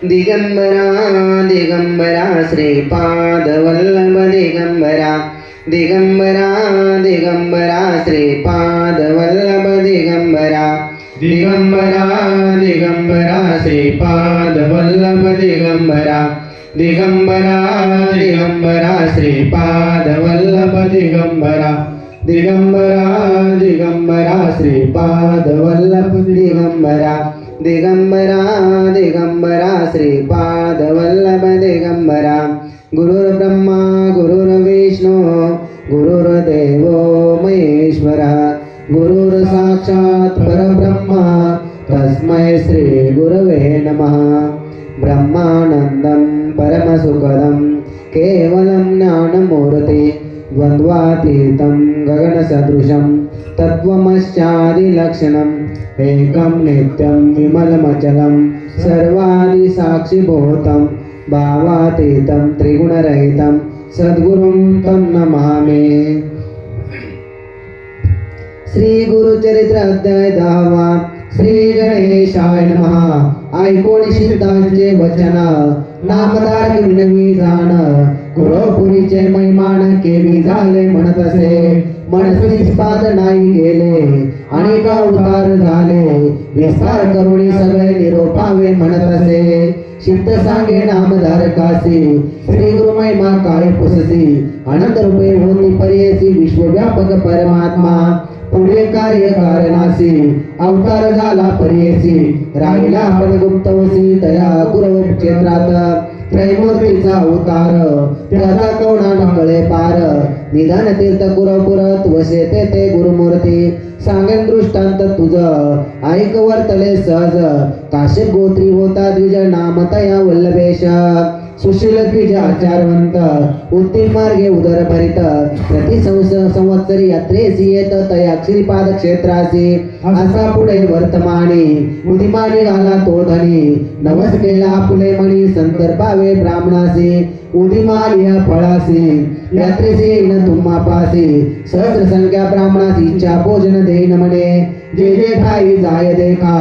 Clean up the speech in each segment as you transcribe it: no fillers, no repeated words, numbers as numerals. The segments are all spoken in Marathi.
दिगंबरा दिगंबरा श्रीपाद वल्लभ दिगंबरा दिगंबरा दिगंबरा श्रीपाद वल्लभ दिगंबरा दिगंबरा दिगंबरा श्रीपाद वल्लभ दिगंबरा दिगंबरा दिगंबरा श्रीपाद वल्लभ दिगंबरा दिगंबरा दिगंबरा श्रीपाद वल्लभ दिगंबरा दिगंबरा दिगंबरा श्रीपाद वल्लभ दिगंबरा गुरुर्ब्रह्मा गुरुर्विष्णू गुरुर्देवो महेश्वरा गुरुर्साक्षात् परब्रह्मा तस्मै श्री गुरवे नमः। ब्रह्मानंदं परमसुखदं केवलं ज्ञानमूर्ति द्वन्द्वातीतं गगनसदृशं तत्त्वमस्यादिलक्षणम् एकं नित्यं विमलमचलं सर्वादि साक्षिभूतं भावातीतं त्रिगुणरहितं सद्गुरुं तं नमामि। श्री गुरुचरित्र अध्याय 10 श्री गणेशाय नमः। ऐकोणी सिद्धांचे वचन नामधारक विनवी जाण कुळपुरीचे महिमान केवी झाले म्हणत असे मनस्वी पाद नाही गेले अनेक उतार झाले विस्तार करुणी सगळे निरोपावे म्हणत असे सिद्ध सांगे नामधारकासी श्री गुरु महिमा काळे पुससी अनंत रूपे होती पर्यसी विश्वव्यापक परमात्मा पुढे कार्य कारणासी अवतार झाला पर्यसी राहिला आपण गुप्तवसी दया गुरव क्षेत्रात त्रैमूर्तीचा अवतार त्याचा कवना नकळे पार निधान तीर्थ गुरुपुरत वसे ते गुरुमूर्ती सांगेन दृष्टांत तुझं ऐक वर्तले सहज काश्यप गोत्री होता द्विज नामतया वल्लभेश सुशील द्विज आचारवंत उत्तीम मार्गे उदर भरित प्रति संवत्सरी यात्रेसी येत तया श्रीपाद क्षेत्रासी असा पुढे वर्तमानी उदिमानी घाला तो धनी नवस केला फुले मणी संदर्भावे ब्राह्मणासी उदिमालिया फळासी यात्रेसी येईन तुम्हा पासी सहस्र संख्या ब्राह्मणासी इच्छा भोजन देईन म्हणे जे जे ठाई जाय देखा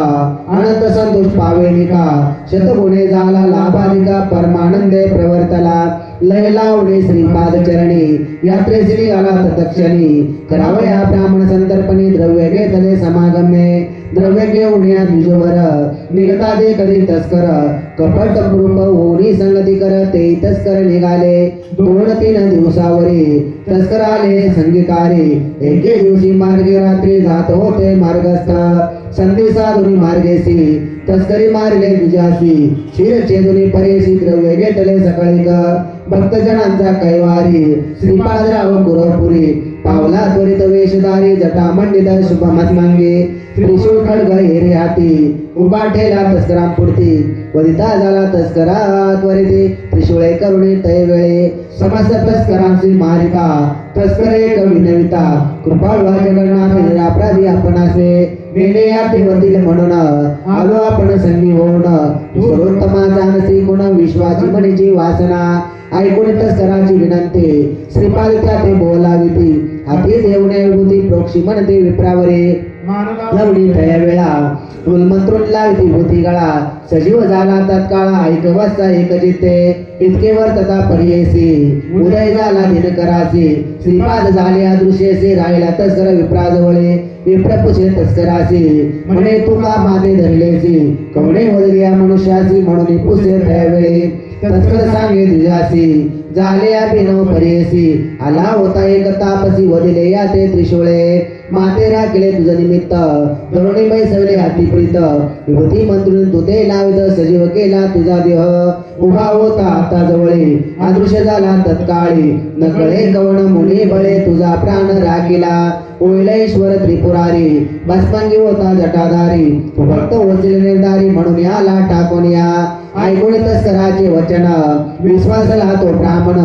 अनंत संतोष पावे निका शतगुणे झाला लाभाधिका परमानंदे प्रवर्तला लय लावणे श्रीपाद चरणी यात्रेसी निघाला तत्क्षणी करावया ब्राह्मण संतर्पणी द्रव्य घेतले समागमे द्रव्य घेऊन या द्विजवर निघता दे कधी तस्कर कपट कृप होणी संगती कर ते तस्कर निघाले 2-3 दिवसावरी तस्कर आले संगीकारी एके दिवशी मार्गे रात्री जात होते मार्गस्थ संधी साधुनी मार्गेसी तस्करी मारले द्विजासी शिर छेदुनी परेशी द्रव्य घेतले सकळीक भक्तजनांचा कैवारी श्रीपादराव गुरुपुरी पावला त्वरित वेशधारी जटा मंडित शुभमस्मांगी त्रिशूळ खड्ग हेरे हाती उभा ठेला तस्करांपुरती वदिता झाला तस्करा त्वरिती त्रिशूळे करुणी तय वेळे समस्त तस्करांची मारिका तस्करे विनविता कृपाळ जगन्नाथ निरापराधी आपण असे मेने याती वतील म्हणून आलो आपण संगी होऊन सर्वोत्तमा जानसी गुण विश्वाची मनीची वासना ऐकून तस्कराची विनंती श्रीपाद त्या ते बोलाविती हाती देवणे विभूती प्रोक्षी म्हणते विप्रावरे लवणी तया वेळा मंत्रून लावती भूती गळा सजीव झाला तत्काळ ऐकवस्ता एक चित्ते इतके वर्तता पर्येसी उदय झाला दिनकरासी श्रीपाद झाले अदृश्यसी राहिला तस्कर विप्राजवळे विप्रपुषे तस्करासी म्हणे तुका माते धरलेसी कवणे वदलिया मनुष्यासी म्हणून पुसे त्यावेळी तस्कर सांगे तुझ्यासी झाले अभिनव पर्येसी आला होता एक तापसी वदिले या ते त्रिशूळे माते राखले तुझ निमित्त तरुणी बैसवले हाती प्रीत विभूती मंत्रून तुते लावित सजीव केला तुझा देह उभा होता आता जवळे अदृश्य झाला तत्काळी नकळे कवण मुनी बळे तुझा प्राण राखिला ओळलेश्वर त्रिपुरारी बसपांगी होता जटाधारी भक्त वचले निर्धारी म्हणून आला टाकून या ऐकून तस्कराचे वचन विश्वासला तो ब्राह्मण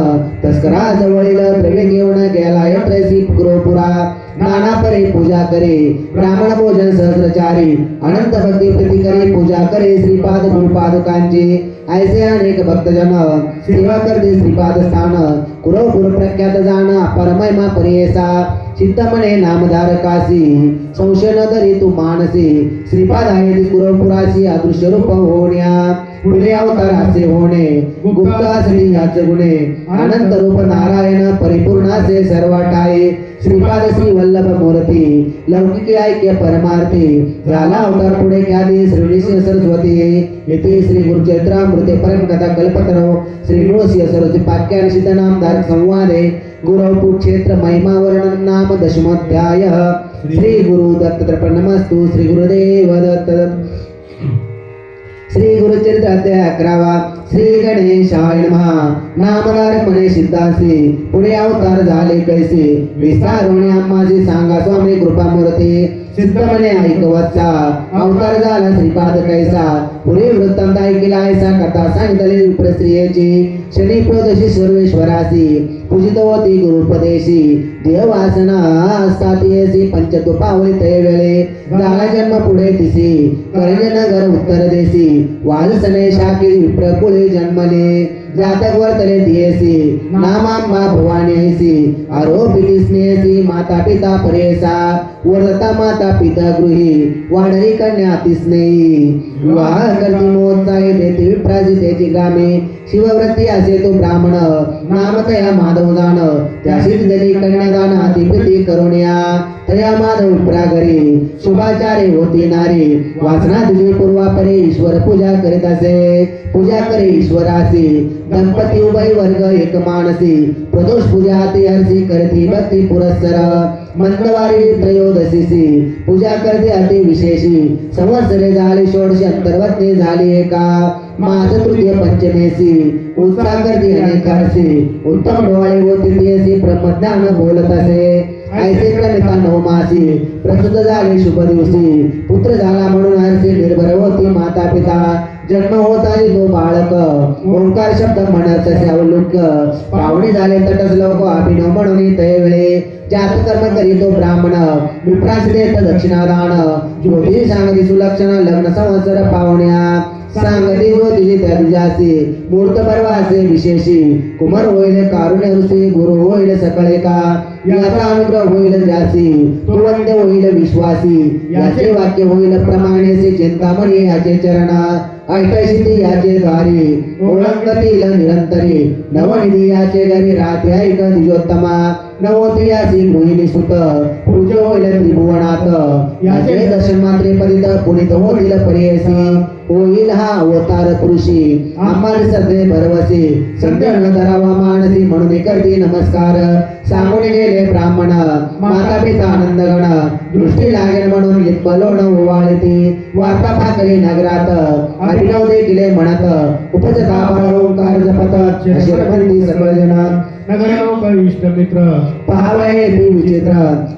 तस्करा जवळील द्रव्य घेऊन गेला यत्रसी गुरुपुरा नाना परे पूजा करे ब्राह्मण भोजन सहस्रचारी अनंत भक्ती प्रति करे पूजा करे श्रीपाद गुरुपादुकांची ऐसे अनेक भक्तजन सेवा करते श्रीपाद स्थान कुरवपूर प्रख्यात जाण अपार महिमा परियेसा चित्तमने नामधारकासी संशय न धरी तू मानसी श्रीपाद आहे कुरवपुरासी अदृश्य रूप होण्या पुढे अवतार असे होणे गुप्त असली याच गुणे अनंत रूप नारायण परिपूर्ण असे सर्व ठाई श्रीपाद श्री वल्लभ मूर्ती लौकिकी ऐक्य परमार्थी झाला अवतार पुढे ख्याती श्रीनिशी सरस्वती येथे श्री गुरुचरित्रामृते परम कथा कल्पतरो श्री नृसिंह सरस्वती पाख्यान सिद्ध नामधारक संवादे गुरवपूर क्षेत्र महिमा वर्णन नाम दशमोध्याय श्री गुरु दत्त नमस्तु श्री गुरुदेव दत्त श्री गुरुचरित्र अध्याय 11 श्री गणेशाय नमः नामधारक म्हणे सिद्धासी पुढे अवतार झाले कैसे विस्तार होणे आम्हाची सांगा स्वामी कृपामूर्ती सिद्ध म्हणे ऐकवचा अवतार झाला श्रीपाद कैसा पुढे वृत्तांत ऐकला ऐसा कथा सांगितली विप्रस्त्रियेची शनी प्रदोषी सर्वेश्वरासी पूजित होती गुरुपदेशी देवासना असताती पंचतु पावली ते वेळे झाला जन्म पुढे तिसी करणे नगर उत्तर देशी वाजसने शाकी विप्रकुळे जन्मले जातक वर्तले दियेसी नामांबा भवानी ऐसी आरोपिती स्नेहसी माता पिता परेसा वर्धता माता पिता गृही वाढली कन्या अतिस्नेही विवाह करती मोत्साई देती विप्राजितेची ग्रामे शिवव्रती असे तो ब्राह्मण नामतया माधव जाण त्याशीच दिली कन्यादान अतिप्रीती करुण्या तया माधव विप्रागरी शुभाचारे होती नारी वासना तुझी पूर्वापरे ईश्वर पूजा करीत असे पूजा करे ईश्वरासी दंपती उभय वर्ग एक मानसी प्रदोष पूजा हाती हरसी करती भक्ती पुरस्सर मंगळवारी त्रयोदशीसी पूजा करते अति विशेषी संवत्सरे झाले षोडशी अंतर्वत्ने झाली एका मास तृतीय पंचमेसी उत्साह करते अनेकासी उत्तम डोळे होती तियसी ब्रह्मज्ञान बोलत असे ऐसे क्रमिता नवमासी प्रसूत झाले शुभ दिवशी पुत्र झाला म्हणून हरसी निर्भर होती माता पिता जन्म होता तो बाळक ओंकार शब्द म्हणत तसे अवलोक्य पावणी झाले तटस लोक अभिनव म्हणून ते वेळे जात कर्म करी तो ब्राह्मण विप्रास देत दक्षिणादान ज्योती सांगती सुलक्षण लग्न संवत्सर पावण्या सांगती ज्योतिषी त्या तुझ्यासी मूर्त परवासे विशेषी कुमार होईल कारुण्य ऋषी गुरु होईल सकळे का याचा अनुग्रह होईल जासी तू वंद्य होईल विश्वासी याचे वाक्य होईल प्रमाणेसे चिंतामणी याचे चरण ऐकशीती याचे द्वारी ओळखतील निरंतरी नवनिधी याचे घरी राहते ऐक द्विजोत्तमा नवोती यासी गृहिणी सुत पूज होईल त्रिभुवनात याचे दर्शन मात्रे परित पुनित होतील परियसी होईल हा अवतार पुरुषी आम्हाला सगळे भरवसे सध्या न धरावा मानसी म्हणून करते नमस्कार सांगून गेले ब्राह्मण माता पिता आनंदगण दृष्टी लागेल म्हणून लिप्पलोण ओवाळती वार्ता पाकली नगरात अभिनव देखील म्हणत उपजता ओंकार जपत शिरबंदी सगळजन नगरलोक इष्ट मित्र पाहावये ती विचित्र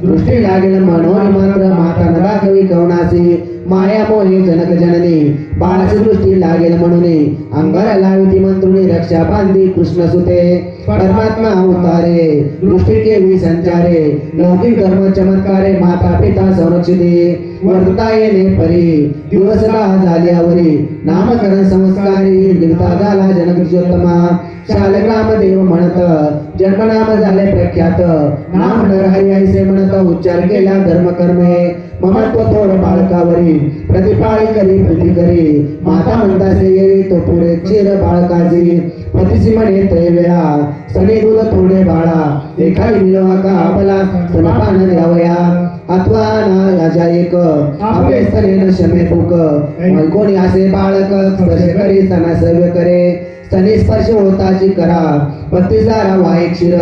दृष्टी लागेल म्हणून मात्र माता न दाखवी कवनासी माया मोही जनक जननी बाळाची दृष्टी लागेल म्हणून अंगाला लाविती मंत्रुणी रक्षा बांधी कृष्ण सुते परमात्मा अवतारे दृष्टी केवी संचारे लौकिक धर्म चमत्कारे माता पिता संरक्षिते वर्धता येणे परी दिवस झाल्यावरी नामकरण संस्कारी निघता झाला जनक ज्योतमा शालग्राम देव म्हणत जन्मनाम झाले प्रख्यात नाम नरहरी ऐसे म्हणत उच्चार केला धर्म कर्मे ममत्व थोड बाळकावरी प्रतिपाळी करी प्रीती करी माता म्हणतासे येवी तो पुरे चिर बाळकाजी पतिसी म्हणे ते वेळा सने दूध थोडे बाळा एखादी मिळवा का आपला स्तनपान द्यावया अथवा ना याच्या एक आपले स्तनेन शमे फुक कोणी असे बाळक स्पर्श करी तना सेव्य करे स्तनी स्पर्श होताची करा 32 वाहे क्षीर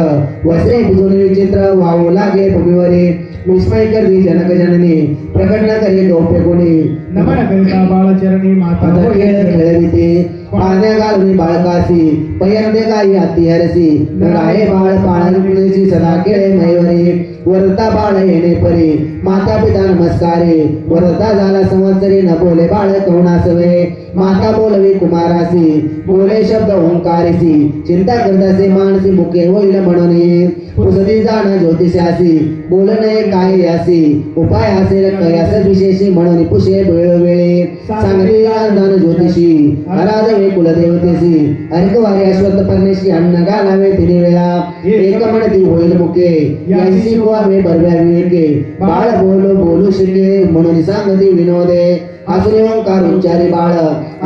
वस्त्रे भिजून विचित्र वाहू लागे भूमीवरी विस्मय करती जनक जननी प्रकट न करी लोपे गुणी नमन करिता बाळचरणी माता खेळविते पाळण्या घालून बाळकासी पयंदे गाई हाती हरसी गाये बाळ पाळणीची सदा केळे मैवरी वरता बाळ येणे परी माता पिता नमस्कारे वरता झाला संवत्सरी न बोले बाळ कवनासवे माता बोलवी कुमारासी बोले शब्द ओंकारेसी चिंता करतासे मानसी मुखे होईल म्हणून पुसती जाण ज्योतिषासी बोलणे काय यासी उपाय असेल कयास विशेषी म्हणून पुषे वेळोवेळी सांगते ज्ञान ज्योतिषी आराध बोलावे कुलदेवतेसी अर्कवारी अश्वत्थ पर्णेशी अन्न घालावे तिने वेळा एक म्हणती होईल मुके याची शिकवावे बरव्या विवेके बाळ बोलू शिके म्हणून सांगती विनोदे असुरे ओंकार उच्चारी बाळ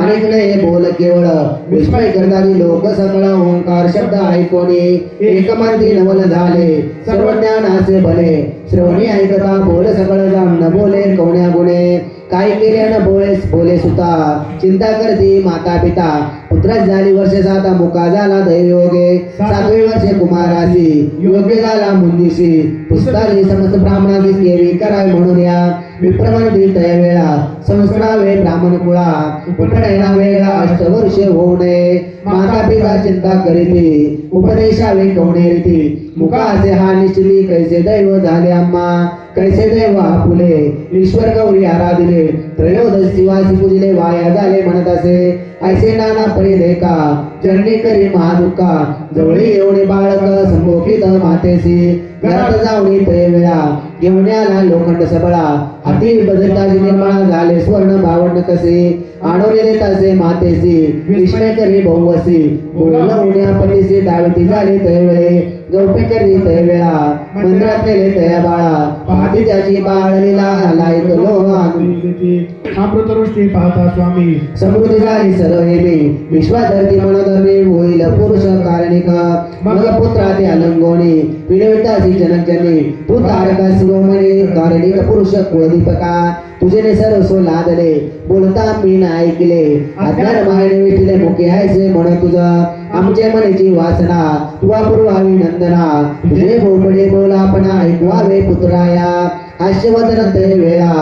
अनेक नये बोल केवळ विस्मय करतानी लोक सकळ ओंकार शब्द ऐकोनी एक म्हणती नवल झाले सर्व ज्ञानाचे भले श्रवणी ऐकता बोल सकळ जाण बोले कवण्या गुणे काय केल्यानं बोले सुता चिंता करती माता पिता पुत्रच झाली वर्षे 7 मुका झाला दैवयोगे 7वे वर्षे कुमारासी योग्य झाला मुंजीशी पुस्तकाली समस्त ब्राह्मणाची केवी कराय म्हणून या विप्रमंती तय वेळा संस्कारावे ब्राह्मण कुळा उपटण्याला वेळा 8 वर्षे होऊ नये माता पिता चिंता करीती उपदेशावे कवणे रीती मुका असे हा निश्चिती कैसे दैव झाले आम्हा कैसे देव आपुले ईश्वर गौरी आराधिले त्रयोदश दिवासी पूजिले वाया झाले म्हणत असे ऐसे नाना परी देखा चरणी करी महादुःखा जवळी एवढे बाळक संभोगित मातेसी घरात जाऊनी ते वेळा घेऊन आला लोखंड सबळा हाती बदलताची निर्माण झाले स्वर्ण बावन्न कसे आणवले देताचे मातेसी विस्मय करी बहुवसी बोलणं उड्या पतीसी दाविती झाले ते वेळे गौपे करी ते वेळा मंदिरात नेले तया बाळा पाहती त्याची बाळलीला लाईत लोह अमृतवृष्टी पाहता स्वामी समृद्धी झाली सर्व हेमी विश्वाधरती मनोधर्मी होईल पुरुष कारणिक मग पुत्राते अलंगोणी पिढवितासी जनकजनी तू तारका शिरोमणी कारणिक पुरुष कुळदीपका तुझे ने सर्व लादले बोलता मी ना ऐकले अज्ञान मायने विठले मुके हायसे म्हण तुझं आमच्या मनाची वासना तुवा पूर्वावी नंदना तुझे बोबडे बोलापणा ऐकवावे पुत्राया हास्यवदन ते वेळा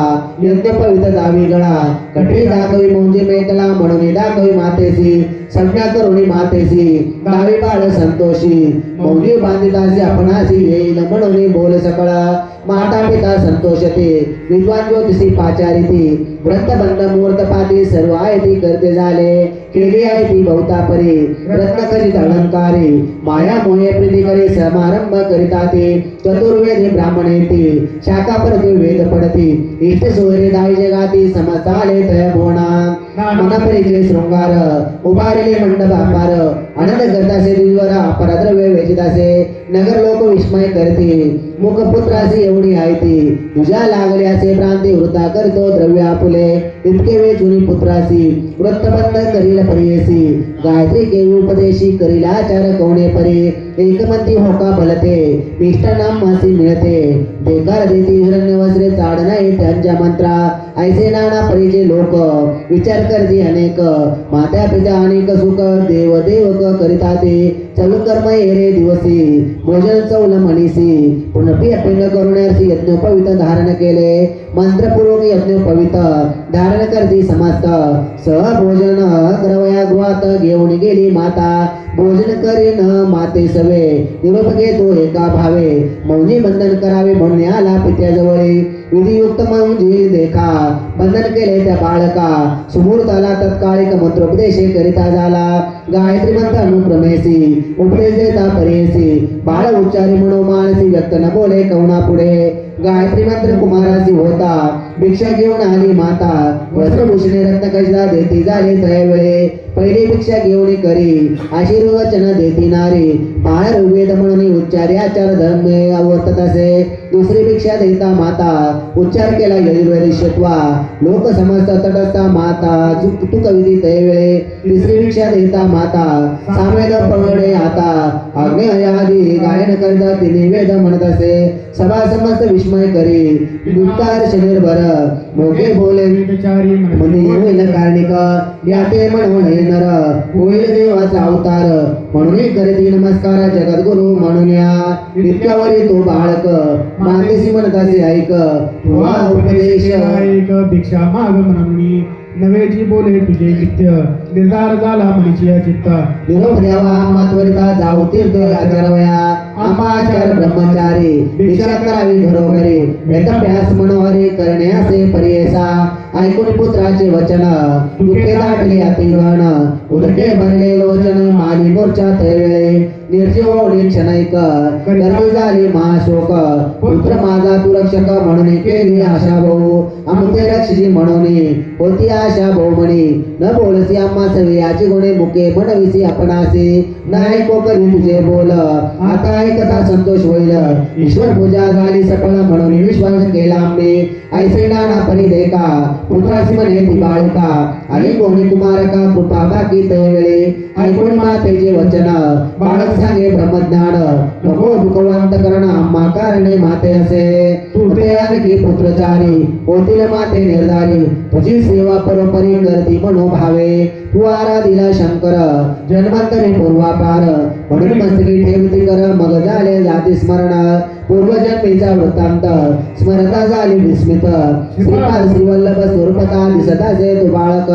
यज्ञ पवित्र दावी गळा कठी दाखवी म्हणजे मेकला म्हणून दाखवी मातेसी संज्ञा करुणी मातेसी दावी बाळ संतोषी मौजी बांधितासी आपणासी येईल म्हणून बोल सकळा माता पिता संतोषते विद्वान ज्योतिषी पाचारिती व्रतबंध मुहूर्त पाती सर्व आहे ती करते झाले केली आहे ती बहुतापरी रत्न करीत अलंकारी माया मोहे प्रीती करी समारंभ करिता ते चतुर्वेदी ब्राह्मणेती शाखा परती वेद पडती इष्ट सोयरे दाई जगाती समताले तय भोणा मनापरीचे शृंगार उभारले मंडप अपार आनंद करतासे दिवरा अपराद्रव्य वेचितासे नगर लोक विस्मय करती मुखपुत्रासी एवढी आयती तुझ्या लागल्याचे प्रांती वृद्धा करतो द्रव्य आपुले इतके वेळ जुनी पुत्रासी वृत्तबंध करील परियेसी गायत्री केवी उपदेशी करील आचार कवणे परी एकमंती होका भलते इष्ट नाम मासी मिळते बेकार देती हिरण्य वस्त्रे चाड नाही त्यांच्या मंत्रा ऐसे नाना परीचे लोक विचार करती अनेक मात्या पिता अनेक सुख देव देवक करिता ते चलू कर्म येरे दिवसी भोजन चौल मनीसी पुनपी अपिंग करुण्यासी यज्ञोपवित धारण केले मंत्रपूर्वक यज्ञोपवित धारण करती समस्त सह भोजन करवया गृहात घेऊन गेली माता भोजन करीन माते सवे निरोप घेतो एका भावे मौनी बंधन करावे म्हणून आला पित्याजवळी विधियुक्त मौजी देखा बंधन केले त्या बाळका सुमुहूर्ताला तत्कालिक मंत्रोपदेशे करिता झाला गायत्री मंत्र अनुक्रमेसी उपदेश देता परेसी बाळ उच्चारी म्हणून मानसी व्यक्त न बोले कवना पुढे गायत्री मंत्र कुमारासी होता भिक्षा घेऊन आली माता वस्त्रभूषणे रत्नकशा देती झाले तयावेळे पहिली भिक्षा घेऊन करी आशीर्वचन देती नारी बाळ ऋग्वेद म्हणून उच्चारी आचार धर्म वर्तत असे दुसरी भिक्षा देता माता उच्चार केला यजुर्वेदिशत्वा लोक समस्त तटस्था माता तू कविती तयवेळे तिसरी भिक्षा देता माता सामेद पवळे आता आग्नेयादी गायन करता तिने वेद म्हणत असे सभा समस्त विस्मय करी दुत्तार शनिर्भर मोठे बोले विचारी मनी होईल कारणिक याते म्हणून नर होईल देवाचा अवतार म्हणून करती नमस्कार जगद्गुरु म्हणून या इतक्यावरी तो बाळक मातेसी म्हणत असे ऐक तुवा उपदेश एक भिक्षा माग म्हणून नवेची बोले तुझे नित्य निर्धार झाला मनीषी चित्त निरोप द्यावा मात्वरिता जाऊ तीर्थ आचारवया आपाचार ब्रह्मचारी भिक्षा करावी घरोघरी वेदभ्यास मनोहरी करण्याचे परियेसा ऐकून पुत्राचे वचन दुःखे दाटले अतिगण उदके भरले लोचन माली मोर्चा तैवेळे निर्जीव होणे क्षणैक कर्मी झाली महाशोक पुत्र माझा तू रक्षक म्हणून केली आशा भाऊ आमते रक्षी म्हणून होती आशा भाऊ म्हणी न बोलसी आम्हा सवे याची गुणे मुके म्हणविसी आपणासे नाही को करी तुझे बोल आता ऐकता संतोष होईल ईश्वर पूजा झाली सफळ म्हणून विश्वास केला आम्ही ऐसे नाना परी देखा पुत्रासी म्हणे ती बाळका आणि कोणी कुमारका कृपा बाकी ते वेळे ऐकून मातेचे वचन बाळक सांगे ब्रह्मज्ञान नको दुःखवंत करण आम्हा कारणे माते असे तू ते आणखी पुत्रचारी होतील माते निर्धारी तुझी सेवा परोपरी करती मनोभावे तू आराधिला शंकर जन्मांतरी पूर्वापार म्हणून मस्तकी ठेवती कर मग झाले जाती स्मरण पूर्वजन्मीचा वृत्तांत स्मरता झाली विस्मित श्रीपाद श्रीवल्लभ स्वरूपता दिसताचे तू बाळक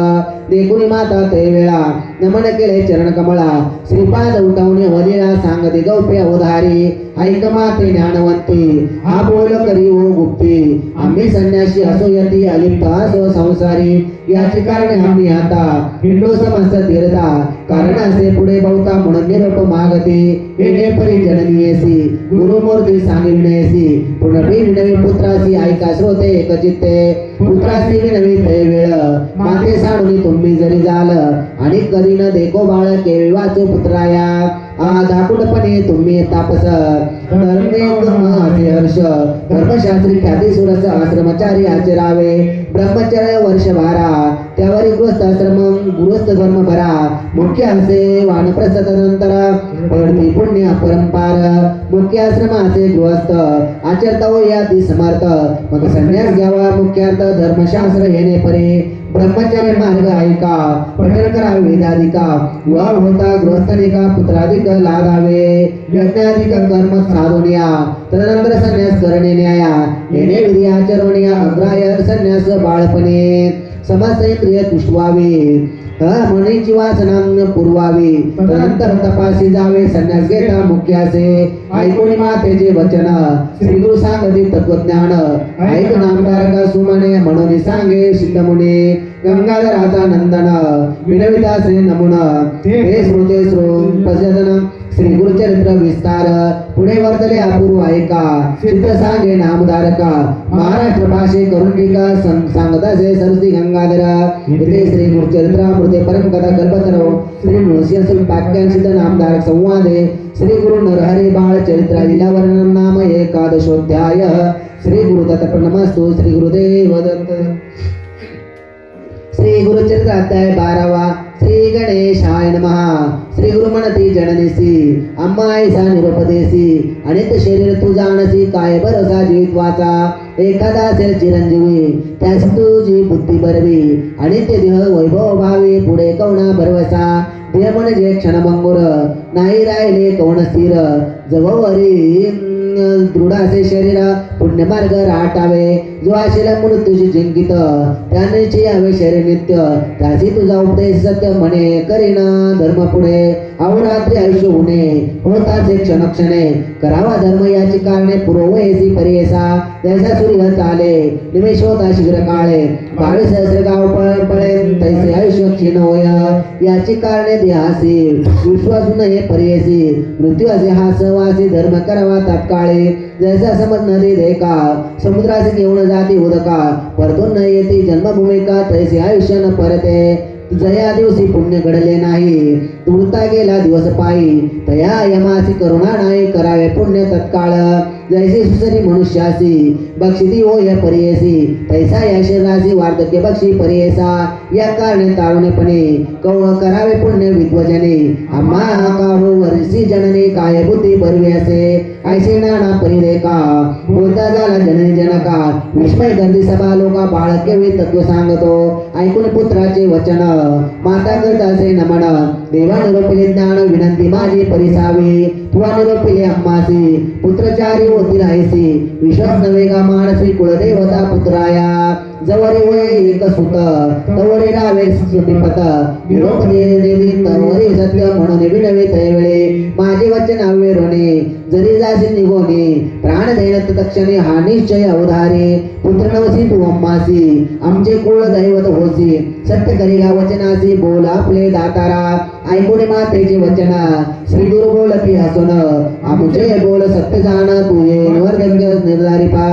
देखुनी माता ते वेळा नमन केले चरण कमळा श्रीपाद उठवणे वलिला सांगते गौप्य उधारी ऐक माते ज्ञानवंती हा बोल करी ओ गुप्ती आम्ही संन्यासी असो यती अलिप्त असो संसारी याची कारणे आम्ही आता हिंदू समस्त तीर्था कारण असे पुढे बहुता म्हणून निरोप मागते येणे परी जननीयसी गुरुमूर्ती सांगितण्यासी पुनरी विनवी पुत्रासी ऐका श्रोते एकचित्ते पुत्रासी विनवी ते वेळ माते साडून तुम्ही जरी जाल आणि कधी न देखो बाळ केवी वाचू पुत्राया धाकुटपणे तुम्ही तापस धर्मे हर्ष धर्मशास्त्री ख्याती सुरस आश्रमचारी आचरावे ब्रह्मचर्य वर्ष भारा त्यावरी गृहस्थ धर्म भरा मुख्य असे वानप्रस्थ नंतर पडती पुण्य अपरंपार मुख्य आश्रम असे गृहस्थ आचरता हो याती समर्थ मग संन्यास घ्यावा मुख्यार्थ धर्मशास्त्र येणे परे ब्रह्मचर्य मार्ग ऐका पठन करावे वेदाधिका विवाह होता गृहस्थनिका पुत्राधिक लागावे यज्ञाधिक कर्म साधुनिया तदनंतर संन्यास करणे न्याया येणे विधी आचरणीय अग्राय संन्यास बाळपणे समस्त इंद्रिय तुष्टवावे मनीची वासना पुरवावी तदनंतर तपासी जावे संन्यास घेता मुख्यासे ऐकून मातेचे वचन श्री गुरु सांगती तत्वज्ञान ऐक नामधारक सुमने म्हणून सांगे सिद्धमुनी गंगाधराचा नंदन विनविता श्री नमुन हे श्रोते पश्यदन श्री गुरुचरित्र विस्तार पुढे वर्तले अपूर्व ऐका सिद्ध सांगे नामधारका महाराष्ट्र भाषे करून टीका सांगता से सरस्वती गंगाधर इथे श्री गुरुचरित्रामृते परम कथा कल्पतरो श्री नृसिंह वाक्यां सिद्ध नामधारक संवादे श्री गुरु नरहरी बाळ चरित्र लीला वर्णन नाम एकादशोध्याय श्री गुरुदत्त नमस्तु श्री गुरुदेव दत्त श्री गुरुचरित्र अध्याय 12 श्री गणेशाय नमः श्री गुरु म्हणती जननीसी अम्मा ऐसा निरोपदेसी अनित शरीर तू जाणसी काय भरोसा जीवित्वाचा एखादा असेल चिरंजीवी त्यास तुझी बुद्धी बरवी अनित्य देह वैभव भावी पुढे कवणा भरवसा देह म्हणजे क्षणभंगुर नाही राहिले कवण स्थिर जवळवरी दृढ असे शरीर पुण्यमार्ग राटावे जो आशेला मृत्यूशी जिंकित त्यानेची यावे शरीर नित्य त्याची तुझा उपदेश सत्य म्हणे करीना धर्म पुढे अवरात्री आयुष्य होणे होताचे क्षणे करावा धर्म याची कारणे पुरवयसी परियसा जैसा सूर्य चाले निमेष होता शीघ्र काळे 22 सहस्र गाव पळे तैसे आयुष्य क्षीण होय याची कारणे देहासी विश्वासून हे परियसी मृत्यू असे हा सहवासी धर्म करावा तात्काळे जैसा समज नदी देखा समुद्राचे घेऊन जाती उदका परतून न येते जन्मभूमिका तैसे आयुष्य न परते जया दिवशी पुण्य घडले नाही तुळता गेला दिवस पायी तया यमासी करुणा नाही करावे पुण्य तत्काळ जैसे सुसरी मनुष्यासी बक्षिती हो या परियसी तैसा या शरीरासी वार्धक्य बक्षी परियसा या कारणे तारुणेपणे कवळ करावे पुण्य विद्वजने आम्हा काहो वर्षी जननी काय बुद्धी बरवी असे ऐसे नाना परिरेखा बोलता झाला जननी जनका विस्मय गर्दी सभा लोका बाळकेवी तत्व सांगतो ऐकून पुत्राचे वचन माता करतासे नमन देवा निरोपिले ज्ञान विनंती माझी परिसावी तुला निरोपिले अम्मासी पुत्रचारी होतील ऐसी विश्वास नवे का मानसी कुलदेवता पुत्राया जवरे वय एक सुत तवरे रावे सुपिपत निरोप देवी तवरे सत्य म्हणून विनवे तैवेळे माझे वचन आवेरोने जरी जाशी निघोने प्राण देणत तक्षणे हा निश्चय अवधारे पुत्र नवसी तू अम्मासी आमचे कुळ दैवत होसी सत्य करिला वचनासी बोल आपले दातारा ऐकून मातेचे वचन श्री गुरु बोलती हसून आमचे बोल सत्य जाण तुझे नवरगंग निर्धारी पा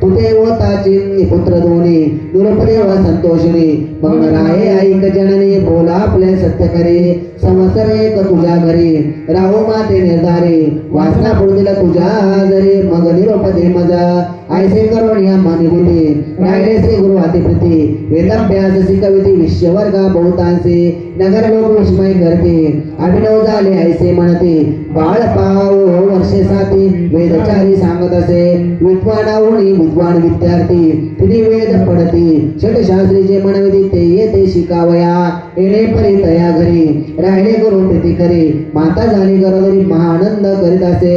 तुते ओताची पुत्र दोन्ही दुरुपदेव संतोषिनी मग राहे ऐक जननी बोला आपले सत्य करे संवत्सर एक तुझ्या घरी राहू माते निर्धारी वासना पुढील तुझ्या हजरी मग निरोप दे मजा ऐसे करुण्या मनिभूती राहिले श्री गुरु अतिप्रीती वेदाभ्यास शिकविती विश्ववर्गा बहुतांशी नगर लोक विस्मय करते अभिनव झाले ऐसे म्हणते बाळ पाव वर्षे साथी वेदचारी सांगत असे विद्वानावणी विद्वान विद्यार्थी तिने वेद पडती षटशास्त्रीचे म्हणविती ते येते शिकावया येणे परी तया घरी राहिले गुरु प्रीती करी माता झाली गरोदरी महानंद करीत असे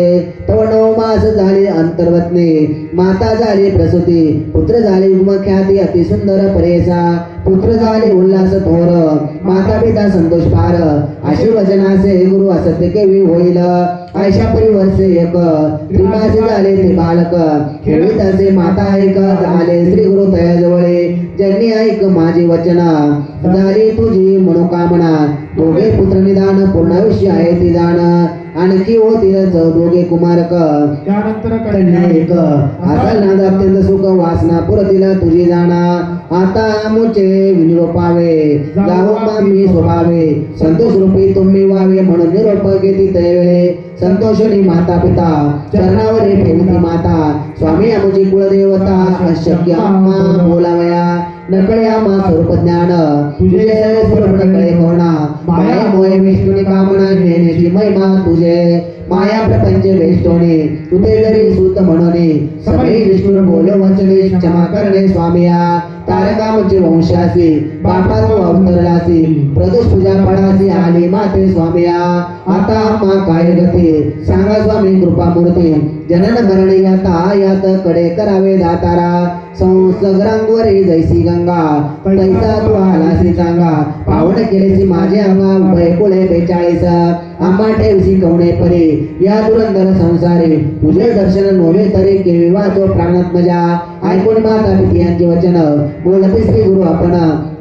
तव 9 मास झाली अंतर्वतने माता झाली प्रसूती पुत्र झाले ख्याती अति सुंदर परेसा पुत्र झाले उल्हास थोर माता पिता संतोष पार अशी वचनासे गुरु असत्य केवी होईल आयशा परिवर्षे एक त्रिमासी झाले ते बालक खेळीत असे माता ऐक झाले श्री गुरु तयाजवळे ज्यांनी ऐक माझे वचन झाली तुझी मनोकामना दोघे पुत्र निदान पूर्णायुष्य आहे ती जाण आणखी होतील दोघे कुमारक त्यानंतर कन्या एक असाल नाद अत्यंत सुख वासना पुरतील तुझी जाणा आता मुचे विनिरोपावे जाऊ मी स्वभावे संतोष रूपी तुम्ही व्हावे म्हणून निरोप घेती तैवेळे संतोषणी माता पिता चरणावर ठेवती माता स्वामी आमची कुलदेवता अशक्य आम्हा बोलावया नकळे आम्हा स्वरूप ज्ञान तुझे स्वरूप नकळे कोणा माया मोहे विष्णुनी कामना ज्ञानेची महिमा तुझे माया प्रपंच वेष्टोने तुझे जरी सूत म्हणूने सगळे विष्णू बोलो वचने क्षमा करणे स्वामिया तारकामचे वंशासी बापा तू अवतरलासी प्रदोष पूजा पडासी आली माते स्वामिया आता आम्हा काय गती सांगा स्वामी कृपा मूर्ती जनन मरण याता यात कडे करावे दातारा संसग्रांगवरी जैसी गंगा तैसा तू आलासी चांगा पावन केलेसी माझे अंगा उभय कुळे 42 आम्हा ठेवसी कवणे परी या दुरंदर संसारी तुझे दर्शन नव्हे तरी केवी वाचो प्राणात मजा ऐकून माता पिती यांचे वचन बोलते श्री गुरु आपण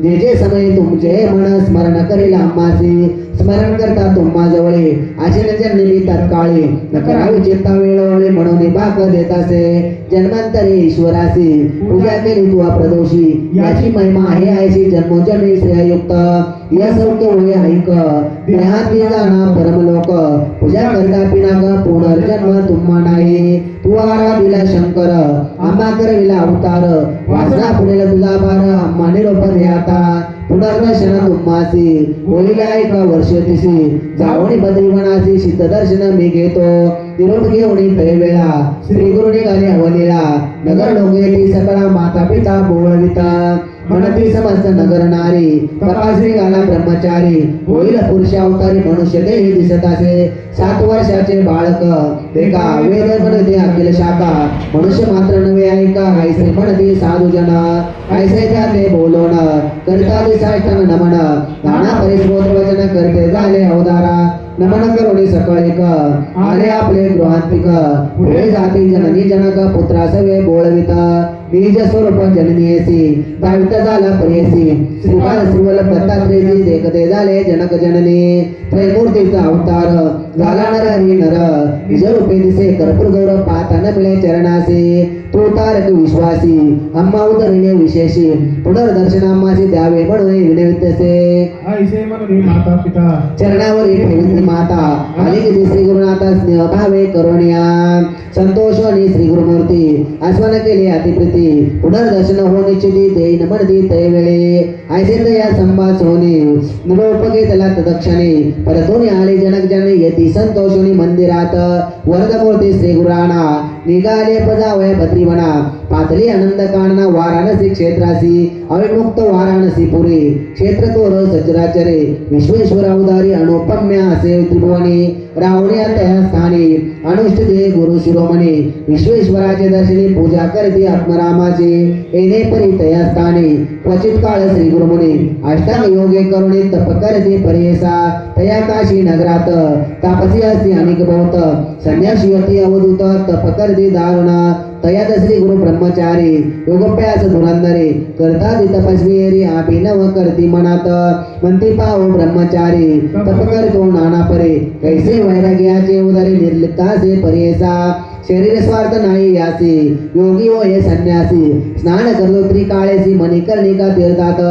जे जे समय तुमचे मन स्मरण करेल आम्हासी स्मरण करता तुम्हा जवळे असे जन्मी तत्काळी न करावी चित्ता वेळोवेळी म्हणून बाक देतासे जन्मांतरी ईश्वरासी पूजा केली तुवा प्रदोषी याची महिमा आहे ऐशी जन्मोजन्मी श्रेययुक्त या सौख्य होय ऐक देहाती जाणा परमलोक पूजा करता पिनाक पुनर्जन्म तुम्हा नाही तू आराधिला शंकर आम्हा करविला अवतार वासना पुढेला तुझा भार आम्हा निरोप दे आता पुनर्दर्शन तुम्हासी होईल एका वर्ष तिसी जावणी बद्रीवनासी सिद्ध दर्शन मी घेतो निरोप घेऊन वेळा श्री गुरु निघाले अवनीला नगर लोकेती सकळा माता पिता बोळविता म्हणती समस्त नगर नारी तपासणी गाला ब्रह्मचारी होईल पुरुषावतारी मनुष्य देही दिसत असे 7 वर्षाचे बाळक देखा वेद म्हणते अखिल शाखा मनुष्य मात्र नवे ऐका ऐसे म्हणते साधू जन ऐसे जाते बोलोन करता दिसाष्टांग नमन नाना परिस्रोत वचन करते झाले अवतारा नमन करुणी सकळ एक आले आपले गृहांतिक पुढे जाती जननी जनक पुत्रा सवे बोळवित बीज स्वरूप जननीयसी दावित झाला प्रियसी श्रीपाद श्रीवल दत्तात्रेयसी देखते झाले जनक जननी त्रैमूर्तीचा अवतार झाला नर हरी नर निज रूपे दिसे कर्पूर गौरव पाहता न मिळे चरणासी तो तारक विश्वासी अम्मा उदरणे विशेषी पुनर्दर्शनामासी द्यावे म्हणून विनवितसे ऐसे म्हणून माता पिता चरणावर ठेवली माता आली की श्री गुरुनाथा स्नेह भावे करुणिया संतोष आणि श्री गुरुमूर्ती आस्वान केले अतिप्रीती पुनर्दर्शन हो निश्चिती देईन म्हणती ते वेळे ऐसे तया संभास होणे निरोपके तला तदक्षणे परतून आले जनक जन येती संतोषोनी मंदिरात वरदमूर्ती श्री गुराणा निघाले पदावय बद्रीवना पातळी आनंद काणना वाराणसी क्षेत्रासी अविमुक्त वाराणसी पुरी क्षेत्र तोर सचराचरे विश्वेश्वर अवतारी अनुपम्य असे त्रिभुवनी रावण्या त्या स्थानी अनुष्ठते गुरु शिरोमणी विश्वेश्वराचे दर्शनी पूजा करते आत्मरामाची येणे परी तया स्थानी क्वचित काळ श्री गुरुमुनी अष्टांग योगे करुणी तप करते परेसा तया काशी नगरात तापसी असती अनेक बहुत संन्यासी अति अवधूत तप करते दारुण तयात श्री गुरु ब्रह्मचारी योगप्यास धुरंधरे करता तपस्वी अभिनव करती मनात म्हणती पाहो ब्रह्मचारी तप करतो नाना परे कैसे वैराग्याचे उदरे निर्लिप्तासे परेसा शरीर स्वार्थ नाही यासी योगी हो हे संन्यासी स्नान करतो त्रिकाळेसी मणिकर्णिका तीर्थात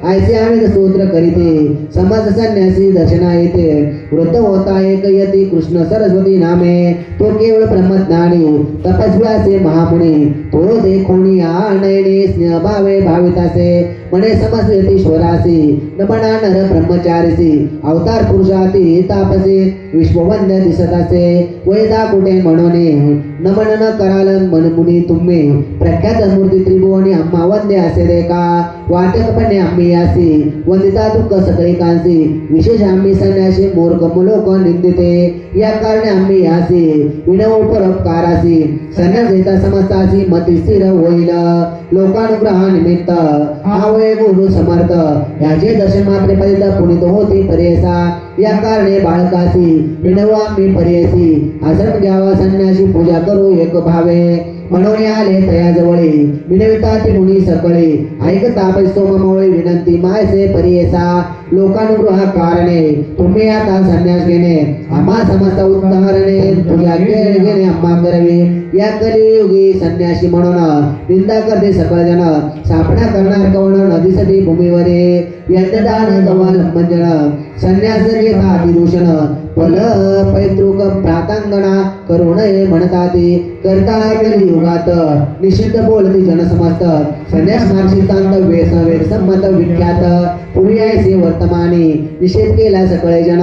ऐसे आम्ही स्तोत्र करीते समज संन्यासी दर्शना येते वृद्ध होता एक यती कृष्ण सरस्वती नामे तो केवळ ब्रह्मज्ञानी तपस्व्यासे महामुनी तो देखोनी नयने स्नेहभावे भावितासे मने समजयतीश्वरासी नमना नर ब्रह्मचारीसी अवतार पुरुषाती तापसे विश्ववंद्य दिसत असे वेदा कुठे म्हणोने नमन न कराल मनमुनी तुम्ही प्रख्यात मूर्ती त्रिभुवनी अम्मा वंदे असे रे का वाटकपणे आम्ही यासी वंदिता दुःख सगळे कांसी विशेष आम्ही संन्यासी मूर्ख लोक निंदिते या कारणे आम्ही यासी विनव परोपकारासी संन्यास घेता समस्तासी मती स्थिर होईल लोकानुग्रहा निमित्त हा वय गुरु समर्थ याचे दर्शन मात्र पदित पुनित होती परेसा या कारणे बाळकासी विनव आम्ही परेसी आश्रम घ्यावा संन्यासी पूजा करू एक भावे म्हणून आले तया जवळे विनविता ती मुनी सकळे ऐकता पैसोमवळे विनंती मायसे परेसा लोकानुग्रह कारणे तुम्ही आता संन्यास घेणे आम्हा समस्त उद्धारणे तुझ्या घेणे आम्हा करावे या कलियुगी संन्यासी म्हणून निंदा करते सकळ जन सापडा करणार कवण नदीसाठी भूमीवरे यज्ञदान गवाल मंजन संन्यास घेता अतिदूषण फल पैतृक प्रातांगणा करू नये म्हणताती करता कलियुगात निषिद्ध बोलती जनसमस्त संन्यास मार्गसिद्धांत वेद संमत विख्यात पूर्वी ऐसे वर्तमानी निषेध केला सकळे जन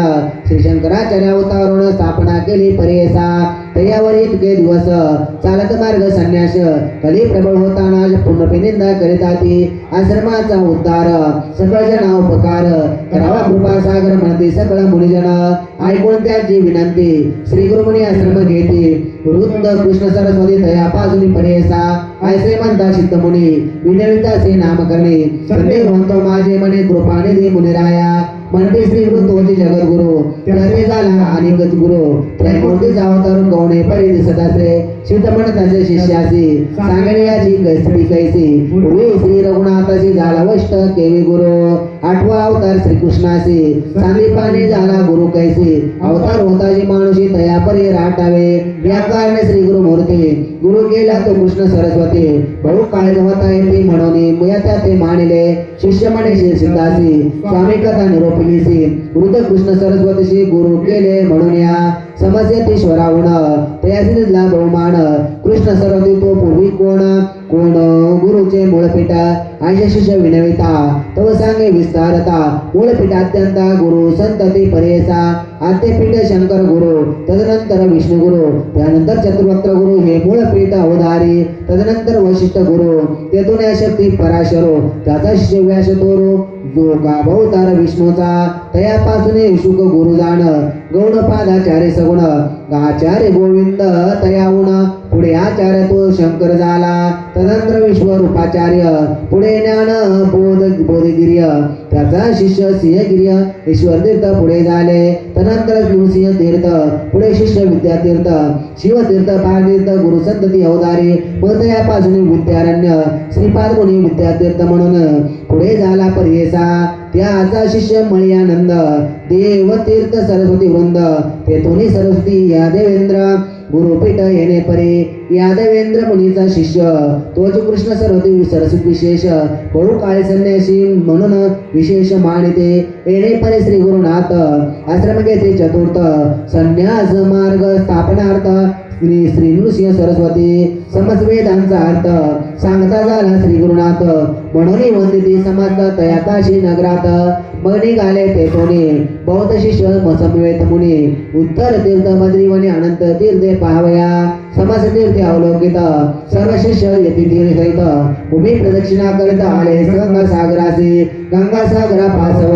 श्री शंकराचार्य अवतारून स्थापना केली परेसा तयावर इतके दिवस चालत मार्ग संन्यास कली प्रबळ होताना पूर्णपणे निंदा करीताती आश्रमाचा उद्धार सकळ जना उपकार करावा कृपा सागर म्हणते सकळ मुनिजन ऐकून त्यांची विनंती श्री गुरुमुनी आश्रम घेते वृद्ध कृष्ण सरस्वती तयापासून परेसा ऐसे म्हणता चित्तमुनी विनविताचे नामकरणे संदेह म्हणतो माझे मने कृपानिधी मुनिराया म्हणते श्री वृद्धोची जगद्गुरु त्याचे झाला अनेकच गुरु त्रैमूर्तीचा अवतार गौणे परी दिसत असे सिद्ध म्हणताचे शिष्यासी सांगणे याची कैसी कैसी पूर्वी श्री रघुनाथाची झाला वष्ट केवी गुरु आठवा अवतार श्रीकृष्णासी सांदीपाने झाला गुरु कैसी अवतार होताची माणूसी तया परी राटावे या कारणे श्री गुरु मूर्ती गुरु केला तो कृष्ण सरस्वती बहु काळ होता येते म्हणून मुयाच्या ते मानिले शिष्य म्हणे सिद्धासी स्वामी कथा निरोपिलीसी वृद्ध कृष्ण सरस्वतीशी गुरु केले म्हणून या समस्येश्वराहून तयासी दिला बहुमान कृष्ण सरस्वती तो पूर्वी कोण कोण गुरुचे मूळपीठ आयशा शिष्य विनविता तव सांगे विस्तारता मूळपीठ अत्यंत गुरु संतती परेसा आद्यपीठ शंकर गुरु तदनंतर विष्णू गुरु त्यानंतर चतुर्वक्त्र गुरु हे मूळपीठ अवधारी तदनंतर वशिष्ठ गुरु तेथून या शक्ती पराशरो त्याचा शिष्य व्यास तोरू जो गाभवतार विष्णूचा तयापासून शुक गुरु जाण गौडपादाचार्य सगुण आचार्य गोविंद तयाहुन पुढे आचार्य तो शंकर झाला तदनंतर विश्वरूपाचार्य पुढे ज्ञान बोधगिर्य त्याचा शिष्य सिंहगिर्य ईश्वर तीर्थ पुढे झाले तदनंतर नृसिंह तीर्थ पुढे शिष्य विद्यातीर्थ शिवतीर्थ भारतीर्थ गुरुसंतती अवतारी मग तयापासून विद्यारण्य श्रीपाद मुनी विद्यातीर्थ म्हणून पुढे झाला परेसा त्याचा शिष्य मळ्यानंद देवतीर्थ सरस्वती वृंद तेथून सरस्वती या देवेंद्र गुरुपीठ येणे परे यादवेंद्र मुनीचा शिष्य तोच कृष्ण सरस्वती विशेष बहु काळे संन्यासी म्हणून विशेष मानिते येणे परे श्री गुरुनाथ आश्रम घेते चतुर्थ संन्यास मार्ग स्थापनार्थ श्री नृसिंह सरस्वती समज वेदांचा अर्थ सांगता झाला श्री गुरुनाथ म्हणून वंदिती समस्त तयाताशी नगरात मग निघाले ते सोने बौद्ध शिष्य समवेत मुनी उत्तर तीर्थ मद्रीवने अनंत तीर्थे पाहावया समस्त तीर्थे अवलोकित सर्व शिष्य यती तीर सहित भूमी प्रदक्षिणा करीत आले गंगा सागरासी गंगा सागरा पासव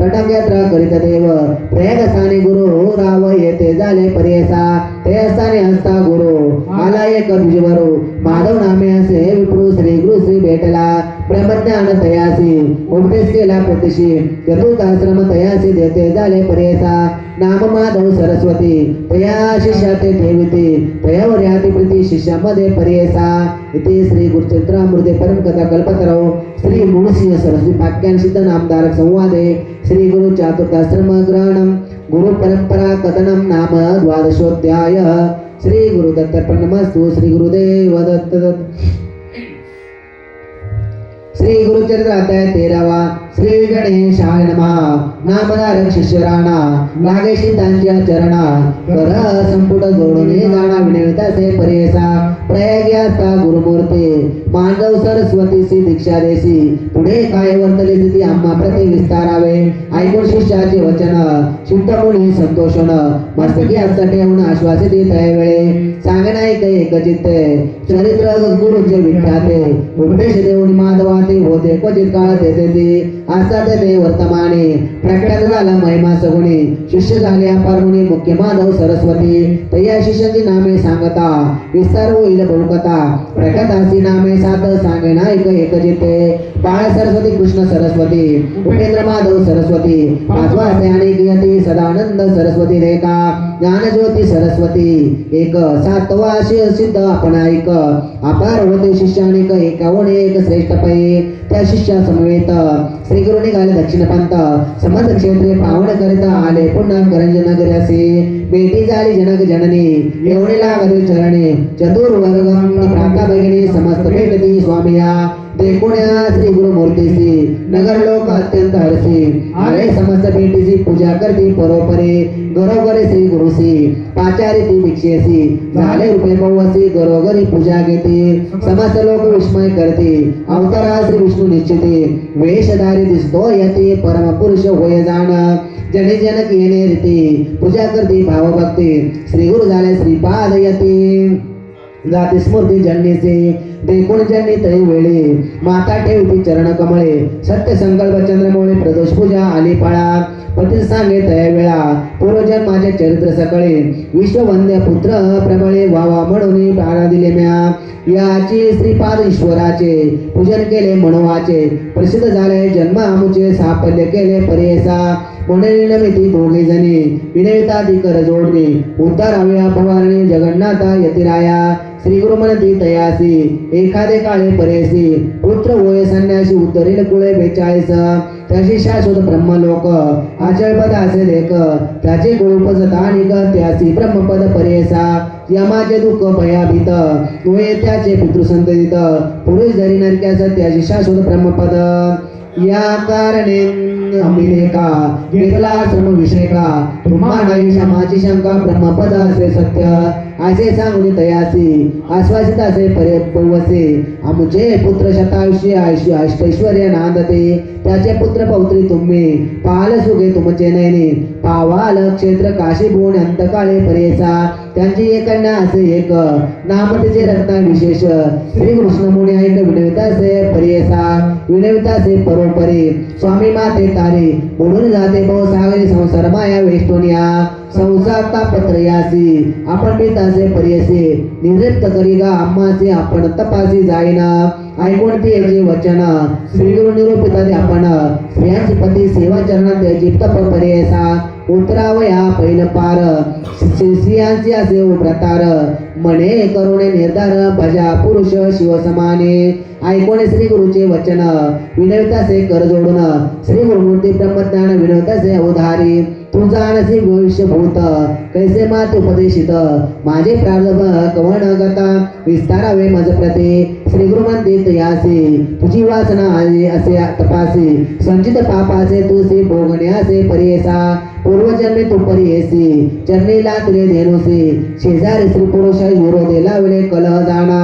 तटक यात्रा करीत देव प्रयाग स्थानी गुरु राव येथे झाले पर्यसा ते स्थानी असता गुरु आला एक तुझवरू माधव नामे असे विप्रू श्री गुरु श्री भेटला ब्रह्मज्ञान तयासी उपदेश केला प्रतिशी चतुर्थाश्रम तयासी देते झाले पर्यसा नाम माधव सरस्वती तया शिष्या ते ठेविते तयावर याती प्रीती शिष्यामध्ये पर्यसा इथे श्री गुरुचरित्रामृते परमकथा कल्पतरौ श्री गुरुसिंह सरस्वती पाक्यान सिद्ध नामधारक संवादे श्री गुरु चतुर्थाश्रम ग्रहणम गुरु परंपरा कथनम नाम द्वादशोध्याय श्री गुरुदत्तर्पणमस्तु श्री गुरुदेव दत्त श्री गुरुचरित्र अध्याय 13 श्री गणेशाय नमः नामधारक शिष्य राणा लागे सिद्धांच्या चरणा कर संपुट जोडून जाणा विनविताचे पर्यसा प्रयाग्याचा गुरुमूर्ती माधव सरस्वतीची दीक्षा देसी पुढे काय वर्तले ती आम्हा प्रति विस्तारावे ऐकून शिष्याचे वचन शुद्ध मुनी संतोषण मस्तकी हस्त ठेवून आश्वासित त्यावेळे सांगणा एक चित्ते चरित्र गुरुचे विख्याते उपदेश देऊन माधवाते होते क्वचित काळ तेथे असतात ते वर्तमाने प्रख्यात झाला महिमा सगुणी शिष्य झाले अपारमुनी मुख्य माधव सरस्वती तया शिष्याची नामे सांगता विस्तार होईल बहुकथा प्रख्यात अशी नामे सात सांगेना एक जिते बाळ सरस्वती कृष्ण सरस्वती उपेंद्र माधव सरस्वती पाचवा असे अनेक यती सदानंद सरस्वती रेखा ज्ञानज्योती सरस्वती एक सातवा सिद्ध आपण ऐक अपार होते शिष्यानिक 51 श्रेष्ठ पै त्या शिष्या समवेत श्री गुरु निघाले दक्षिण पंथ समस्त क्षेत्रे पावन करिता आले पुन्हा करंज नगरासी बेटी झाली जनक जननी एवढे लागले चरणे चतुर्वर्ग भ्राता भगिनी समस्त भेटती स्वामिया देखुण्या श्री गुरुमूर्तीसी नगर लोक अत्यंत हरसी आले समस्त भेटीची पूजा करती परोपरे घरोघरी श्री गुरुसी पाचारी ती भिक्षेसी झाले रुपये पवसी घरोघरी पूजा घेते समस्त लोक विस्मय करते अवतारा श्री विष्णू निश्चिते वेशधारी दिसतो यते परम पुरुष होय जाण जने जनक येणे रीती पूजा करते भावभक्ती श्री गुरु झाले श्रीपाद यते जाती स्मृती जन्नीचे देखून जन्नी तळी वेळे माता ठेवती चरण कमळे सत्य संकल्प चंद्रमौळे प्रदोष पूजा आली फळा पती सांगे तया वेळा पूर्वजन्माचे चरित्र सकळे विश्ववंद्य पुत्र प्रबळे वावा म्हणून प्राण दिले म्या याची श्रीपाद ईश्वराचे पूजन केले मनोवाचे प्रसिद्ध झाले जन्म आमुचे साफल्य केले पर्यसा पुनर्निमिती दोघे जणी विनविता ती कर जोडणी उद्धार हव्या भवानी जगन्नाथा यतिराया श्री गुरु म्हणती तयासी एखादे काळे परेसी पुत्र होय संन्यासी उत्तरेल कुळे 42 त्याची शाश्वत ब्रह्मलोक आचळपद असे लेख त्याचे गुरुपजता निक त्याची ब्रह्मपद परेसा यमाचे दुःख भयाभीत होय त्याचे पितृसंततीत पुरुष जरी नरक्यास त्याची शाश्वत ब्रह्मपद या कारणे अमिलेका घेतला श्रम विषय का तुम्हा नाही क्षमाची शंका ब्रह्मपद असे सत्य असे सांगून तयासी आश्वासित असे पर्यवसे आमचे पुत्र शतायुष्य अष्टैश्वर्य नांदते त्याचे पुत्र पौत्री तुम्ही पाल सुगे तुमचे नयने पावाल क्षेत्र काशी भुवन अंतकाळे पर्यसा त्यांची एक कन्या असे एक नाम तिचे रत्ना विशेष श्री कृष्ण मुनी ऐक विनवितासे पर्यसा विनवितासे परोपरी स्वामी माते तारे बुडून जाते बहु सागरी संसार माया वेष्टोनिया संसार तापत्रयासी आपण पिताचे पर्यसे निवृत्त करीगा आम्हाचे आपण तपासी जाईना ऐकून ते याचे वचन श्री गुरु निरूपिता आपण स्त्रियांची पती सेवा चरणात त्याची तप पर्यसा उतरावया पहिल पार स्त्रियांची असे व्रतार मने करुणे निर्धार भजा पुरुष शिव समाने ऐकून श्री गुरुचे वचन विनवितासे कर जोडून श्री गुरुमूर्ती ब्रह्मज्ञान विनवितासे अवधारी तू जाणसी भविष्य भूत कैसे मात उपदेशित माझे प्रारब्ध कवण गता विस्तारावे मज प्रते श्री गुरु म्हणते यासी तुझी वासना असे तपासी संचित पापाचे तुझे भोगण्याचे पर्यसा पूर्वजन्मे तू परी येसी चरणी लातले धेनुसी शेजारी स्त्री पुरुष विरोधे लावले कलह जाणा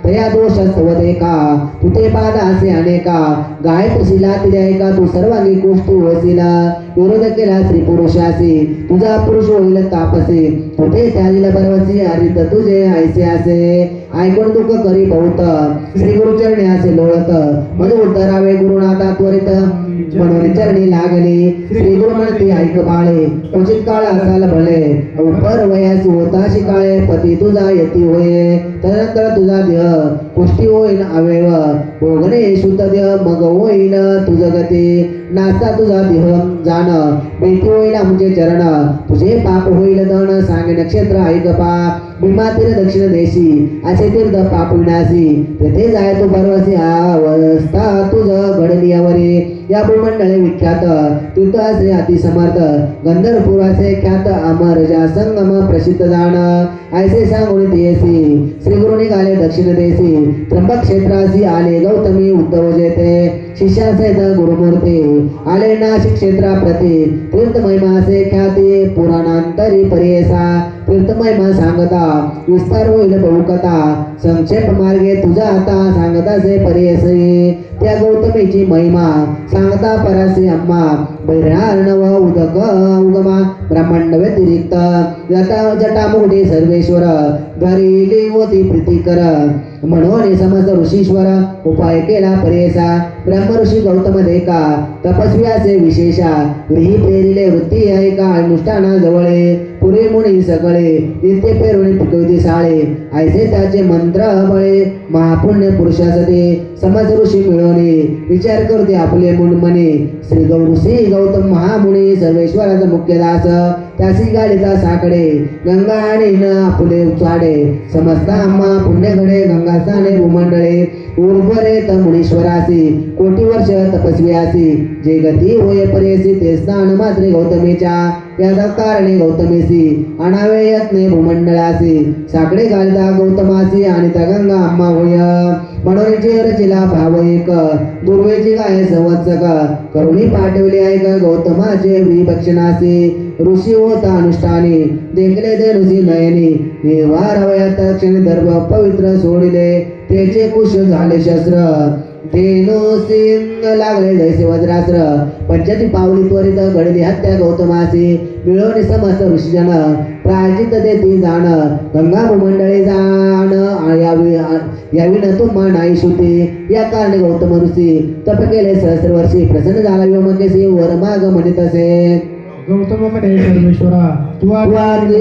तया दोष स्तवते का तू ते पादा असे अनेका गाय तुझी लातले ऐका तू सर्वांगी गोष्टी वसिला विरोध केला स्त्री पुरुषासी तुझा पुरुष होईल तापसी कुठे त्याला बरवसी हरित तुझे ऐसे असे ऐकून दुःख करी बहुत श्री गुरु चरणी असे लोळत मज उद्धरावे गुरुनाथा त्वरित म्हणून चरणी लागली श्री गुरु म्हणते ऐक बाळे क्वचित काळ असाल भले उपर वयासी होता शिकाळे पती तुझा यती होय तदनंतर तुझा देह पुष्टी होईल अवेव भोगणे शुद्ध देह मग होईल तुझ गती नाचता तुझा देह जाण बेटी होईल आमचे चरण तुझे पाप होईल दण सांगे नक्षत्र ऐक पा भीमा तीर दक्षिण देशी असे तीर्थ पाप विनाशी तेथे जाय तू परवासी अवस्था तुझ घडली यावरी या भूमंडळे विख्यात तीर्थ असे अति समर्थ गंधर्वपुराचे ख्यात अमर जा संगम प्रसिद्ध जाण ऐसे सांगून तेसी श्री गुरु निघाले दक्षिण देशी त्र्यंबक क्षेत्रासी आले गौतमी उद्धव जेते शिष्यासहित गुरुमूर्ती आले नाशिक क्षेत्राप्रती तीर्थ महिमासे ख्याती पुराणांतरी परियसा तीर्थ महिमा सांगता विस्तार होईल बहुकथा संक्षेप मार्गे तुझा आता सांगतासे परियसी त्या गौतमीची महिमा सांगता परासी अम्मा बैरार्णव उदक उगमा ब्रह्मांड व्यतिरिक्त जटामुखटी सर्वेश्वर द्वारी होती प्रीतिकर म्हणून समस्त ऋषीश्वर उपाय केला परेसा ब्रह्म ऋषी गौतम देखा तपस्व्याचे विशेषा गृही प्रेरिले वृत्ती ऐका अनुष्ठाना जवळे पुरे मुनी सगळे इथे पेरुणी पिकवती साळे ऐसे त्याचे मंत्र बळे महापुण्य पुरुषासते समज ऋषी मिळवणे विचार करते आपले मुंडमने श्री ऋषी गौतम महामुनी सर्वेश्वराचा मुख्य दास त्यासी गाडीचा साकडे गंगा आणि न आपले चाडे समस्त आम्हा पुण्यकडे गंगा स्थाने भूमंडळे उर्वरेत मुनीश्वरासी कोटी वर्ष तपस्वियासी जे गती होय परेसी ते स्नान मात्रे गौतमीच्या या कारणे गौतमीसी अनावे यत्ने भूमंडळासी साकडे घालता गौतमासी आणि त्या गंगा आम्हा होय म्हणून रचिला भाव एक दुर्वेची गाय संवत्सक करुणी पाठवले ऐक गौतमाचे विभक्षणासी ऋषी होता अनुष्ठानी देखले ते ऋषी नयनी व्यवहार वयात क्षणी दर्भ पवित्र सोडिले त्याचे कुश झाले शस्त्र धेनुसिंग लागले जैसे वज्रास्त्र पंचती पावली त्वरित घडली हत्या गौतमासी मिळवणे समस्त ऋषीजन प्रायचित देती जाण गंगा भूमंडळी जाण यावी न तुम्हा नाही श्रुती या कारणे गौतम ऋषी तप केले सहस्र वर्षी प्रसन्न झाला व्योमकेशी वर माग म्हणित असे गौतम म्हणे सर्वेश्वरा तू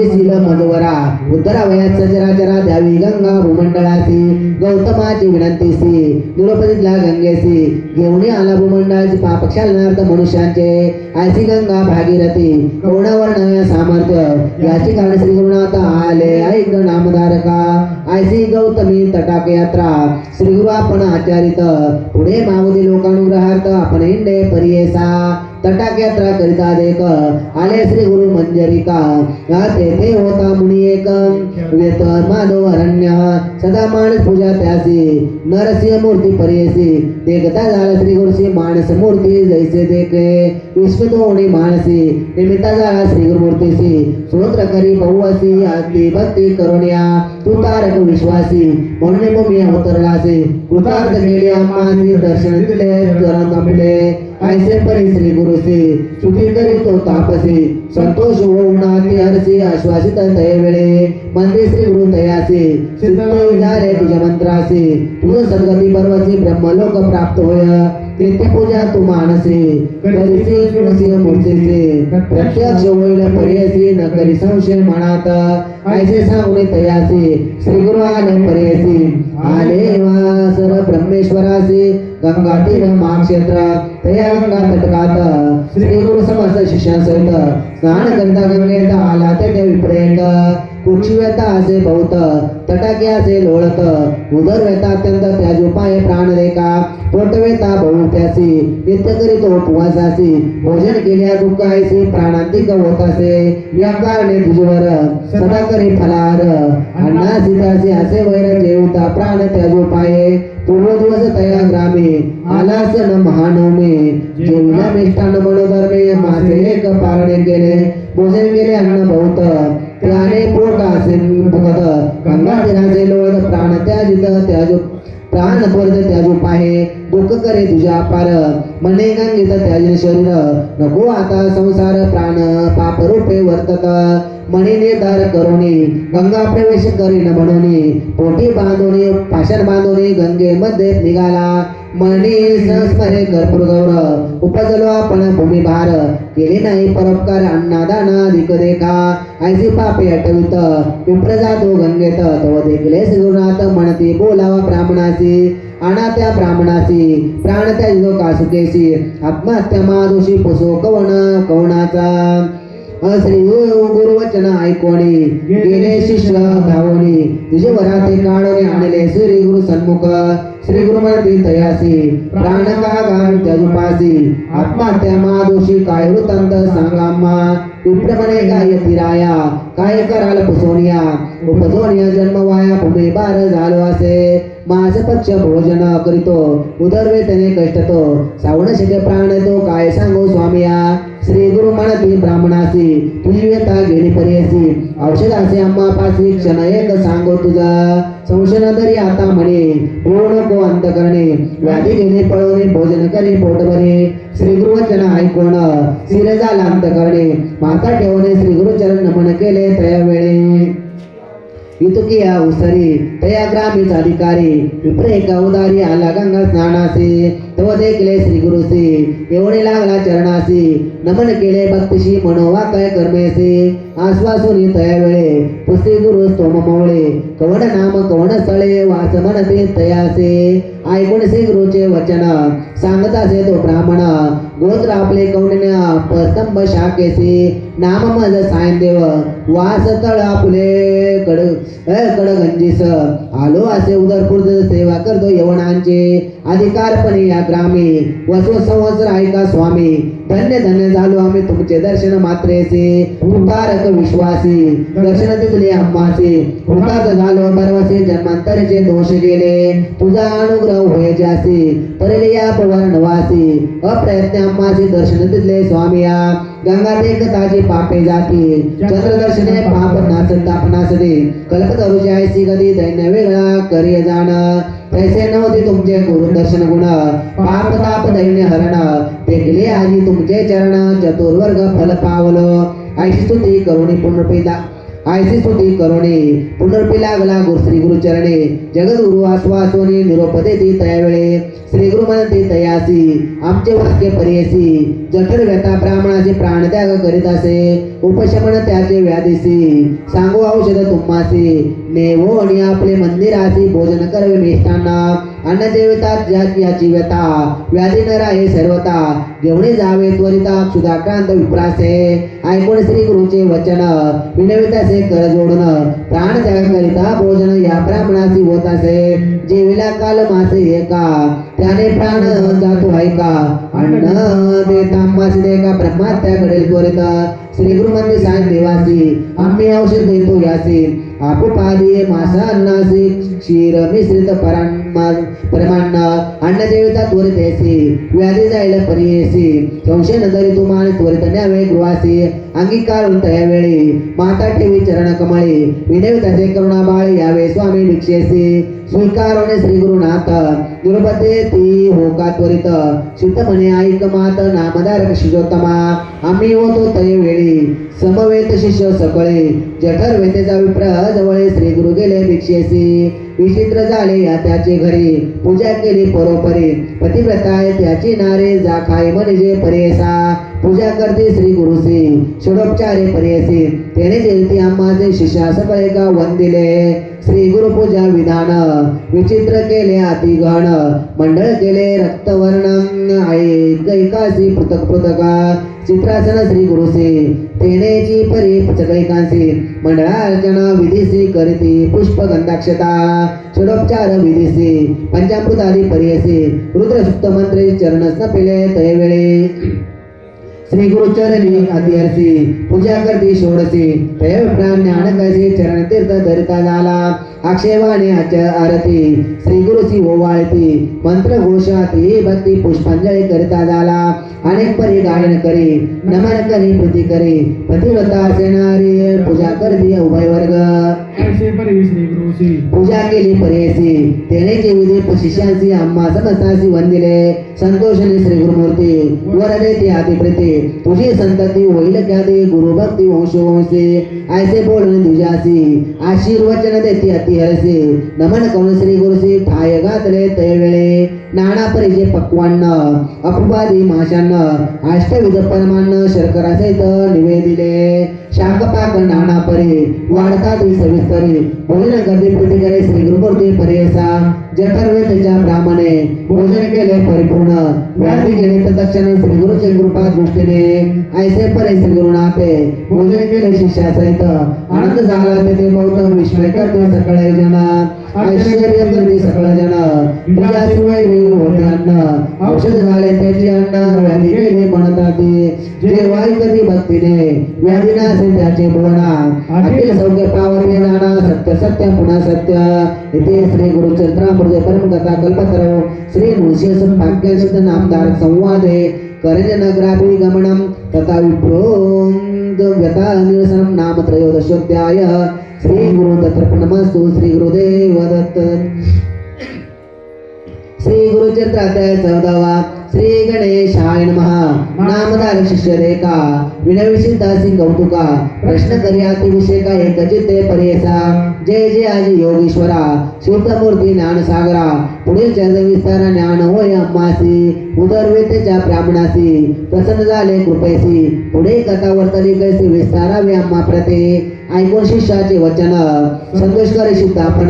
शील मधुवरा उद्धरा वयात सचराचरा द्यावी गंगा भूमंडळासी गौतमाची विनंतीसी निरोपतीतला गंगेसी घेऊन आला भूमंडळाची पाप क्षालनार्थ मनुष्यांचे ऐसी गंगा भागीरथी कोणावर्ण सामर्थ्य याची कारण श्री गुरुनाथ आले ऐक नामधारका ऐसी गौतमी तटाक यात्रा श्री गुरु आपण आचारित पुढे मावधी लोकानुग्रहार्थ आपण हिंडे परियेसा तटाक यात्रा करिता देख आले श्री गुरु मंजरिका तेथे होता मुनी एक वेत माधव अरण्य सदा माणस पूजा त्यासी नरसिंह मूर्ती परियसी देखता झाला श्री गुरुची माणस मूर्ती जैसे देखे विश्वतोणी मानसी निमित्ता झाला श्री गुरु मूर्तीसी स्तोत्र करी बहुअसी अति भक्ती करुण्या तू तारक विश्वासी म्हणून भूमी अवतरलासी कृतार्थ केले आम्हासी दर्शन दिले चरण कमले ऐसे परी श्री गुरुसी सुखी करी तो तापसी संतोष होऊन हरसी आश्वासित तय वेळे मंदिर श्री गुरु तयासी सिद्ध झाले तुझ्या मंत्रासी तुझ सद्गती पर्वसी ब्रह्मलोक प्राप्त होय नित्य पूजा तू मानसी करीसी तुळसी मूर्तीसी प्रत्यक्ष होईल पर्यसी न करी संशय मनात ऐसे सांगून तयासी श्री गुरु आले पर्यसी आले वासर ब्रह्मेश्वरासी गंगा तीर महाक्षेत्र तया गंगा तटकात श्री गुरु समस्त शिष्यांसहित स्नान करिता गंगेत आला ते विप्रेत कुक्षी व्यथा असे बहुत तटाके असे लोळत उदर व्यथा अत्यंत त्याज उपाय प्राण रेखा पोट व्यथा बहुप्यासी नित्य करीत उपवासासी भोजन केल्या दुःख ऐसी प्राणांतिक होत असे या कारणे तुझवर सदा करी फलार अन्ना सीतासी असे वैर जेवता प्राण त्याज उपाये पूर्व दिवस तया ग्रामे आला सण महानवमी जेवला मिष्टान मनोधर्मे मासे एक पारणे केले भोजन केले अन्न बहुत त्याने पोट असे दुखत गंगा तीराचे लोळत प्राण त्याजित त्याज प्राण पर्द त्याजू पाहे दुःख करे तुझ्या पार मने गंगेत त्याजन शरीर नको आता संसार प्राण पाप रूपे वर्तत मणी निर्धार करोनी गंगा प्रवेश करीन म्हणून पोटी बांधोनी पाषाण बांधोनी गंगेमध्ये निघाला मणी संस्मरे कर्पूर गौर उपजलो आपण भूमी भार केले नाही परोपकार अन्नादाना अधिक देखा ऐसी पापे अटवित विप्र जातो गंगेत तो देखले श्रीगुरुनाथ म्हणती बोलावा ब्राह्मणासी आणा त्या ब्राह्मणासी प्राण त्या जो कासुकेसी आत्महत्या मादोषी पुसो कवनाचा श्री गुरुवचन ऐकोणी गेले शिष्य धावणी तुझे वराते काढणे आणले श्री गुरु सन्मुख श्री गुरु म्हणती तयासी प्राण का गान त्याजुपासी आत्महत्या मादोषी काय वृत्तांत सांगाम्मा विप्रमणे काय तिराया काय कराल पुसोनिया उपजोनिया जन्म वाया भूमी बार झालो असे मास पक्ष भोजन करीतो उदरवे त्याने कष्टतो सावण शिके प्राण तो काय सांगो स्वामिया श्री गुरु म्हणती ब्राह्मणासी तुझी व्यथा गेली पर्यसी औषधाचे आम्हा पासी क्षण एक सांगो तुझा संशय तरी आता म्हणे बोल नको अंत करणे व्याधी घेणे पळवणे भोजन करणे पोट भरे श्री गुरुवचन ऐकोण सिर झाला अंत करणे माता ठेवणे श्री गुरुचरण नमन केले तया वेळे इतुकिया उसरी तया ग्रामीच अधिकारी विप्र एका उदारी आला गंगा स्नानासी तव देखले श्री गुरुसी एवढे लागला चरणासी नमन केले भक्तीशी मनोवा काय कर्मेसी आश्वासुनी तया वेळे पुस्ती गुरु स्तोम मवळे कवड नाम कवड स्थळे वास मनते तयासे ऐकून श्री गुरुचे वचन सांगतासे तो ब्राह्मण गोत्र आपले कौंडिन्य पस्तंभ शाकेसी नाम मज सायन देव वास तळ आपले कडगंजीस आलो असे उदरपूर्त सेवा करतो यवनांचे अधिकारपणे या ग्रामी वसव संवत्सर ऐका स्वामी धन्य धन्य झालो आम्ही तुमचे दर्शन मात्रेचे उतारक विश्वासी दर्शन तिथले आम्हाचे उतारक झालो परवासी जन्मांतरचे दोष गेले तुझा अनुग्रह होय जासी तरीले या पवर्णवासी अप्रयत्न आम्हाचे दर्शन तिथले स्वामिया गंगा देखताची पापे जाती चंद्रदर्शने पाप नाचन ताप नाचते कल्पतरुची ऐसी गदी दैन्य वेगळा करिय जाण तैसे नव्हते तुमचे गुरु दर्शन गुण पाप ताप दैन्य हरण देखले आजी तुमचे चरण चतुर्वर्ग फल पावलो ऐशी स्तुती करुणी पुनर्पिदा ऐसी स्तुती करुणी पुनर्पी लागला श्री गुरु चरणे जगद्गुरु आश्वासोनी निरोप देती त्यावेळे श्री गुरु म्हणते तयासी आमचे वाक्य पर्यसी जठर व्यथा ब्राह्मणाचे प्राणत्याग करीत असे उपशमन त्याचे व्याधीसी सांगू औषध तुम्हासी नेवो आणि आपले मंदिरासी भोजन करवे मिष्टांना अन्न जेवितात याची व्यथा व्याधी न राहे सर्वता घेऊन जावे त्वरिता क्षुधाक्रांत विप्रासे ऐकून श्री गुरुचे वचन विनवितासे कर जोडून प्राण त्याग करिता भोजन या ब्राह्मणासी होत असे जेविला काल मासे एका त्याने प्राण जातो ऐका अन्न देता मासे देका ब्रह्मात्याकडे त्वरित श्री गुरु मंदिर सायन देवासी आम्ही औषध देतो यासी आपू पादी मासा अन्नासी क्षीर मिश्रित परमान्न अन्न जेविता त्वरित येसी व्याधी जायला पर्येसी संशय नजरी तुम्हाला त्वरित न्यावे गृहासी अंगीकार त्यावेळी माता ठेवी चरण कमळे विनविताचे करुणा बाळे यावे स्वामी भिक्षेसी स्वीकारोने श्री गुरुनाथ निरुपते ती होका त्वरित चित्त म्हणे ऐक मात नामधारक शिजोत्तमा आम्ही होतो तय वेळी समवेत शिष्य सकळे जठर वेतेचा विप्र जवळे श्री गुरु गेले भिक्षेसी विचित्र झाले या त्याचे घरी पूजा केली परोपरी पतिव्रताय त्याची नारे जा खाय म्हणजे परेसा पूजा करते श्री गुरुसी षडोपचारे पर्यसी तेने जेलती आम्हाचे शिष्या सकळे का वंदिले श्री गुरु पूजा विधान विचित्र केले अति गहन मंडळ केले रक्तवर्ण ऐकासी पृथक पृथक चित्रासन श्री गुरुसी तेनेची परी सगळीकांसी मंडळार्चना विधीसी करीती पुष्प गंधाक्षता षडोपचार विधीसी पंचामृतादी पर्यसी रुद्रसुक्त मंत्री चरण स्नपिले तयवेळे श्री गुरु चरणी अतिहरसी पूजा करती षोडशी तय प्राण ज्ञान कैसे चरण तीर्थ धरिता झाला अक्षयवाणी आरती श्री गुरुसी ओवाळती मंत्र घोषाती भक्ती पुष्पांजली करिता झाला अनेक परी गायन करी नमन करी प्रति करी प्रतिव्रता सेनारी पूजा करती उभय वर्ग ऐसे परी श्री गुरुसी पूजा केली परेसी तेनेचे विधी शिष्यांशी आम्हा समस्तांशी वंदिले संतोषने श्री गुरुमूर्ती वरदे ते अतिप्रीती तुझी संतती होईल ख्याती गुरु भक्ती वंशोवंशी ऐसे बोलून तुझ्यासी आशीर्वचन देती अतिहरसी नमन करून श्री गुरुसी ठाय घातले ते वेळे नाना परीचे पक्वान्न अपुबादी माशान्न अष्टविध परमान्न शर्करासहित निवेदिले शाकपाक नाना परी वाढतात सविस्तरी भोजन करते प्रीती करे श्री गुरुमूर्ती परेसा जठरवेदच्या ब्राह्मणे भोजन केले परिपूर्ण व्याधी केले तत्क्षणे श्री गुरुचे कृपा दृष्टीने ऐसे परे श्री गुरुनाथे भोजन केले शिष्यासहित आनंद झाला तेथे बहुत विस्मय करते सकळे जन ऐश्वर्य करते सकळ जन तुझ्याशिवाय होते अन्न औषध झाले त्याचे अन्न व्याधी गेले म्हणतात जे वाई कधी भक्तीने व्याधी नासे त्याचे बोलणा अखिल सौख्य पावते जाणा सत्य सत्य पुन्हा सत्य इथे श्री गुरुचरित्रामृत परम कथा कल्पतरो श्री नृसिंह भाग्यसिद्ध नामधारक संवादे करजनग्राभी गमनम तथा विप्रोंद व्यथा निरसनम नाम त्रयोदशोध्याय श्री गुरु दत्तर्पणमस्तु श्री गुरुदेव दत्त श्री गुरुचरित्राध्याय 14 श्री गणेशाय नमः नामधारक शिष्य रेखा विनयविसिद्धासी कौतुका प्रश्न कर्याति विषयका एकचित्ते परेसा जय जय आजी योगीश्वरा शिवमूर्ती ज्ञानसागरा पुढील चर्चा विस्तारा ज्ञान होय अम्मासी उदरवेतेच्या ब्राह्मणासी प्रसन्न झाले कृपेसी पुढे कथा वर्तली कैसे विस्तारावे अम्मा प्रते ऐकून शिष्याचे वचन संतोषकारी सिद्धापन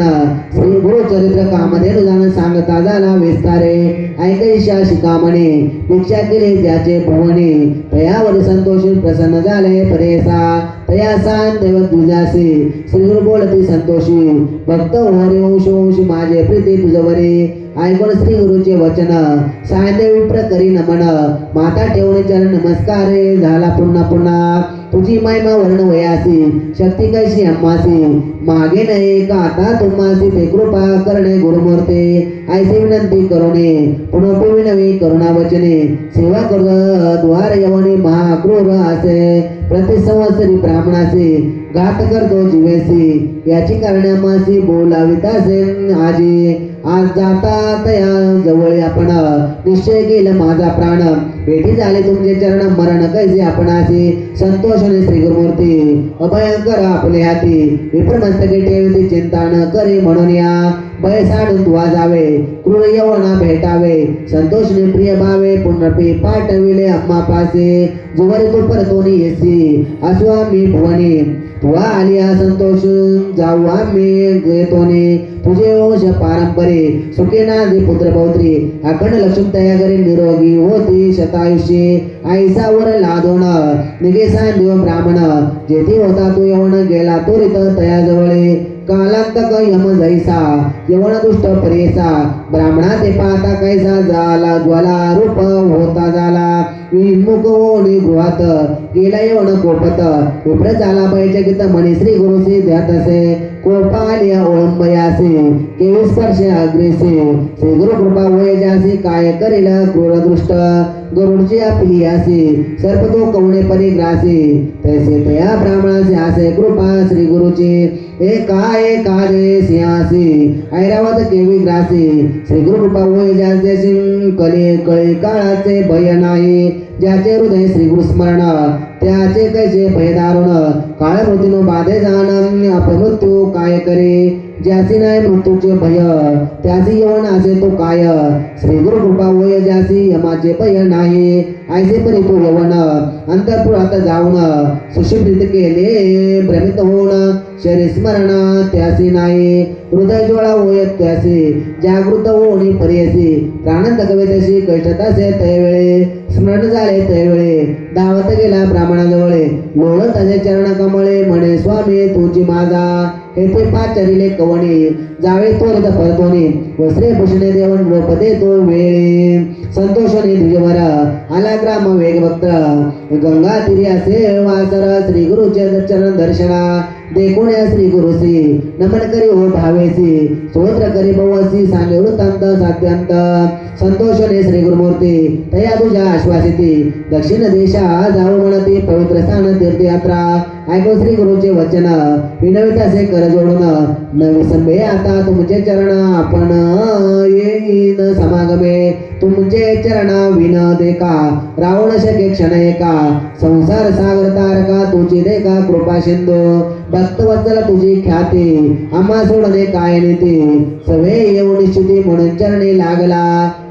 श्री गुरु चरित्र कामधेनु जाण सांगता झाला विस्तारे ऐकैशा शिकामणे भिक्षा केले ज्याचे भुवने तयावर संतोषी प्रसन्न झाले परेसा तया सान देव तुझ्यासी श्री गुरु बोलती संतोषी भक्त हरी वंशी माझे प्रीती तुझवरे ऐकून श्री गुरुचे वचन सायंदेव विप्र करी नमन माता ठेवणे चरण नमस्कारे झाला पुन्हा पुन्हा तुझी महिमा वर्ण वयासी शक्ती कैशी अम्मासी मागे नाही का आता तुम्हासी ते कृपा करणे गुरुमूर्ते ऐसे विनंती करुणे पुनः नवी करुणा वचने सेवा कर द्वार यवने महाक्रूर असे प्रति संवत्सरी ब्राह्मणासी घात करतो जीवेसी याची कारणामासी बोलावितासे आजी आज जाता तया जवळ आपण निश्चय केलं माझा प्राण भेटी झाले तुमचे चरण मरण कैसे आपणासी संतोषने श्री गुरुमूर्ती अभयंकर आपले हाती विप्रमस्तके ठेवती चिंता न करे म्हणून या भय साडून तुवा जावे क्रूर यवना भेटावे संतोषने प्रिय भावे पुनरपी पाठविले अम्मा पासे जुवरी तू परतोनी येसी असो आम्ही भुवनी तुवा आलिया संतोष जाऊ आम्ही येतोने तुझे वंश पारंपरे सुखे नांदी पुत्र पौत्री अखंड लक्ष्मी तया करी निरोगी होती शतायुषी आईसावर लादोण निगे सांदेव ब्राह्मण जेथे होता तो यवण गेला त्वरित तया जवळे कालांतक यम जैसा यवण दुष्ट परेसा ब्राह्मणा ते पाहता कैसा झाला ज्वाला रूप होता झाला विमुख होणे गृहात गेला यवण कोपत विप्र झाला बैचकित म्हणे श्री गुरुसी ध्यात असे कोपालिया ओळंबयासी केवी स्पर्श अग्रेसी श्री गुरु कृपा होय जासी काय करेल क्रूरदृष्ट गरुडची आपली आसी सर्प तो कवणे परिग्रासी तैसे तया ब्राह्मणासी आसे कृपा श्री गुरुची एकाए काजे सिंहासी ऐरावत केवी ग्रासी श्री गुरु कृपा होय जासी कले कळे काळाचे भय नाही ज्याचे हृदय श्री गुरु स्मरण त्याचे कैसे भय दारुण काळ मृत्यूनो बाधे जाण अपमृत्यू काय करे ज्यासी नाही मृत्यूचे भय त्यासी यवण असे तो काय श्री गुरु कृपा होय ज्यासी यमाचे भय नाही ऐसे परी तो यवण अंतरपुरात जाऊन सुशुभित केले भ्रमित होऊन शरीर स्मरण त्यासी नाही हृदय ज्वाळा होय त्यासी जागृत होणे पर्यसी प्राणंत कवे तशी कष्टतासे तैवेळे स्मरण झाले तैवेळे धावत गेला ब्राह्मणाजवळे लोळत असे चरण कमळे म्हणे स्वामी तुझी माझा येथे पाचरिले कवणे जावे त्वरित परतोने वस्त्रे भूषणे देवन द्रौपदे तो वेळे संतोषने द्विजवर आला ग्राम वेग भक्त गंगा तिरी असे वासर श्री गुरुचे चरण दर्शना देखोण्या श्री गुरुसी नमन करी ओ भावेसी स्तोत्र करी भवसी सांगे वृत्तांत साध्यांत संतोषने श्री गुरुमूर्ती तया तुझ्या आश्वासिती दक्षिण देशा जाऊ म्हणती पवित्र स्थान तीर्थयात्रा ऐको श्री गुरुचे वचन विनवितासे कर जोडून न विसंबे आता तुमचे चरण आपण येईन समागमे तुमचे चरण विन देखा रावण शके क्षण एका संसार सागर तारका तुझी देखा कृपा सिंधू भक्तवत्सल तुझी ख्याती आम्हा सोडणे काय नेते सवे येऊन निश्चिती म्हणून चरणी लागला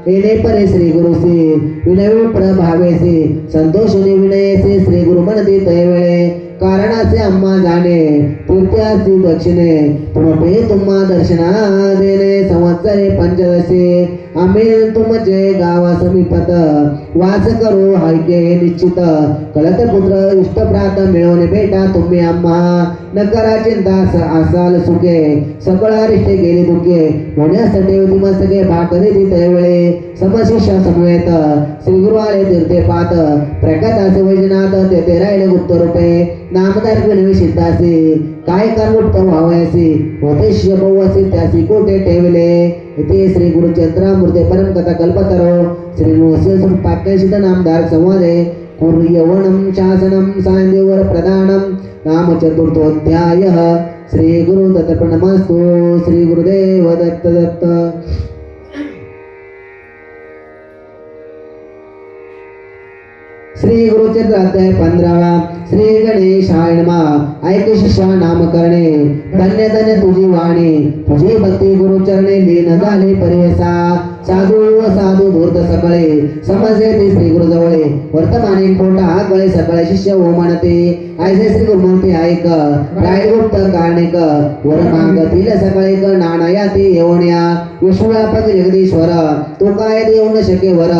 येणे परे श्री गुरुसी विनवी प्रभावेसी संतोषने विनयसे श्री गुरु म्हणते तैवेळे कारणाचे आम्हा जाणे तीर्थासी दक्षिणे तुमपे तुम्हा दर्शना देणे संवत्सरे पंचदशी आम्ही तुमचे गावा समीपत वास करू हायके निश्चित कळत पुत्र इष्टप्रात मिळवणे भेटा तुम्ही आम्हा न करा चिंता असाल सुखे सकळ अरिष्टे गेली दुखे होण्यासाठी मस्तके भाकरी तिथे वेळे समशिष्य समवेत श्री गुरु आले तीर्थे पात प्रकटासे वैजनाथ तेथे राहिले गुप्त रूपे नामदार विनवी सिद्धासी काय कर्मुक्त व्हावयासी होते शिवसी त्यासी कोठे ठेवले इथे श्री गुरुचंद्रामूर्ते परम कथा कल्पतरो श्री नृसिंह पाक्यसिद्ध नामदार संवादे कुर्यवणं शासनं सान्देवर प्रदानं नाम चतुर्थोऽध्याय श्री गुरु दत्त प्रणमस्तु श्री गुरुदेव दत्त दत्त श्री गुरुचरित्र अध्याय 15 श्री गणेशाय नमः ऐक शिष्या नामकरणे धन्य धन्य तुझी वाणी तुझी भक्ती गुरुचरणे लीन झाले परियसा साधू साधू धूर्त सकळे समजे ते श्री गुरु जवळे वर्तमाने खोटा गळे सकळे शिष्य ओ म्हणते ऐसे श्री गुरुमूर्ती ऐक रायगुप्त कारणिक वर मागतील सकळे क नाणयाती येवण्या विश्वव्यापक जगदीश्वर तो काय देऊ न शके वर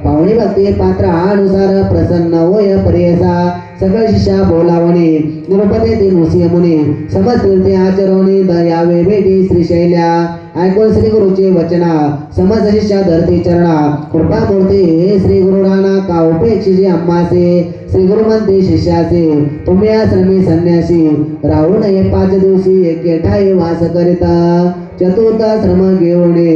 पावणी भक्ती पात्रानुसार प्रसन्न होय परियसा सकळ शिष्या बोलावणे निरुपते ते नृसिंह मुनी समजतीर्थे आचरवणे दयावे भेटी श्रीशैल्या ऐकून श्री गुरुचे वचना समज शिष्या धरती चरणा कृपा मूर्ती श्री गुरु राणा का उपेक्षिजी अम्मासे श्री गुरु म्हणते शिष्याचे तुम्ही आश्रमी संन्यासी राहू नये 5 दिवशी एके ठाई वास करिता चतुर्थ श्रम घेऊने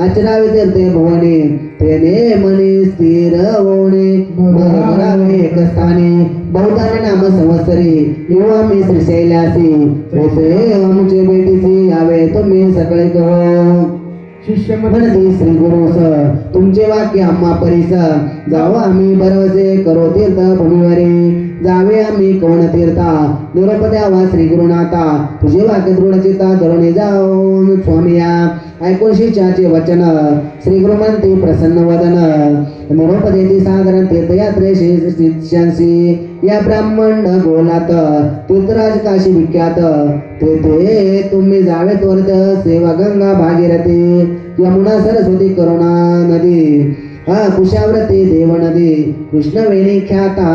आचरावे तीर्थे भुवने तेने मनी स्थिर होणे मरावे एक स्थानी बहुताने नाम संवत्सरी येऊ आम्ही श्रीशैल्यासी तेथे आमचे भेटीसी यावे तुम्ही सकळे कहो शिष्य म्हणते श्री गुरुस तुमचे वाक्य आम्हा परिस जाऊ आम्ही भरवसे करो तीर्थ भूमीवरी जावे आम्ही कोण तीर्था निरोप द्यावा श्री गुरुनाथा तुझे वाक्य दृढ चित्ता धरुणी जाऊन स्वामिया ऐकून शिष्याचे वचन श्री गुरु म्हणते प्रसन्न वदन निरोप देती साधारण तीर्थयात्रे शिष्यांशी या ब्राह्मण गोलात तीर्थराज काशी विख्यात तेथे तुम्ही जावे त्वरित सेवा गंगा भागीरथी यमुना सरस्वती करुणा नदी कुशावृती देव नदी कृष्णवेणी ख्याता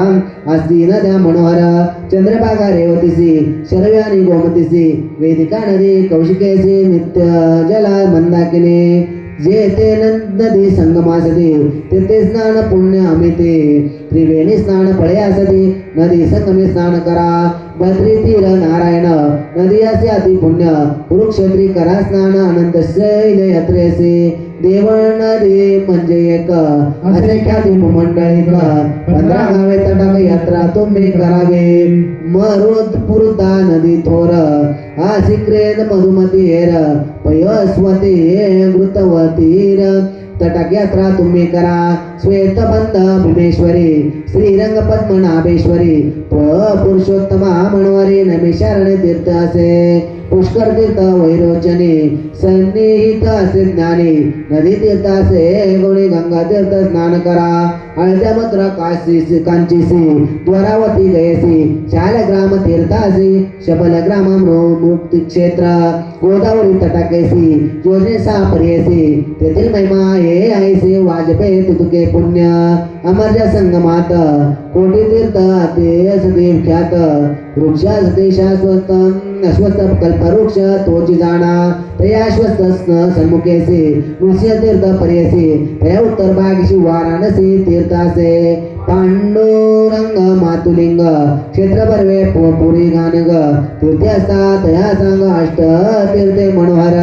अस्ति नद्या मनोहर चंद्रभागा रेवतीसी शरव्या आणि गोमतीसी वेदिका नदी कौशिकेसी नित्य जला मंदाकिनी जेथे नदी संगमासती तेथे स्नान पुण्य अमिते त्रिवेणी स्नान फळयासती नदी संगमे स्नान करा बद्री तीर नारायण नदी असे अति पुण्य कुरुक्षेत्री करा स्नान अनंत शैल यात्रेसे देवळ नदी म्हणजे एक असे ख्याती मंडळीक 15 गावे तटाक यात्रा तुम्ही करावे मरुद पुरता नदी थोर शिक्रेन मधुमती हेर पयस्वती घृतवतीर तटाक यात्रा तुम्ही करा श्वेतबंध भीमेश्वरी श्रीरंग पद्मनाभेश्वरी पुरुषोत्तमा मनोहरी नमेशारणे तीर्थ असे पुष्कर तीर्थ वैरोचने सन्निहित असे ज्ञानी नदी तीर्थ असे गुणी गंगा तीर्थ स्नान करा हळद्या मत्र काशीसी कांचीसी द्वारावती गयसी शालग्राम तीर्थासी शबलग्राम मुक्ती क्षेत्र गोदावरी तटाकेसी योजने 6 पर्यसी तेथील महिमा ये ऐसे वाजपेयी तुझके पुण्य अमरच्या संगमात कोटी तीर्थ ते सदेव ख्यात वृक्षासते शाश्वत अश्वत्थ कल्पवृक्ष तोची जाणा तया अश्वत्थ सन्मुखेसे नृसिंह तीर्थ पर्यसे तया उत्तर भागशी वाराणसी तीर्थासे पांडुरंग मातुलिंग क्षेत्र बर्वे पुरी गानग तीर्थे असता तया सांग अष्ट तीर्थे मनोहर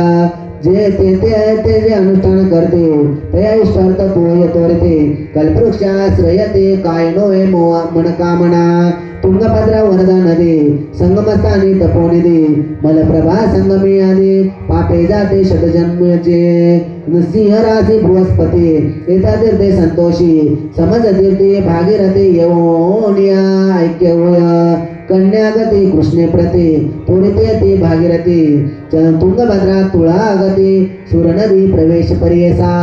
जे ते जे अनुष्ठान करते तया इष्टार्थ तो येतोरते कल्पवृक्षाश्रयते काय नोवे मनकामना तुंगभद्रा वरदा नदी संगमस्थानी तपोनिधी मलप्रभा संगमी आदी पापे जाते शतजन्मचे सिंह राशी बृहस्पती येता तीर्थे संतोषी समज तीर्थे भागीरथी यवोनिया ऐक्य होय कन्यागती कृष्णे प्रती पुरिते ती भागीरथी तुंगभद्रा तुळा गती सुरनदी प्रवेश पर्येसा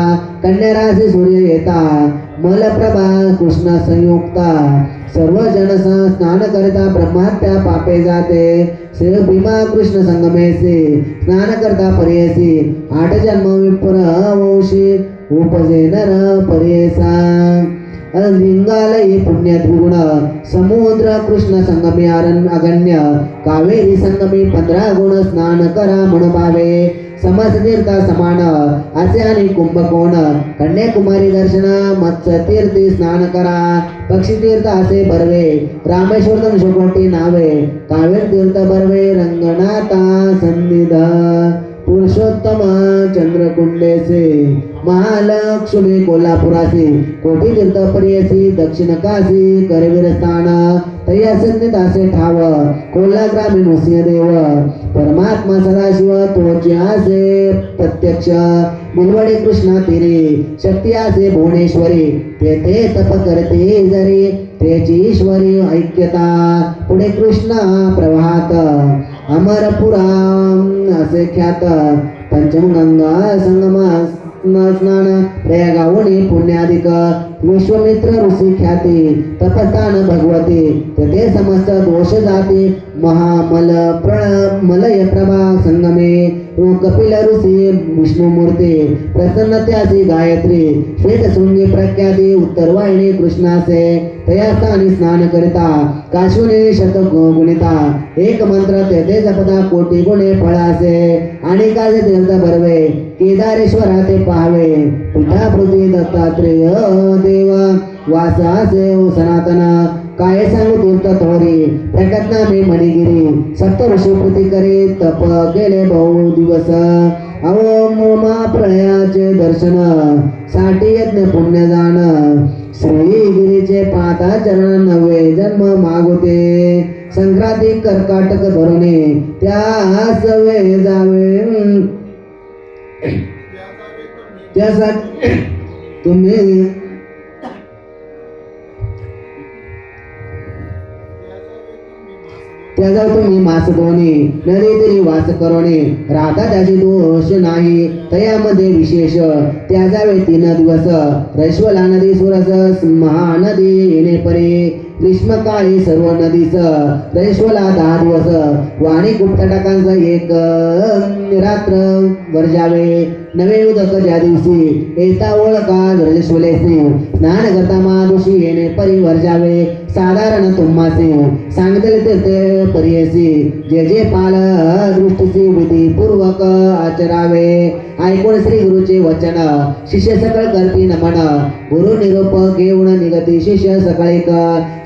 कन्या राशी सूर्य येता मलप्रभा कृष्ण संयुक्ता सर्व जन स्नान करिता ब्रह्मात्या पापे जाते श्री भीमा कृष्ण संगमेसे स्नान करता पर्येसी 8 जन्म विप्र वंशी उपजे नर पर्येसा लिंगालयी पुण्य द्विगुण समुद्र कृष्ण संगमे अगण्य कावेरी संगमे 15 गुण स्नान करा मनभावे समसतीर्था समान असे आणि कुंभकोण कन्याकुमारी दर्शन मत्स्य तीर्थी स्नान करा पक्षी तीर्थ असे बर्वे रामेश्वर धनुष्यकोटी नावे कावेर तीर्थ बर्वे रंगनाथा सन्निध पुरुषोत्तम चंद्रकुंडेसे महालक्ष्मी कोल्हापुरासी कोटी तीर्थ पर्यसी दक्षिण काशी करवीर स्थान तया सन्निधासे ठाव कोल्हा ग्रामीण नृसिंहदेव परमात्मा सदाशिव तोचे आसे प्रत्यक्ष बिलवडे कृष्णा तीरे शक्ती आसे भुवनेश्वरी तेथे तप करते जरी तेची ईश्वरी ऐक्यता पुढे कृष्णा प्रवाहात अमरपुरा असे ख्यात पंचमगंगा संगमा स्नान प्रयागावणी पुण्याधिक विश्वमित्र ऋषी ख्याती तपस्थान भगवती तेथे समस्त दोष जाती महामल मलय प्रभा संगमे कपिल ऋषी विष्णुमूर्ती प्रसन्नत्यासी गायत्री श्वेतशृंगी प्रख्याती उत्तरवाहिनी कृष्णासे तया स्थानी स्नान करिता काश्मीरी शतगुणिता एक मंत्र तेथे जपता कोटी गुणे फळासे आणि काजे तीर्थ बर्वे केदारेश्वरा ते पाहावे पिठापृथी दत्तात्रेय देव वासासे सनातन काय सांगू तीर्थ थोरी प्रकटनामे मणिगिरी सप्त ऋषी कृती करी तप केले बहु दिवस अवो मोमा प्रळयाचे दर्शन साठी यज्ञ पुण्य जाण श्रीगिरीचे पाता चरण नवे जन्म मागोते संक्रांती कर्काटक धरणे त्या सवे जावे त्यासाठी तुम्ही त्याचा तुम्ही मास दोन्ही नदी तरी वास करोने राधा त्याची दोष नाही तयामध्ये विशेष त्या जावे 3 दिवस रैश्वला नदी सुरस महानदी येणे परी ग्रीष्मकाळी सर्व नदीच रैश्वला 10 दिवस वाणी गुप्तटाकांचा एक रात्र वर्जावे नवे उदक ज्या दिवशी येता ओळखा रैश्वलेसी स्नान करता मादुशी येणे परी वर्जावे साधारण तुम्हासे सांगतले ते पर्यसी जे जे पाल दृष्टीची विधी पूर्वक आचरावे ऐकून श्री गुरुचे वचन शिष्य सकळ करती नमन गुरु निरोप घेऊन निगती शिष्य सकळिक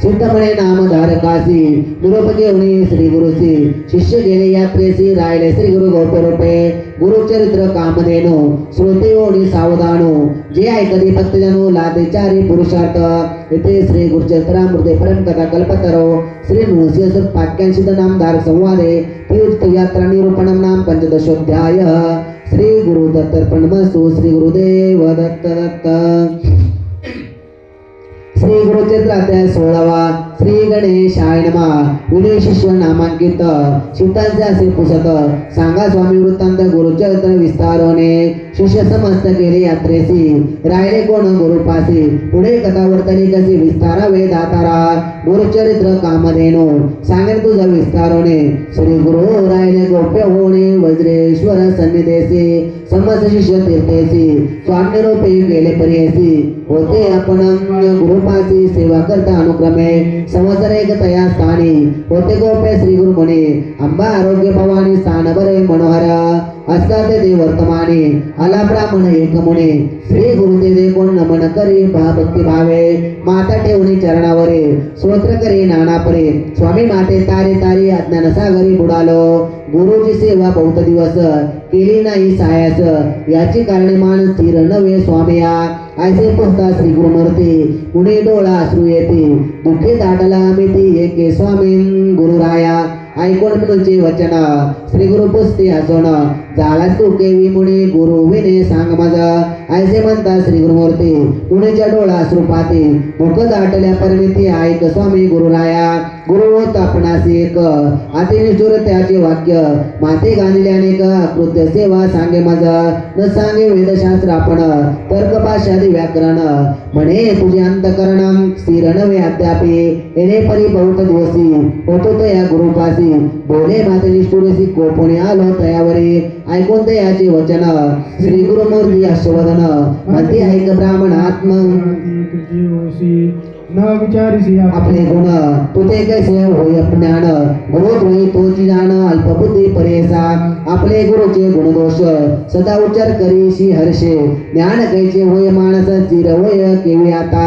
सिद्धमणे नामधारकासी निरोप घेऊन श्री गुरुसी शिष्य गेले यात्रेसी राहिले श्री गुरु गौपरूपे गुरुचरित्र कामधेनु श्रोते ओणी सावधानो जे ऐकती भक्तजनो लादेचारी पुरुषार्थ येथे श्री गुरुचरित्रामृते परम कथा कल्पतरो श्री नृसिंह पाक्यांशित नामधार संवादे तीर्थयात्रा निरूपणम नाम 15ोऽध्याय श्री गुरु दत्तर्पणमस्तु श्री गुरुदेव दत्त दत्त श्री गुरुचरित्र अध्याय 16 श्री गणेशाय नमः विनय शिष्य नामांकित शिवतांचे असे पुसत सांगा स्वामी वृत्तांत गुरुचरित्र विस्तारोने शिष्य समस्त केले यात्रेसी राहिले कोण गुरुपासी पुढे कथा वर्तनी कशी विस्तारावे दातारा गुरुचरित्र कामधेनु सांगेन तुझा विस्तारोने श्री गुरु रायने गोप्य होणे वज्रेश्वर सन्निधेसी समस्त शिष्य तीर्थेसी स्वामी रूपी गेले परियसी होते आपण गुरुपासी सेवा करता अनुक्रमे संवत्सर एक तया स्थानी होते गोप्य श्री गुरु म्हणे अंबा आरोग्य भवानी स्थान बरे मनोहर असतात ते वर्तमाने आला ब्राह्मण एक मुने श्री गुरुते दे कोण नमन करी भक्ती भावे माता ठेवणी चरणावरे स्तोत्र करी नाना परे स्वामी माते तारे तारी अज्ञान सागरी बुडालो गुरुची सेवा बहुत दिवस केली नाही सायास याची कारणे मान स्थिर नव्हे स्वामिया ऐसे पोचता श्री गुरुमूर्ती पुणे डोळा अश्रू येते दुःखी दाटला मिती एके स्वामी गुरुराया ऐकून म्हणूचे वचन श्री गुरु पुस्ती हसवण झाला तू केवी मुनी गुरु विने सांग माझा ऐसे म्हणता श्री गुरुमूर्ती पुणेच्या डोळा अश्रू पाती मुख दाटल्या परमिती ऐक स्वामी गुरुराया गुरु होत आपणासी एक अतिनिष्ठुर त्याचे वाक्य माते गांधीले अनेक कृत्य सेवा सांगे माझा न सांगे वेदशास्त्र आपण तर्क भाषादी व्याकरण म्हणे तुझे अंतकरण स्थिर नव्हे अद्यापी येणे परी बहुत दिवसी होतो तो या गुरुपासी बोले माते निष्ठुरसी कोपणे आलो तयावरी ऐकून ते याचे वचन श्री गुरुमूर्ती हर्षवर्धन मध्ये ऐक ब्राह्मण आत्म न विचारिसी आपले गुण तुझे कैसे होय ज्ञान गुरु तुई तोची जाण अल्पबुद्धी परेसा आपले गुरुचे गुणदोष सदा उच्चार करीशी हर्षे ज्ञान कैचे होय माणस चिर होय केवी आता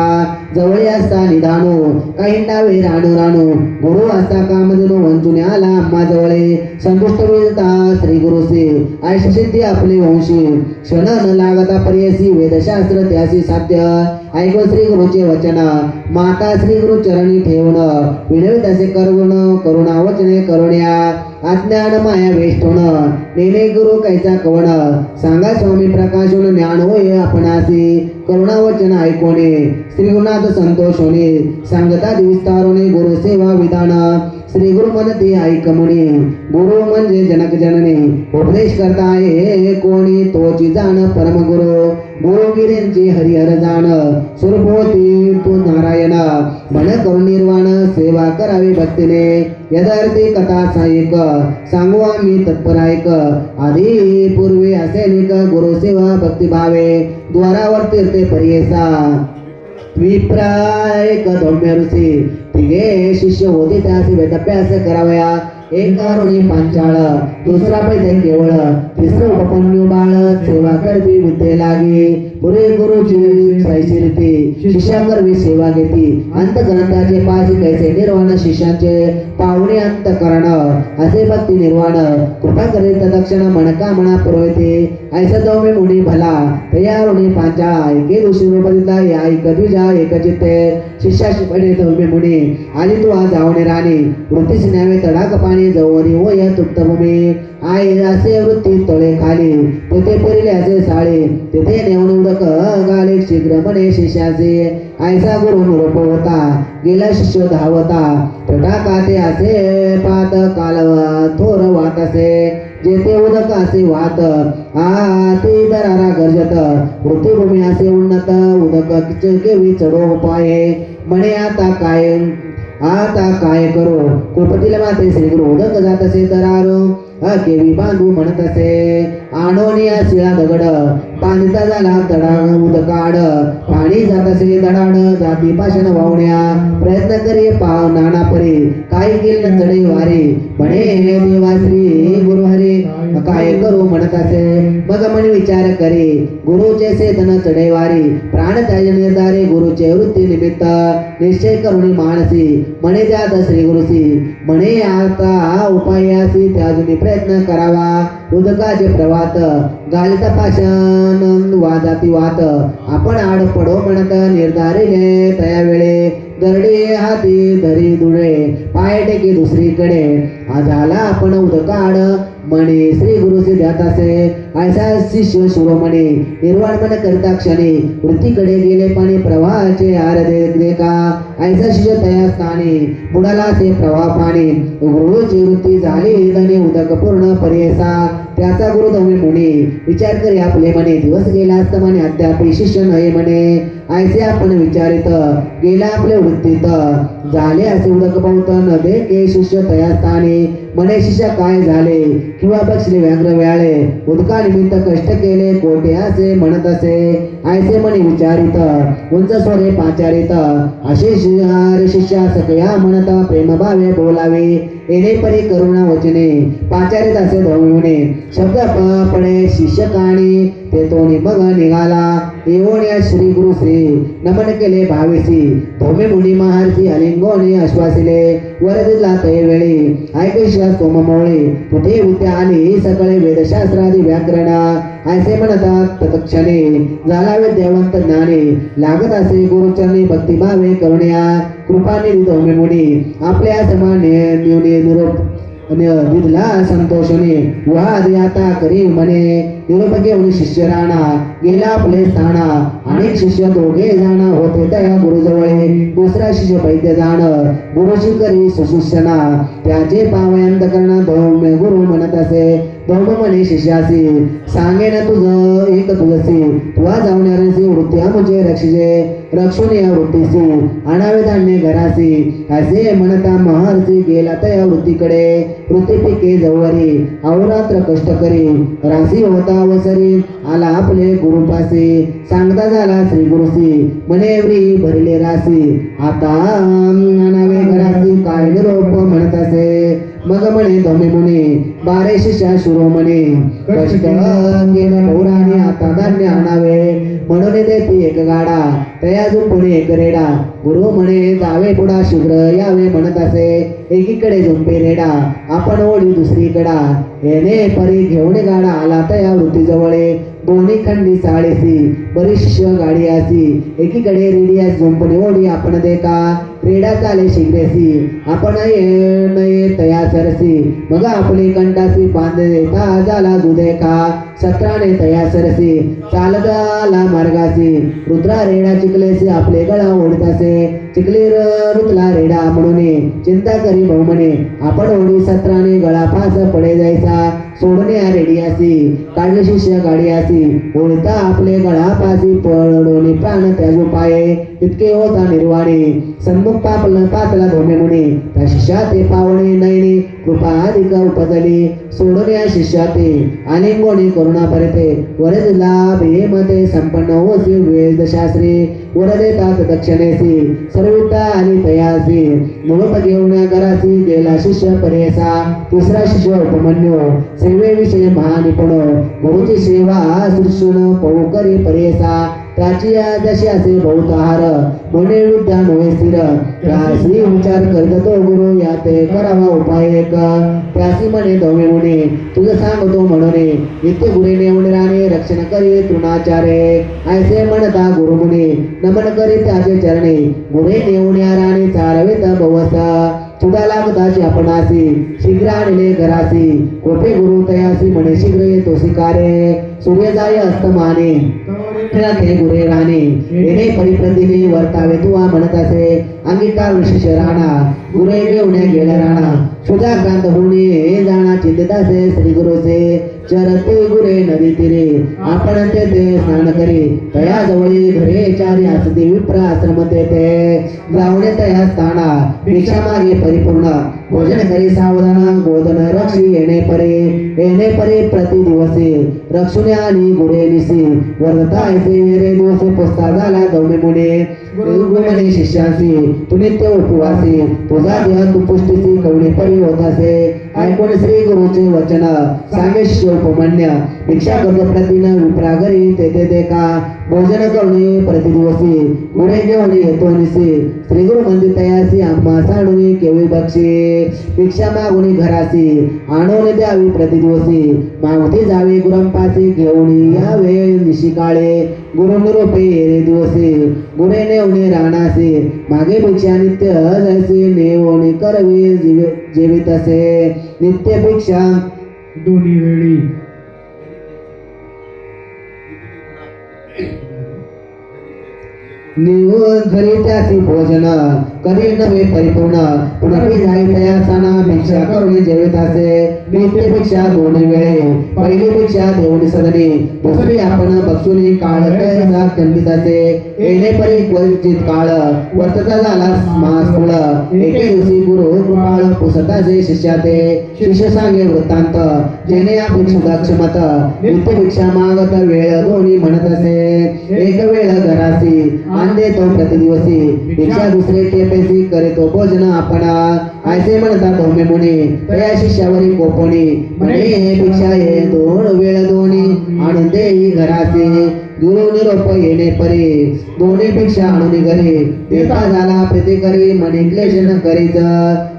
जवळ असता निदानो काही नावे राणू राणू गुरु असता कामधेनु वंचुने आला आम्हा जवळे संतुष्ट वेदता श्री गुरुसे आयुष सिद्धी आपले वंशी क्षण न लागता पर्यसी वेदशास्त्र त्यासी साध्य ऐकून श्री गुरुचे वचन माता श्री गुरु चरणी ठेवण विनवित असे करुणा वचने करुण्या अज्ञान माया वेष्टोण नेने गुरु कैचा कवण सांगा स्वामी प्रकाशून ज्ञान होय आपणासी करुणा वचन ऐकोणे श्री गुरुनाथ संतोष होणे सांगता विस्तारोने गुरु सेवा विधान श्री गुरु म्हणते ऐक म्हणे गुरु म्हणजे जनक जननी उपदेश करताय कोणी तोची जाण परम गुरु गुरुगिरींची हरिहर जाण स्वरूपोती तू नारायण मन करून निर्वाण सेवा करावी भक्तीने यदार्थी कथा सायक सांगू आम्ही तत्पर ऐक आधी पूर्वी असे निक गुरु सेवा भक्तिभावे द्वारावर तीर्थे परियेसा विप्राय कदम्य ऋषी तिघे शिष्य होते त्यासी वेदभ्यास करावया एक कारुणी पांचाळ दुसरा पैसे केवळ तिसरं उपपन्यू बाळ सेवा करवी विद्ये लागे पुरे गुरुची सैशिरती शिष्या करवी सेवा घेती अंतग्रंथाचे पाशी कैसे निर्वाण शिष्याचे पाहुणे अंतकरण असे भक्ती निर्वाण कृपा करीत दक्षिण मनकामना पुरवते ऐसा जाऊ मी मुनी भला तयारुणी पांचाळ एके दिवशी रूपदिता या एक द्विजा एक चित्ते शिष्याशी पडे तुम्ही मुनी आली तू आज जावणे राणी वृत्तीस न्यावे तडाक पाणी जवरी होय तुप्तभूमी आई असे वृत्ती तळे खाली तेथे परिले असे साळे तेथे नेऊन उदक गाले शीघ्र म्हणे शिष्याचे ऐसा गुरु निरोप होता गेला शिष्य धावता तटाकाते असे पात काल थोर वाहत असे जेथे उदक असे वाहत ते दरारा गरजत पृथ्वीभूमी असे उन्नत उदक केवी चढो पाये म्हणे आता काय करू कुपतीला माते श्री गुरु उदक जात असे दरार केवी बांधू म्हणत असे आणोनिया शिळा दगड पाणीचा झाला दडा उदकाड पाणी जात असे दडाड जाती पाषाण वावण्या प्रयत्न करी पाव नाना परी काय केले चढे वारे म्हणे देवा श्री गुरु हरी काय करू म्हणत असे मग म्हणे विचार करे गुरुचे सेतन चढे वारी प्राण त्याज निर्धारे गुरुचे वृत्ती निमित्त निश्चय करुणी मानसी म्हणे जात श्री गुरुसी म्हणे आता उपायासी त्याजुनी प्रयत्न करावा उदकाचे प्रवात गालिता पाषाण वाजाती वात आपण आड पडो म्हणत निर्धारिले तया वेळे दरडे हाती धरी दुळे पाय टेकी दुसरीकडे झाला आपण उदकाड म्हणे श्री गुरु सिद्धात असे ऐसा शिष्य शिरोमणी निर्वाण मन करता क्षणी वृत्तीकडे गेले पाणी प्रवाहाचे आर देखा ऐसा शिष्य तया स्थानी बुडाला से प्रवाह पाणी गुरुची वृत्ती झाली धने उदक पूर्ण परियसा त्याचा गुरु धवे मुनी विचार करी आपले म्हणे दिवस गेला असता म्हणे अद्याप शिष्य नाही म्हणे ऐसे आपण विचारित गेला आपले वृत्तीत झाले असे उदक पावत न देखे शिष्य तयास्थानी म्हणे शिष्य काय झाले किंवा बक्षले व्याघ्र व्याळे उदका निमित्त कष्ट केले कोठे असे म्हणत असे ऐसे म्हणे विचारित उंच स्वरे पाचारित असे शिष्या सकया म्हणत प्रेमभावे बोलावे येणे परी करुणा वचने पाचारित असे धोमिवणे शब्द पडे शिष्य काणी ते तो मग निघाला येऊन या श्री गुरु श्री नमन केले भावेसी धोमे मुनी महारसी अलिंगोने आश्वासिले वर दिला ते वेळी ऐकशिया सोममोळे तुझे विद्या आली सकळे वेदशास्त्रादी व्याकरण ऐसे म्हणतात तत्क्षणे झाला विद्यावंत ज्ञानी लागत असे गुरुचरणी भक्तिभावे करुण्या कृपाने धोमे मुनी आपल्या समान निरोप दिला संतोषने वाद आता करी म्हणे निरोप घेऊन शिष्य राणा गेला आपले स्थाना अनेक शिष्य दोघे जण होते त्या गुरुजवळे दुसरा शिष्य वैद्य जाण गुरुशी करी सुशिष्यना त्याचे पावयांत करणं धौम्य गुरु म्हणत असे धौम म्हणे शिष्यासी सांगेन तुझं एक तुझसी तुला जाऊन वृत्ती मुझे रक्षिजे रक्षून या वृत्तीसी आणावे धान्य घरासी असे म्हणता महर्षी गेला त्या वृत्तीकडे वृत्ती पिके जवळी अवरात्र कष्ट करी राशी होता वसरी आला आपले गुरुपासी सांगता झाला श्री गुरुसी म्हणे एवढी भरले राशी आता आणावे घरासी काय निरोप म्हणत असे मग म्हणे धोमे मुनी बारे शिष्या शुरो म्हणे कष्ट गेले पौराणे आता धान्य आणावे म्हणून देते एक गाडा तया झुंपुणे एक रेडा गुरु म्हणे जावे पुढा शीघ्र यावे म्हणत असे एकीकडे झुंपे रेडा आपण ओढी दुसरीकडा येणे परी घेऊन गाडा आला तया वृत्तीजवळे दोन्ही खंडी साडेसी बरी शिष्य गाडी असी एकीकडे रेडिया झुंपणे ओढी आपण देखा रेडा चाले शीघ्रेसी आपण नये तया सरसी मग आपली कंटासी बांध देता झाला दुधे खा सत्राने तया सरसी चालत आला मार्गासी रुद्रा रेडा चिकलेसी आपले गळा ओढत असे चिकली रुतला रेडा म्हणून चिंता करी भाऊ म्हणे आपण ओढी सत्राने गळा फास पडे जायचा सोडणे रेडियासी काढले शिष्य गाडी असी ओढता आपले गळा पासी पडोनी प्राण त्यागू पाये इतके होता निर्वाणी सन्मुख पातला धोमे मुनी त्या शिष्या ते पावणे नयनी कृपा अधिक उपजली सोडून या शिष्या ते अलिंगोणी करुणा परते वरद लाभ हे मते संपन्न होसी वेदशास्त्री वर देतात दक्षिणेसी सर्विता आणि तयासी निरोप घेऊन घरासी गेला शिष्य परेसा तिसरा शिष्य उपमन्यू सेवेविषयी महानिपुण गुरुची सेवा सृष्टून पौकरी परेसा त्याची जशी असे बहुत आहार मोठे विद्या नव्हे स्थिर त्यासी विचार करत तो गुरु याते करावा उपाय एक त्यासी म्हणे धोमे मुनी तुझं सांगतो म्हणून नित्य गुरे नेऊन राणे रक्षण करी तृणाचारे ऐसे म्हणता गुरु मुनी नमन करी त्याचे चरणे गुरे नेऊन या राणे चालवित भवस चुडा लागताची आपणासी शीघ्र आणले घरासी कोठे गुरु तयासी म्हणे शीघ्र येतो शिकारे सूर्य जाय अस्तमाने ते गुरे राणे येणे परिप्रतिने वर्तावे तुवा म्हणत असे अंगीकार विशेष राणा गुरे घेऊन गेला राणा सुधा क्रांत होणे जाणा चिंतित असे श्री गुरुचे चरते गुरे नदी तीरे आपण ते स्नान करी तया जवळी घरे चारी असते विप्र आश्रम तेथे जाऊने तया स्थाना भिक्षा मागे परिपूर्ण भोजन करी सावधान गोधन रक्षी येणे परे प्रति दिवसे रक्षुने आणि गुरे निसी वर्धता ऐसे रे दिवसे पोस्ता झाला दौमे मुने गुरुमने शिष्यासी तू नित्य उपवासी तुझा देह तू पुष्टीसी कवडी परी होत असे ऐकून श्री गुरुचे वचन सांगे उपमन्य भिक्षा करतो प्रतिन विप्रागरी तेथे देखा भोजन करणे प्रतिदिवसी गुरे घेऊन येतो निसी श्री गुरु मंदिर तयासी आम्हा साडून केवी बक्षी भिक्षा मागुनी घरासी आणून द्यावी प्रतिदिवसी मागती जावे गुरंपासी घेऊन यावे निशिकाळे गुरु निरोपे रे दिवसी गुरे नेवणे राहणासी मागे भिक्षा नित्य जैसे नेवणे करवी जीवित असे नित्य भिक्षा दोन्ही वेळी निवून धरी त्याची भोजन कधी नव्हे परिपूर्ण पुनरी जाई तया साना भिक्षा करून जेवित असे नित्य भिक्षा दोन वेळे पहिली भिक्षा देऊन सदनी दुसरी आपण बक्षुनी काळ कैसा खंडित असे येणे परी क्वचित काळ वर्तता झाला मास्थूळ एके दिवशी गुरु कृपाळ पुसताचे शिष्याते शिष्य सांगे वृत्तांत जेणे आपण सुदाक्षमत नित्य भिक्षा मागत वेळ दोन्ही म्हणत असे एक वेळ घरासी आणले तो प्रतिदिवसी भिक्षा दुसरे केपेसी करे तो भोजन आपण ऐसे म्हणतात धोमे मुनी तया शिष्यावरी कोपोनी म्हणे हे भिक्षा ये दोन वेळ दोन्ही आणून देई घरासी गुरु निरोप येणे परी दोन्ही भिक्षा आणून घरी देता झाला प्रीती करी म्हणे क्लेश न करीत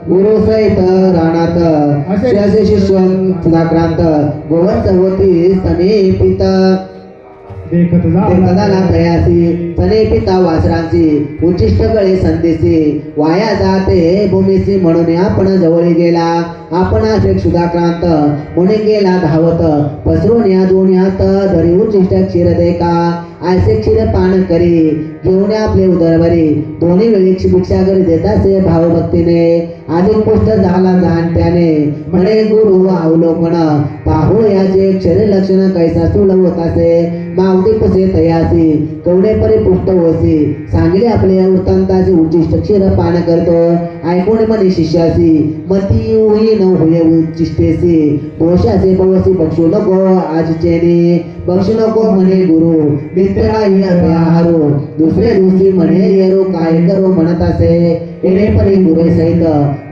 गुरु सहित राणात असे शिष्य सुधाक्रांत गोवत्स होती समीपित देखत झाला प्रयासी सने पिता वासरांची उच्चिष्ट गळे संदेशी वाया जाते भूमीसी म्हणून आपण जवळ गेला आपण असे सुधाक्रांत मुने गेला धावत पसरून या दोन्यात धरी उच्चिष्ट क्षीर देका ऐसे क्षीर पान करी घेऊन आपले उदरवरी दोन्ही वेळी भिक्षा करी देतासे भावभक्तीने अधिक पुष्ट झाला जाण त्याने म्हणे गुरु अवलोकन पाहू याचे क्षरे लक्षण कैसा स्थूल होत असे मावती पुसे तयासी कवडे परिपुष्ट होसी सांगले आपले वृत्तांताचे उच्चिष्ट क्षीर पान करतो ऐकून म्हणे शिष्यासी मती होई न होय उच्चिष्टेसी दोषाचे पवसी बक्षू नको आजचेने बक्षू नको म्हणे गुरु मित्राही अभ्याहारो दुसरे दिवशी म्हणे येरो काय करो म्हणत असे येणे परी गुरे सहित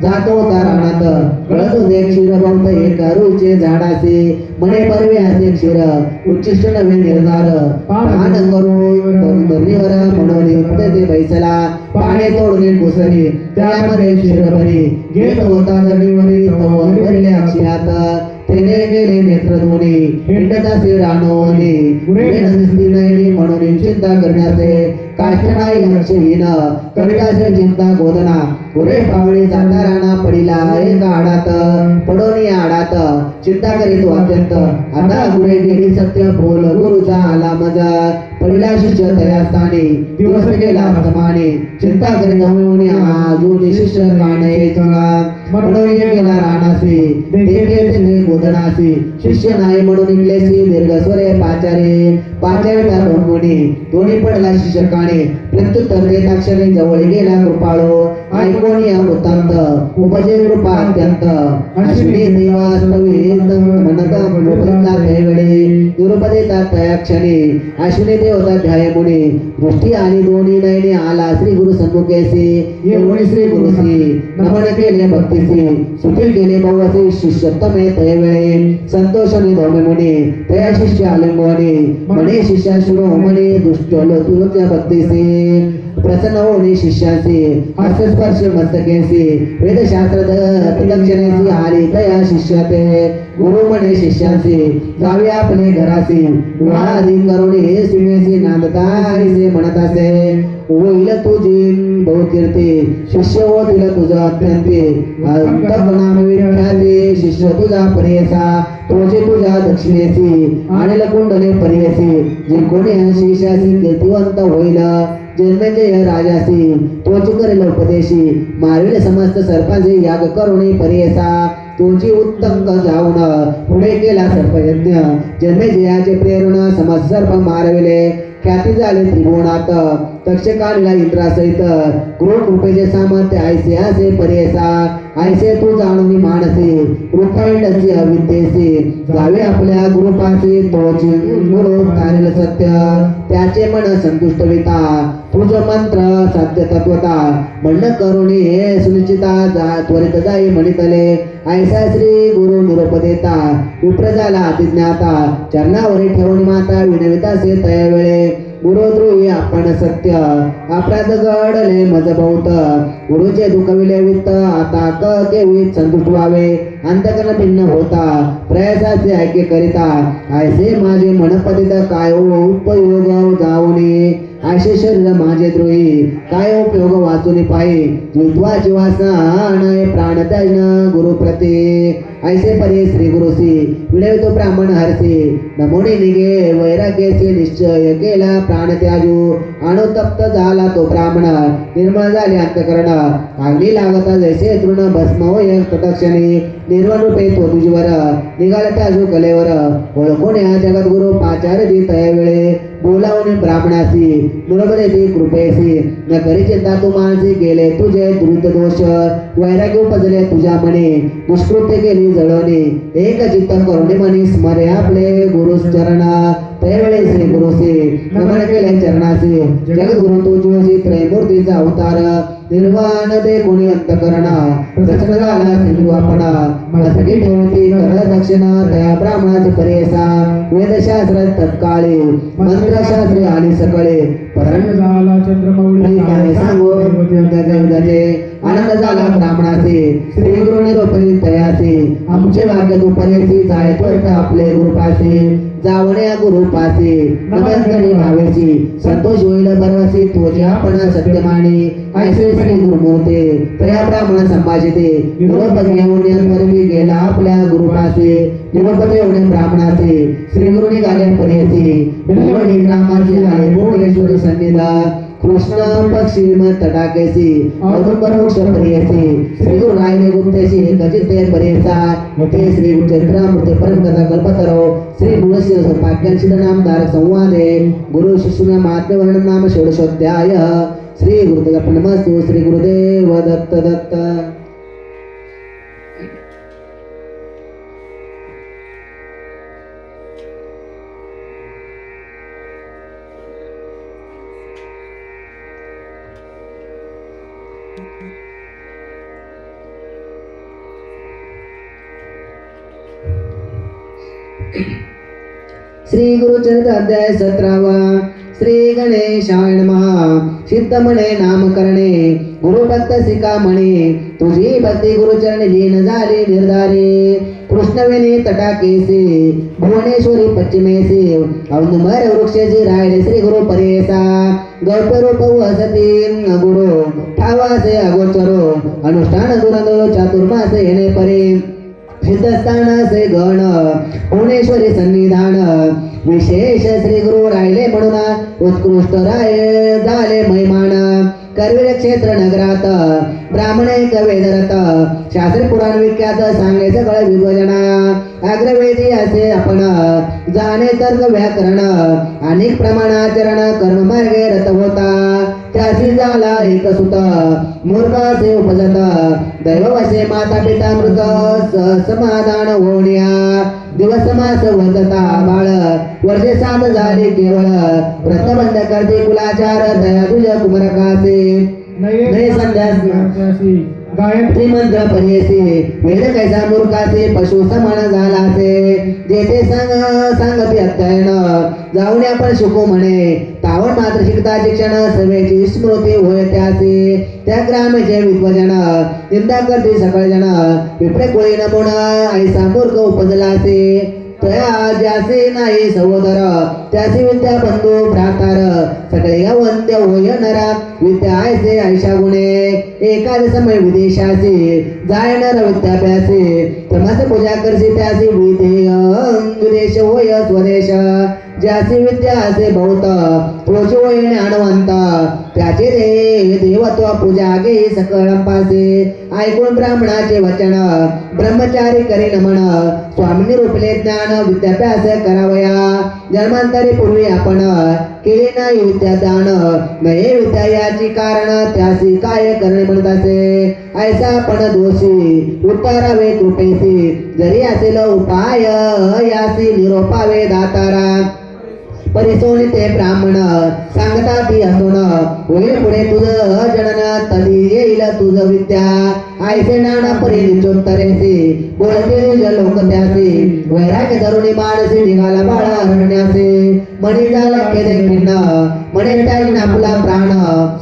जातो होता रानात कळत होते क्षीर बहुत एक रुचे झाडाचे म्हणे परवे असे क्षीर उच्चिष्ट नवे निर्धार पान करू धरणीवर म्हणून ते बैसला पाने तोडून घुसली त्यामध्ये क्षीर भरी घेत होता धरणीवरी भरले अक्षयात तेने गेले नेत्र दोन्ही हिंडताचे रानोनी गुरे नसती नाही म्हणून चिंता करण्याचे काष्ट नाही लक्षहीन कविताचे चिंता गोदना गुरे पावळी जाता राणा पडिला एक आडात पडोनी आडात चिंता करीत अत्यंत आता गुरे गेली सत्य बोल गुरुचा आला मजा पडिला शिष्य तया स्थानी दिवस गेला समाने चिंता करीत होऊन अजून शिष्य काणे म्हणून गेला राणासी देखे गोदनासी शिष्य नाही म्हणून इंग्लेसी दीर्घस्वरे पाचारे मुनी दोन्ही पडला शिष्य काणे प्रत्युत्तर देत अक्षरे जवळ गेला कृपाळो ऐकोन या वृत्तांत उपजे कृपा अत्यंत अश्विनी देवास्तवी म्हणता वेळे निरुपदेता तया क्षणी अश्विनी देवता ध्याय मुनी दृष्टी आली दोन्ही नयने आला श्री गुरु सन्मुखेसी येऊन श्री गुरुसी नमन केले भक्तीसी सुखी केले बहुसी शिष्यत्तमे तय वेळे संतोषाने धोमे मुनी तया शिष्य आलिंगवनी म्हणे शिष्या शुरो म्हणे दुष्ट तुझ्या भक्तीसी प्रसन्न होणे शिष्यासी हस्तस्पर्श मस्तकेसी वेदशास्त्र विलक्षणेसी आली तया शिष्याते गुरु म्हणे शिष्यासी जावे आपले घरासी विवाहादी करुणे सीमेसी नांदतारीसे म्हणत असे होईल तुझी बहुकीर्ती शिष्य होतील तुझा अत्यंती अंतःकरणाम विख्याती शिष्य तुझा प्रेयसा तोचे तुझ्या दक्षिणेसी आणि कुंडले परियसी जे कोणी शिष्यासी कीर्तिवंत होईल जन्मजय राजासी तोची करेल उपदेशी मारिले समस्त सर्पाचे याग करुणे परियसा तुझी उत्तंक जाऊन पुढे केला सर्पयज्ञ जन्मजयाचे प्रेरणा समस्त सर्प मारविले ख्याती झाले त्रिभुवनात तक्षकाला इंद्रासहित क्रूर कृपेचे सामर्थ्य ऐसे असे परियसा ऐसे तू जाणून मानसे कृपांडची अविद्येसी जावे आपल्या गुरुपासी तोची गुरु तारेल सत्य त्याचे मन संतुष्ट विता तुझ मंत्र सत्य तत्वता म्हणणं करुणी सुनिश्चिता त्वरित जाई म्हणितले ऐसा श्री गुरु निरोपदेता विप्र झाला अतिज्ञाता चरणावरी ठेवून माता विनवितासे तया वेळे गुरुद्रोही आपण सत्य अपराध घडले मज बहुत गुरुचे दुखविले वित्त आता केवीत संतुष्ट व्हावे अंतकरण भिन्न होता प्रयासाचे ऐके करिता ऐसे माझे मनपदित काय उपयोग जाऊनी आशे शरीर माझे द्रोही काय उपयोग वाचून पायी जित्वाची वासना नाही प्राण त्यान गुरु प्रती ऐसे परे श्री गुरुसी विडवितो ब्राह्मण हरसी नमोने निगे वैराग्याचे निश्चय केला प्राण त्याजू अनुतप्त झाला तो ब्राह्मण निर्मळ झाले अंतकरण अग्नी लागता जैसे तृण भस्म होय तत्क्षणी निर्वाण रूपे तो तुझीवर निघाला त्याजू कलेवर ओळखून या जगत गुरु पाचार दी तया वेळे बोलावून ब्राह्मणासी बरोबर ती कृपेसी न करी चिंता तू मानसी गेले तुझे दुरित दोष वैराग्य उपजले तुझ्या मने दुष्कृत्य केली जळवणे एक चित्त करुणे मनी स्मरे आपले गुरुस चरणा त्यावेळी श्री गुरुसी नमन केले चरणासी जगद्गुरु तुझी त्रैमूर्तीचा अवतार निर्वाण दे गुणी अंतकरणा प्रचंड झाला सिंधू आपणा मस्तकी ठेवती कर दक्षिणा त्या ब्राह्मणाचे परेसा वेदशास्त्र तत्काळी मंत्रशास्त्रे आणि सकळे प्रचंड झाला चंद्रमौळी काय सांगो त्याचे आनंद झाला ब्राह्मणाचे श्री गुरु निरोपरी तयाचे आमचे भाग्य दुपरेसी जाय आपले गुरुपासे जावण्या गुरुपासे नमस्कारी भावेची संतोष होईल बरवसी तुझे आपण सत्यमाने ऐसे श्री गुरुमूर्ते तया ब्राह्मण संभाषिते निरोप घेऊन परवी गेला आपल्या गुरुपासे निरोप घेऊन ब्राह्मणाचे श्री गुरु निघाले परेसी बिलवणी ग्रामाचे आले भुवनेश्वरी सन्निधा कृष्ण पश्चिम तटाकेसी औदुंबर वृक्ष पर्यसी श्री गुरु रायले गुप्तेसी गजिते पर्यसा ते श्री गुरुचरित्र मूर्ती परमकथा कल्पतरो श्री गुरुशिव सौभाग्यांशी नामदार संवादे गुरु शिष्य महात्म्य वर्णन नाम षोडशोध्याय श्री गुरुदेव श्री गुरुदेव दत्त दत्त श्री गुरुचरित्र अध्याय 17 श्री गणेशाय नमः चित्तमणे नामकरणे गुरुभक्त सिका म्हणे तुझी भक्ती गुरुचरणी लीन झाली निर्धारी कृष्णवेणी तटाकेसी भुवनेश्वरी पश्चिमेसी औदुंबर वृक्षेची राहिले श्री गुरु परेसा गौप्य रूप वसती गुरु ठावासे अगोचरो अनुष्ठान दुरंदो चातुर्मासे येणे परे सिद्धस्थान से गण भुवनेश्वरी सन्निधान विशेष श्री गुरु राहिले म्हणून उत्कृष्ट राय झाले महिमान करवीर क्षेत्र नगरात ब्राह्मण एक वेदरत शास्त्र पुराण विख्यात सांगे सगळ विभजना अग्रवेदी असे आपण जाणे तर्क व्याकरण अनेक प्रमाणाचरण कर्म मार्गे रत होता त्यासी झाला एक सुत मूर्ख असे उपजत दैववशे माता पिता मृत समाधान होण्या दिवस मास वदता बाळ वर्षे 7 झाली केवळ व्रतबंध करते कुलाचार दया तुझ्या कुमरकाचे नये संध्यास गायत्री मंत्र पर्येसी वेद कैसा मूर्खाचे पशु समान झालासे जेथे सांगते अध्ययन जाऊन आपण शिकू म्हणे तावण मात्र शिकता शिक्षण सवेची स्मृती होय त्याचे त्या ग्रामेचे विद्वजन निंदा करते सकळ जन विप्रे कोळी नमुना ऐसा मूर्ख उपजलासे तया ज्याचे नाही सहोदर त्याची विद्या बंधू भ्रातार सगळे वंद्य होय नरा विद्या ऐसे ऐशा गुणे एखाद समय विदेशाचे जाय नर विद्याभ्यासे तमास पूजा करसी त्याची विदेश होय स्वदेश ज्याची विद्या असे बहुत तोच होय ज्ञानवंत त्याचे देवत्व पूजा गे सकळ पासे ऐकून ब्राह्मणाचे वचन ब्रह्मचारी करी नमन स्वामींनी रूपले ज्ञान विद्याभ्यास करावया जन्मांतरी पूर्वी आपण केले नाही विद्यादान नये विद्या याची कारण त्यासी काय करणे म्हणत असे ऐसा पण दोषी उत्तरावे कृपेसी जरी असेल उपाय यासी निरोपावे दातारा परिसोनी ते ब्राह्मण सांगता ती असून होईल पुढे तुझं जनन तरी येईल तुझ विद्या ऐसे नाना परी निचोत्तरेसी बोलते तुझ लोक त्यासी वैराग्य धरुणी मानसी निघाला बाळा अरण्याचे मणी झाला केले खिन्न म्हणे त्याने आपला प्राण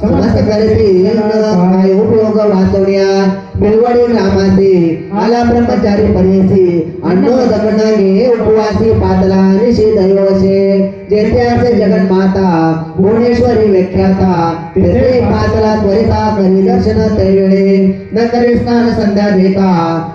समस्त करते काय उपयोग वाचवण्या बेलवाडी ग्रामासी आला ब्रह्मचारी परेसी अण्णो दगड घे उपवासी पातला निशी दैवशे जेथे असे जगन्माता भुवनेश्वरी व्याख्याता तेथे पातला त्वरिता करी दर्शन तैवेळे न करे स्नान संध्या देता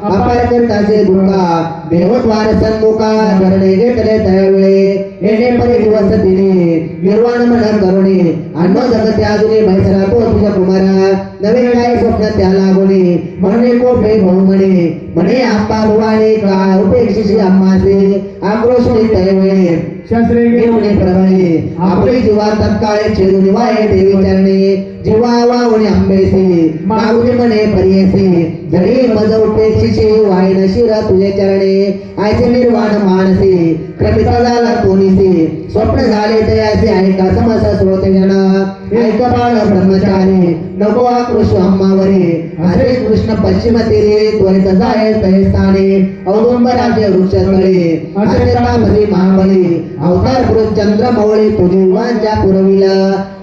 अपार करताचे दुःखा देवद्वार सन्मुखा धरणे घेतले तैवेळे येणे परी दिवस दिने निर्वाण मन करुणे अण्णो जगते अजूनही भैसरा तो तुझ्या कुमारा नवे काय स्वप्न त्या लागोने म्हणे कोठे भाऊ म्हणे आंबा भुवाने का उपेक्षिशी आम्हाचे आक्रोशने तैवेळे शास्त्रे घेऊन प्रभळे आपली जीवा तत्काळे छेदून वाये देवी चरणे जीवा वावणे आंबेसी मागुनी म्हणे परियसी जरी मज उपेक्षिशी वाईन शिर तुझे चरणे आयचे निर्वाण मानसी कृपिता झाला कोणीसी स्वप्न झाले तयासी ऐका समस श्रोते जन ऐक बाळ ब्रह्मचारी नको आक्रोश अम्मावरी असे कृष्ण पश्चिम तीरे त्वरित जाय तय स्थाने औदुंबराचे वृक्ष तळे असे तापसी महाबली अवतार पुरुष चंद्र मौळी तुझी वांच्या पुरविला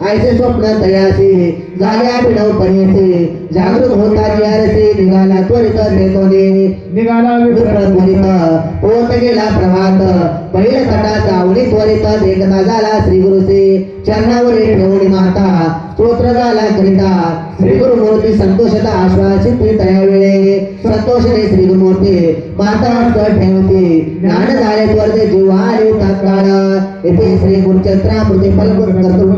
ऐसे स्वप्न तयासी झाल्या अभिनव परियसी जागृत होता जियारसी निघाला त्वरित देतोने निघाला त्वरित पोत गेला प्रभात पहिल्या तटाचा आवडी त्वरित देखता झाला श्री गुरुसी चरणावरी ठेवणी माता स्तोत्र झाला करिता श्री गुरुमूर्ती संतोषता आश्वासित तयावेळे संतोषने श्री गुरुमूर्ती माता ठेवते ज्ञान झाले त्वरित जीवारी तत्काळ येथे श्री गुरुचत्रामृती फलपूर कर्तृ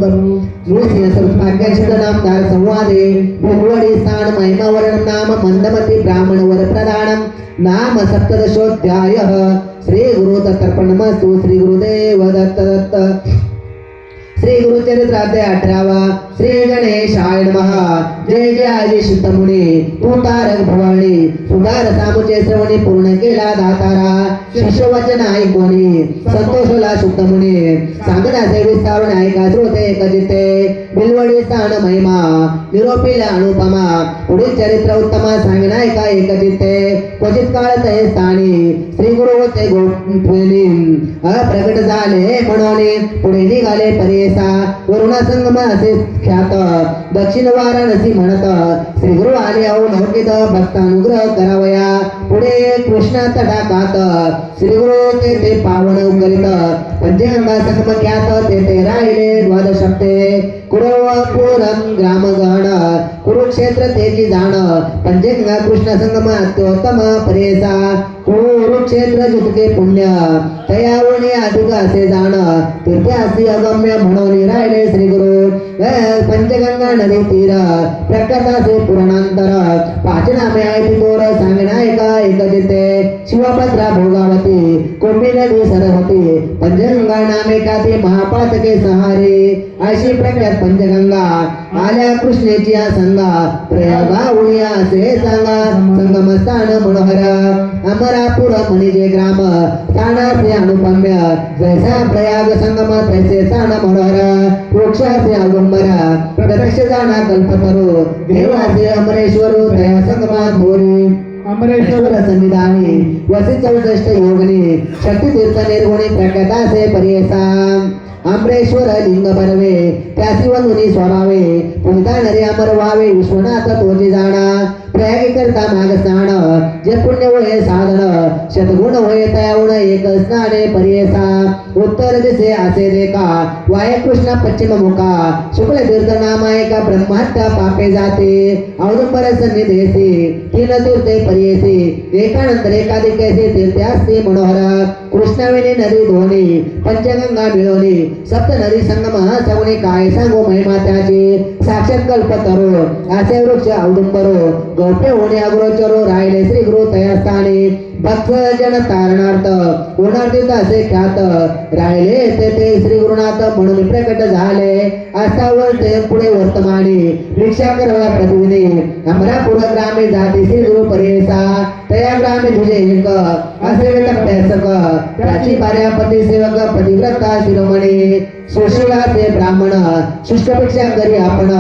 नामदार संवादे भगवडी स्थान महिमावरण नाम मंदमती ब्राह्मण वर प्रधानम नाम सप्तदशोध्याय श्री गुरु दत्तर्पणमस्तु श्री गुरुदेव दत्त दत्त श्री गुरुचरित्राध्याय 18 श्री गणेशाय नमः जय जय आजी शितमुनी तू तारक भवानी सुधार सामुचे श्रवणी पूर्ण केला दातारा शिष्यवचन ऐकोनी संतोषला शुद्धमुनी सांगण्याचे विस्तारून ऐका श्रोते एकजिते बिलवडी स्थान महिमा निरोपीला अनुपमा पुढील चरित्र उत्तमा सांगणं ऐका एकजिते क्वचित काळ ते स्थानी श्री गुरु होते गोठवेनी अप्रगट झाले म्हणून पुढे निघाले परेसा वरुणा संगम असे ख्यात दक्षिण वाराणसी म्हणत श्री गुरु आले औ नौकित भक्तानुग्रह करावया पुढे कृष्णा तटाकात श्री गुरु ते पावन उगलित पंचगंगा संगम ख्यात ते राहिले द्वादशप्ते कुरवपुरम ग्रामगण कुरुक्षेत्र तेजी जाण पंचगंगा कृष्ण संगम अत्योत्तम परेसा कुरुक्षेत्र जितके पुण्य तयावणे अधिक असे जाण तीर्थासी अगम्य म्हणून राहिले श्री गुरु पंचगंगा नदी तीर प्रकटाचे पुराणांतर पाच नामे आहे तोर सांगणायका एकजिते शिवभद्रा भोगावती कोंबी नदी सरस्वती पंचगंगा नामे काती महापातके सहारे अशी प्रख्यात पंचगंगा आल्या कृष्णेची संगा प्रयागा उडिया असे सांगा संगमस्थान मनोहर अमरापुर म्हणजे ग्राम स्थानाचे अनुपम्य जैसा प्रयाग संगम तैसे स्थान मनोहर वृक्षाचे अगंबर प्रत्यक्ष जाणा कल्पतरू देवाचे अमरेश्वर दया संगमात बोरी अमरेश्वर सन्निधानी वसी 64 योगनी शक्ती तीर्थ निर्गुणी प्रकटाचे परियसा अमरेश्वर लिंग बरवे त्यासी वंदुनी स्वभावे पुनिता नरे अमर व्हावे विश्वनाथ तोची जाणा प्रयागी करता माग स्नान जे पुण्य होय साधन शतगुण होय तयावण एक स्नाने परियसा उत्तर दिसे असे देखा वाय कृष्ण पश्चिम मुखा शुक्ल तीर्थ नामायका ब्रह्महत्या पापे जाते औदुंबर सन्निधेसी तीन तीर्थे परियसी एकानंतर एकाधिकेसी तीर्थे असते मनोहर कृष्णावेणी नदी धोनी पंचगंगा मिळवणी सप्त नदी संगम सगुणी काय सांगू महिमा त्याची साक्षात कल्पतरो असे वृक्ष औदुंबरो गौप्य होणे अग्रोचरो राहिले श्री गुरु तयास्थानी भक्त जन तारणार्थ कोणार्थित असे ख्यात राहिले ते श्री गुरुनाथ म्हणून प्रकट झाले असावर ते पुढे वर्तमानी भिक्षा करवा प्रतिदिनी अमरापुर ग्रामे जाती श्री गुरु परेसा तया ग्रामे तुझे एक असे वेदक त्याची भार्यापती सेवक पतिव्रता शिरोमणी सुशीलाचे ब्राह्मण शुष्कपेक्षा करी आपण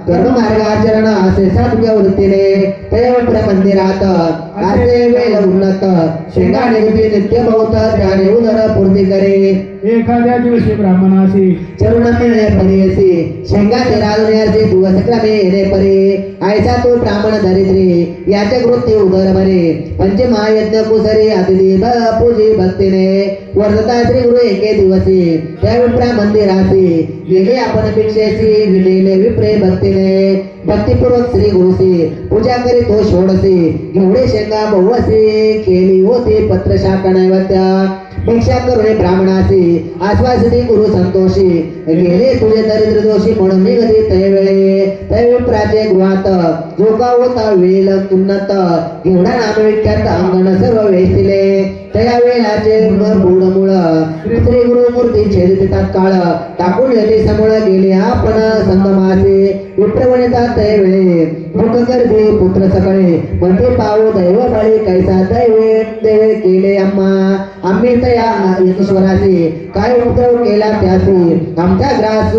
कर्म मार्गाचरण असे सात्विक वृत्तीने तयवत्र मंदिरात असे वेळ उन्नत शेंगा निर्मी नित्य बहुत त्याने उदर पूर्ती करे एखाद्या दिवशी ब्राह्मणाशी चरुण मिळणे परेसी शेंगाचे राजण्याचे दिवस क्रमे येणे परे आयसा तो ब्राह्मण दरिद्री याचे कृत्य उदर बरे पंचमहायज्ञ कुसरी अतिथी पूजी भक्तीने वर्धता श्री गुरु एके दिवसी त्या विप्रा मंदिरासी गेले आपण भिक्षेची विलेले विप्रे भक्तीने भक्तिपूर्वक श्री गुरुसी पूजा करी तो षोडशी घेवडे शेंगा बहुवसी केली होती पत्र शाखा नैवेद्य भिक्षा करुणे ब्राह्मणाची आश्वासिती गुरु संतोषी गेले तुझे दरिद्र दोषी म्हणून निघते ते वेळे त्या विप्राचे गृहात जो का होता वेल उन्नत एवढा नाम विख्यात अंगण सर्व वेचले त्या वेळाचे मूळ मूळ श्री गुरु मूर्ती छेदित तात्काळ टाकून येते समोर गेले आपण संगमाचे विप्रवणितात ते वेळे मुख करते पुत्र सकाळी म्हणते पाहू दैव बळी कैसा दैवे देवे केले आम्ही तया ईश्वराचे काय उपद्रव केला त्याचे आमच्या ग्रास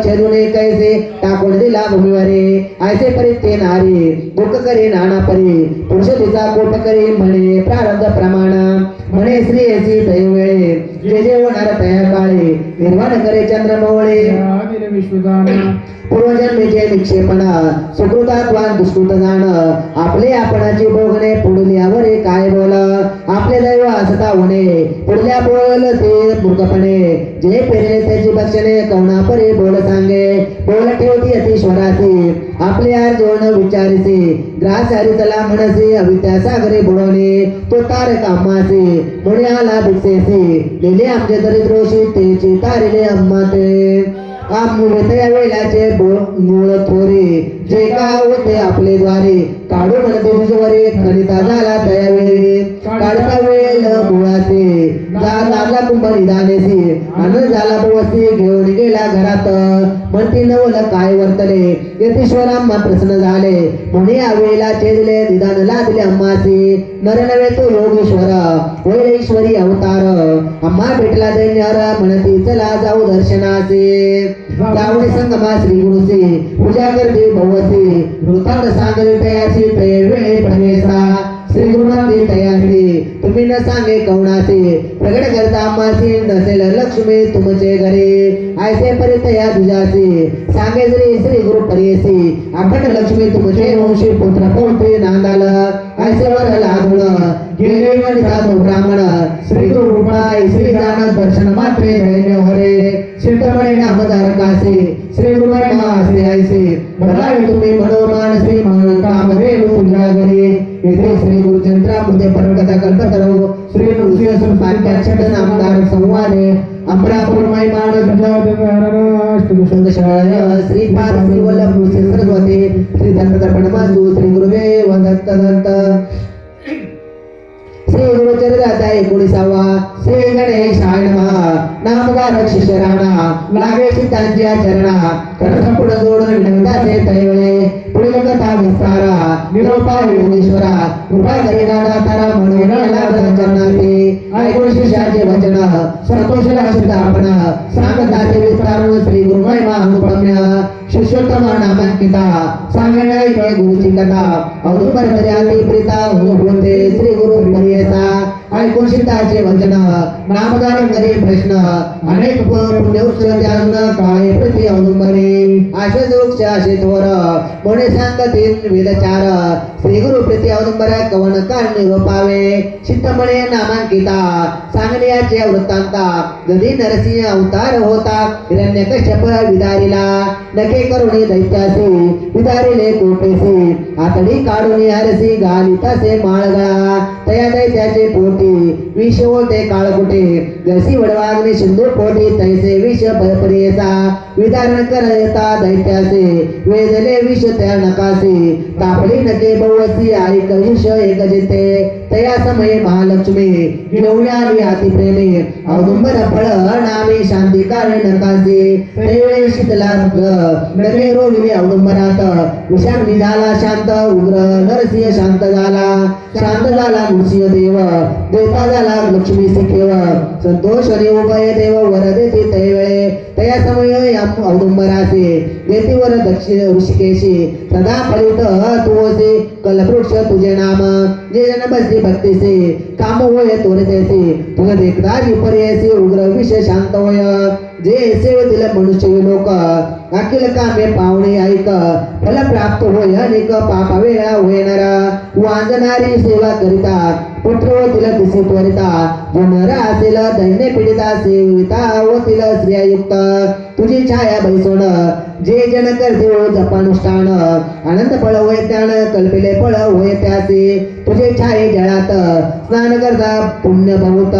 छेदूने कैसे टाकून दिला भूमीवरे ऐसे परी ते नारी दुःख करी नाना परी पुरुष तिचा कोट करी म्हणे प्रारब्ध प्रमाण म्हणे श्री याची दैवेळे जे जे होणार तया काळे निर्माण करे चंद्रमौळे दिले विश्वदान पूर्वजन्मीचे निक्षेपणा सुकृतात्वान दुष्कृत जाण आपले आपणाची भोगणे पुढल्यावर काय बोल आपले दैव असता होणे पुढल्या बोल ते मूर्खपणे जे पेरले त्याची भक्षणे कवनापरे बोल सांगे बोल ठेवती अतिश्वराची आपले आर जोन विचारिसे ग्रास हरितला मनसे अविद्या सागरे बुडवणे तो तारक आम्हाचे मुळे आला भिक्षेसी लिहिले आमचे दरिद्रोशी तेची तारिले अम्मा ते या वेळाचे मूळ थोरे जे का होते आपले द्वारे काढू म्हणते तुझवरे खनिता झाला दयावेळी काढता वेळ मुळाचे लागला कुंभ निदानेसी आनंद झाला बवसी घेऊन गेला घरात म्हणते नवल काय वर्तले यतीश्वराम्मा प्रसन्न झाले म्हणे या वेळेला छेदले निदान लादले अम्माचे नर नव्हे तो योगेश्वर होईल ईश्वरी अवतार अम्मा भेटला दैन्यार म्हणती चला जाऊ दर्शनाचे जावणे संगमा श्री गुरुचे पूजा करते भवसे वृत्तांत सांगले तयासी तय वेळे प्रवेशा श्री गुरुनाथे तयासी तुम्ही न सांगे कवणाचे प्रगट करता आम्हासी नसेल लक्ष्मी तुमचे घरे ऐसे परितया तुझाचे सांगे जरी श्री गुरु परियसी अखंड लक्ष्मी तुमचे वंशी पुत्र पौत्री नांदाल ऐसे वर लागुण गेले म्हणता तो ब्राह्मण श्री गुरु कृपाई श्री जाण दर्शन मात्रे दैन्य हरे चिंतमणे नामधारकासे श्री गुरु महाश्री ऐसे भरावे तुम्ही मनोमान श्री म्हणून कामधेनु तुझ्या घरी येथे श्री गुरुचंद्रामध्ये परकथा कल्पतरो श्री नृसिंह पांचाक्षट नामधार संवादे अमरापूर मैमान श्री पाद श्री वल्लभ श्री सरस्वती श्री दत्तदर्पण मातु श्री गुरुदेव दत्त दत्त श्री गुरुचरित्राध्याय 19 श्री गणेशाय नमः नामधारक शिष्य राणा लागे सिद्धांच्या चरणा करसपुड जोडून विनंताचे तैवळे पुढील कथा विस्तारा निरोपा योगेश्वरा कृपा करी नाना तारा म्हणून लागला चरणाचे ऐकून शिष्याचे वचन संतोषला सिद्धापन सांगताचे विस्तारून श्री गुरु महिमा अनुपम्य शिष्योत्तम नामांकिता सांगणे गुरुची कथा औदुंबर मर्यादी प्रीता होते श्री गुरु परियसा ऐकून सिद्धाचे वचन नामदान करी प्रश्न अनेक पुण्यवृक्ष त्यान काय प्रति औदुंबरे आशे वृक्ष आशे थोर मोणे सांगतील वेदचार श्री गुरु प्रति औदुंबर कवन कार निरोपावे चित्तमणे नामांकिता सांगण्याचे वृत्तांता गदी नरसिंह अवतार होता हिरण्यकश्यप विदारिला नके करुणी दैत्यासी विदारिले कोपेसी आतडी काढून हरसी घालितासे माळगळा तया दैत्याचे पोटी विष होते काळकुटे जशी वडवाग्नी सिंधू पोटी तैसे विष परियसा विदारण करता दैत्यासे वेदले विष त्या नकासे तापली नके बहुवसी ऐक विष एक जिते तया समये महालक्ष्मी घेऊन आली हाती प्रेमे औदुंबर फळ नामे शांती कारण नकासे तैवेळी शीतला नके रोविले औदुंबरात विषाग्नी झाला शांत उग्र नरसिंह शांत झाला नृसिंह देव देता झाला लक्ष्मी सिकेव संतोष आणि उभय देव वर देते तैवेळे तया समय औदुंबरासे देती वर दक्षिण ऋषिकेशी सदा फलित तुळसे कल्पवृक्ष तुझे नाम जे जन बसती भक्तीसे काम होय तोरतेसे तुझ देखता विपर्यसी उग्र विष शांत होय जे सेवेतील मनुष्य लोक अखिल कामे पावणे ऐक फल प्राप्त होय अनेक पापा वेळा होणार वांजणारी सेवा करिता पुत्र तिला दिसे त्वरिता जो नर असेल दैन्य पीडिता सेविता व तिला स्त्रियायुक्त तुझी छाया बैसोण जे जन करते हो जपानुष्ठान अनंत फळ होय त्यान कल्पिले फळ होय त्याचे तुझे छाये जळात स्नान करता पुण्य बहुत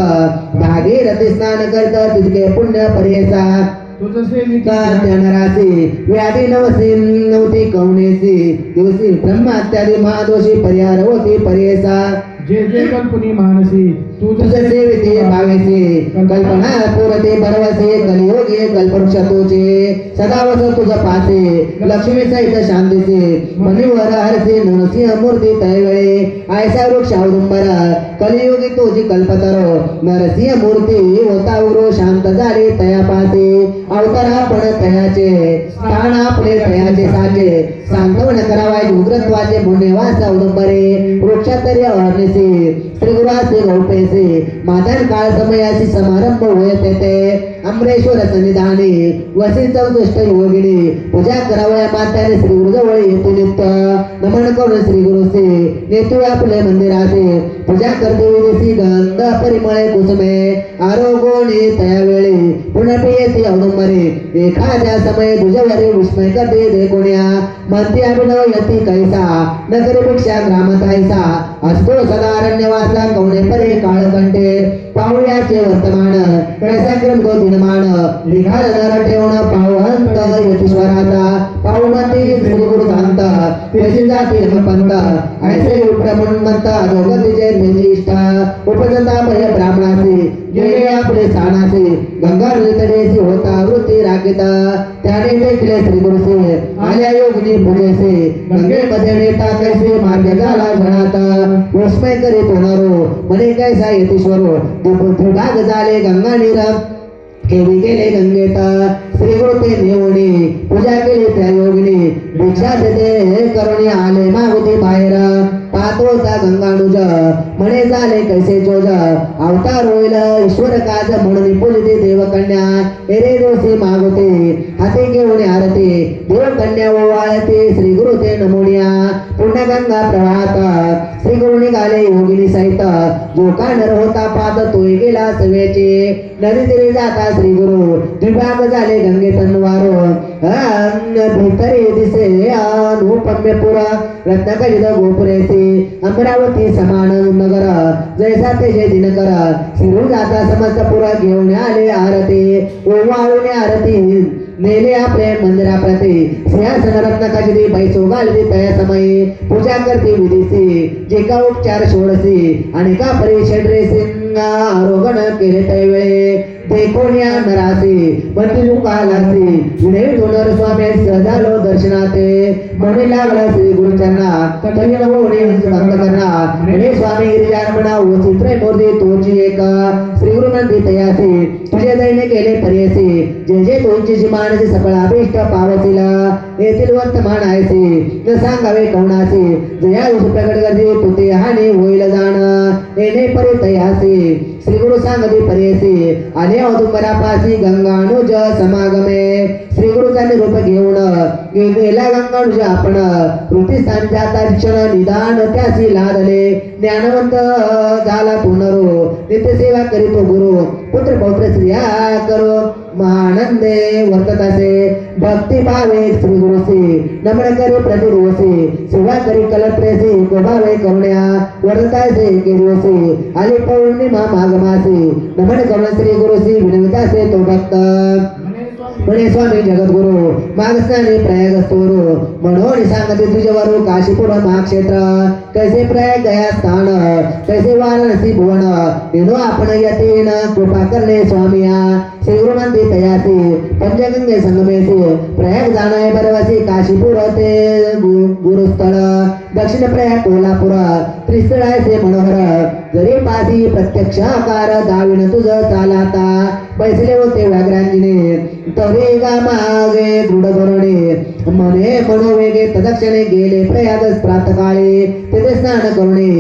भागीरथी स्नान करता तितके पुण्य पर्यसा तुझ सेविका नरासी व्याधी नवसी नव्हती कवनेसी दिवसी ब्रह्मात्यादी महादोषी परिहार होती पर्यसा जे जे कल्पनी मानसी तुझ सेविते भावेसे कल्पना पुरते भरवसे कलियोगे कल्पवृक्ष तुझे सदा वस तुझ पासे लक्ष्मी सहित शांतीसे मणिवर हरसे नरसिंह मूर्ती तैवेळे आयसा वृक्ष औदुंबर कलियोगी तुझी कल्पतरो नरसिंह मूर्ती होता उरो शांत झाले तया पासे अवतारा पण तयाचे स्थान आपले तयाचे साचे सांत्वन करावाय उग्रत्वाचे पुण्यवास औदुंबरे वृक्षातरी अहर्निसे श्री गुरुआसे गौपेसे माधन काळ समयासी समारंभ होय तेथे अमरेश्वर सन्निधानी वसी 64 योगिनी पूजा करावया मात्याने श्री गुरुजवळ येते नित्य नमन करून श्री गुरुसे नेतू आपले मंदिराचे पूजा करते विदेशी गंध परिमळे कुसुमे आरोग्योनी तयावेळी पुनपे येते औदुंबरे एखाद्या समय तुझ्यावरी विस्मय करते देखोण्या म्हणते अभिनव यती कैसा नगरीपेक्षा ग्रामात ऐसा असतो सदारण्यवासा कवणे परे काळकंठे पाहुण्याचे वर्तमान कैसा क्रम गो दिनमान लिखाण नर ठेवण पावहंत यतीश्वराचा पाहुमती श्रीगुरु कांत त्याची जाती पंत ऐसे प्रमण म्हणता दोघतीचे निष्ठा उपजता भय ब्राह्मणाचे गेले आपले स्थानाचे गंगा तडेसी होता वृत्ती राखिता त्याने देखले श्रीगुरुसे आल्या योगिनी पूजेसे गंगेमध्ये नेता कैसे मार्ग झाला घणात विस्मय करीत होणारो म्हणे कैसा यतीश्वरो दुभाग झाले गंगा नीरम केली गेले गंगेत श्री गुरु ते नेवणी पूजा केली त्या योगिनी भिक्षा देते करुणी आले मागुती बाहेर पातोचा गंगानुज म्हणे झाले कैसे जोज अवतार होईल ईश्वर काज म्हणून पूजिते देवकन्या एरे दोषी मागुते हाती घेऊन आरती देवकन्या ओवाळते श्री गुरु ते नमोनिया पुण्य गंगा प्रवाहात श्री गुरु निघाले योगिनी सहित जो का नर होता पाद तोय गेला सवेचे नदी तरी जाता श्री गुरु द्विभाग झाले गंगे तन्वारो भितरी दिसे अनुपम्यपुरा रत्नकलित गोपुरेसे अमरावती समान नगर जैसा तेजे दिनकर शिरू जाता समस्त पुरा घेऊन आले आरती ओवाळून आरती नेले आपले मंदिराप्रती सिंहासन रत्नकाची पैसो घालते तया समयी पूजा करते विधीसी जे का उपचार सोडसी आणि का परिषड्रेसी आरोगण केले त्यावेळे देखोन्या नरासी बंटी लुकालासी विनय दोनर स्वामी सजालो दर्शनाते म्हणे लागला श्री गुरुचरणा तरी नवोने भक्त करना म्हणे स्वामी गिरिजारमणा ओ चित्र मोर्दी तोची एक श्री गुरु मंदी तयासी तुझे दैने केले पर्यसी जे जे तुझी मानसी सकळ अभिष्ट पावतीला येथील वर्तमान आहेसी न सांगावे कोणासी जया उस प्रकट करते तुते हानी होईल जाण येणे परी तयासी श्री गुरु सांगती पर्यसी आले औदुंबरापासी गंगानुज समागमे श्री गुरुचा निरूप घेऊन गेला गंगानुज आपण वृत्तीस्थान जाता क्षण निदान त्यासी लादले ज्ञानवंत झाला पुनरो नित्य सेवा करीतो गुरु पुत्र पौत्र स्त्रिया करो महानंदे वर्ततासे भक्ती भावे श्री गुरुसी नमन करी प्रतिदिवसी सेवा करी कलत्रेसी कोभावे करुण्या वर्ततासे के दिवसी आली पौर्णिमा माघ मासी नमन करुण श्री गुरुसी विनवितासे तो भक्त म्हणे स्वामी जगद्गुरु मागस्नाने प्रयाग स्तोरू म्हणून सांगते तुझ्यावर काशीपुर महाक्षेत्र कैसे प्रयाग गया स्थान कैसे वाराणसी भुवन निनो आपण यतीन कृपा करणे स्वामिया श्री गुरुमंती तयासी पंचगंगे संगमेसी प्रयाग जाणे बरवासी काशीपुर ते गुरुस्थळ दक्षिण प्रयाग कोल्हापूर त्रिस्थळ आहे से मनोहर जरी पासी प्रत्यक्ष आकार दाविन तुझ चालाता बैसले होते व्याघ्रांजिने तरी गा मागे दृढ भरणे मने मनोवेगे तदक्षणे गेले प्रयाग प्रातकाळी तेथे स्नान करणे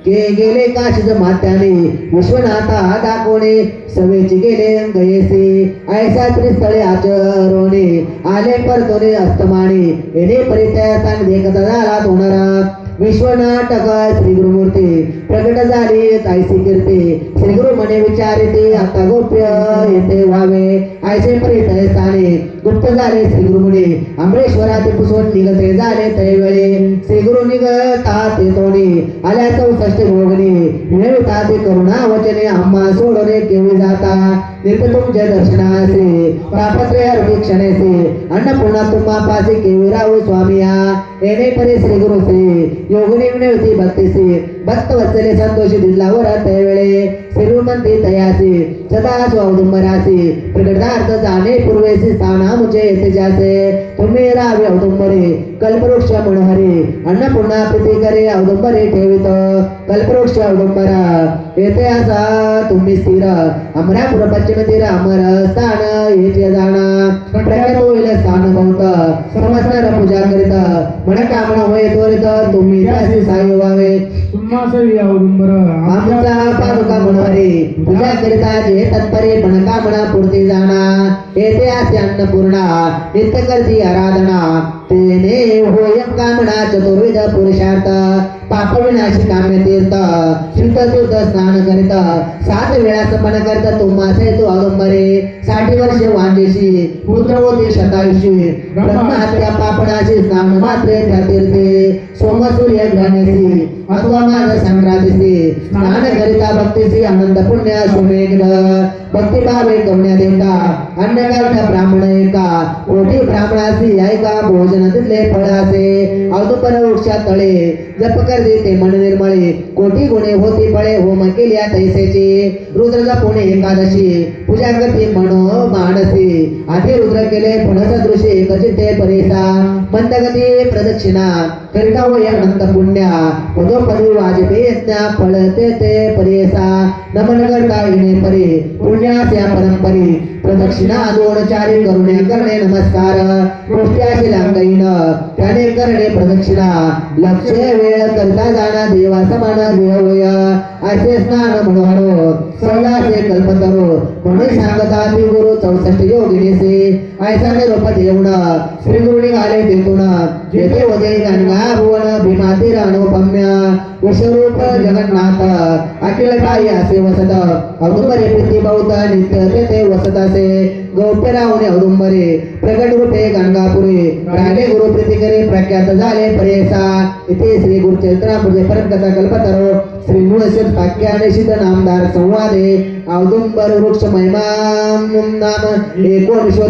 गेले काशीच मात्याने विश्वनाथा दाखवणे सवेची गेले गयेसे ऐसा त्रिस्थळे आचरणे आले परतोने अस्तमाने येणे परित्याग देखता झाला होणारा विश्वनाटक श्री गुरुमूर्ती प्रकट झाली ऐसी कीर्ती श्री गुरु म्हणे विचारिते आता गोप्य येते व्हावे ऐसे परितय स्थाने गुप्त झाले श्री गुरु म्हणे अमरेश्वरात पुसून निघते झाले तैवेळे श्री गुरु निघता ते तोणी आल्या 64 भोगणी मिळविता ते करुणा वचने आम्हा सोडवणे केवी जाता नित्य तुमच्या दर्शनासे पापत्रे हरती क्षणेसे अन्नपूर्णा तुम्हा पासे केवी राहू स्वामिया येणे परी श्री गुरुसे योगिनी विनवती भक्तीसी भक्त वत्सले संतोषी दिलावर त्यावेळे श्रीमंती तयासी सदा स्वावदुंबरासी प्रगटार्थ जाणे पूर्वेसी स्थाना मुझे येते जासे तुम्ही राहावे औदुंबरे कल्पवृक्ष मनोहरी अन्नपूर्णा प्रीती करे औदुंबरे ठेवित कल्पवृक्ष औदुंबरा येते असा तुम्ही स्थिर अमरापुर पश्चिम तीर अमर स्थान येते जाणा प्रख्यात होईल स्थान बहुत समजणार पूजा करीत मनकामना होय त्वरित तुम्ही त्यासी साय व्हावे तुम्हासही औदुंबर आमचा पादुका मनोहरी पूजा करिता जे तत्परे मनकामना पूर्ती जाणा येते असे अन्नपूर्णा नित्य करती आराधना तेने होयम कामना चतुर्विध पुरुषार्थ पाप विनाशी काम्य तीर्थ शुद्ध तीर्थ स्नान करीत 7 वेळा सपन करता तुम्हासे तो औदुंबरे 60 वर्षे वांजेशी पुत्र होते शतायुषी ब्रह्महत्या पापनाशी स्नान मात्रे त्या तीर्थे सोमसूर्य ग्रहणेसी अथवा माझ संक्रांतीसी स्नान करिता भक्तीसी आनंद पुण्य सुमेघ्न भक्ती भावे कवण्या देता अन्न करता ब्राह्मण एका कोटी ब्राह्मणासी ऐका भोजन तिथले फळासे औदुंबर वृक्षा तळे जप करते ते मन निर्मळे कोटी गुणे होती फळे होम केल्या तैसेची रुद्र जपुणे एकादशी पूजा करते मनो मानसी आधी रुद्र केले फणसदृशी एकचित्ते परेसा मंदगती प्रदक्षिणा करिता होय अनंत पुण्या पदोपदी वाजपे यज्ञा फळते ते परेसा नमन करता येणे परे पुण्याच्या परंपरे प्रदक्षिणा 2 चारी करुणे करणे नमस्कार पृष्ठ्याशी लांगईन त्याने करणे प्रदक्षिणा लक्ष वेळ करता जाणा देवा समान देवय असे स्नान मनोहरो सौलासे कल्पतरो म्हणून सांगता ती गुरु 64 योगिनीसे ऐसा निरोप देऊन श्री गुरु निघाले तेथून जेथे वदे गंगा भुवन भीमातीर अनुपम्य विश्वरूप जगन्नाथ अखिल काही असे वसत औदुंबरे प्रीती बौद्ध नित्य तेथे वसत असे गौप्य राहुने औदुंबरे प्रकट रूपे गंगापुरी राहिले गुरु प्रीती करे प्रख्यात झाले परेसा इथे श्री गुरु चरित्रामृते परमकथा कल्पतरो श्री मूळशेत वाक्याने सिद्ध नामदार संवादे औदुंबर वृक्ष महिमा नाम 19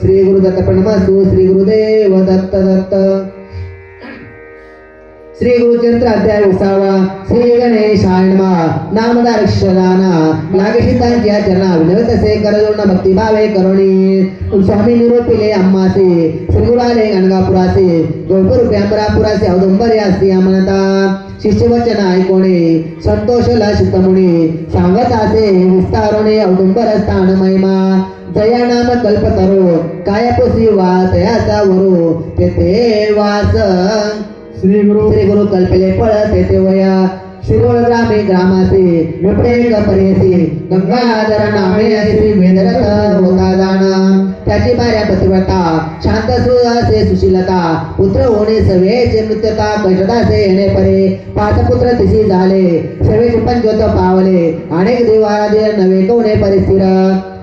श्री गुरु दत्त प्रणमस्तु श्री गुरुदेव दत्त दत्त श्री गुरुचरित्र अध्याय 20 श्री गणेशाय नमः नामदार क्षदाना लागे सीतांच्या चरणा विनवतसे करजोडना भक्ती भावे करुणी स्वामी निरोपिले अम्मासे श्री गुराले गणगापुरासे गौपरूपे अमरापुरासे औदुंबरे असते अमनता शिष्य वचन ऐकोणे संतोषला चित्तमुनी सांगत असे विस्तारोणे औदुंबर स्थान महिमा दया नाम कल्पतरो कायपोसी वा तयाचा वरो तेथे वास श्री गुरु कल्पले पळत येते वया शिरोळ ग्रामे ग्रामासे विपडेक परेसी गंगाधर नामे ऐसी वेदरथ होता जाणा त्याची भार्या पतिव्रता शांत सुसे सुशीलता पुत्र होणे सवेचे नृत्यता कष्टासे येणे परे 5 पुत्र तिसी झाले सवेचे पंचोत पावले अनेक देवाराधे नवे कवणे परिस्थिर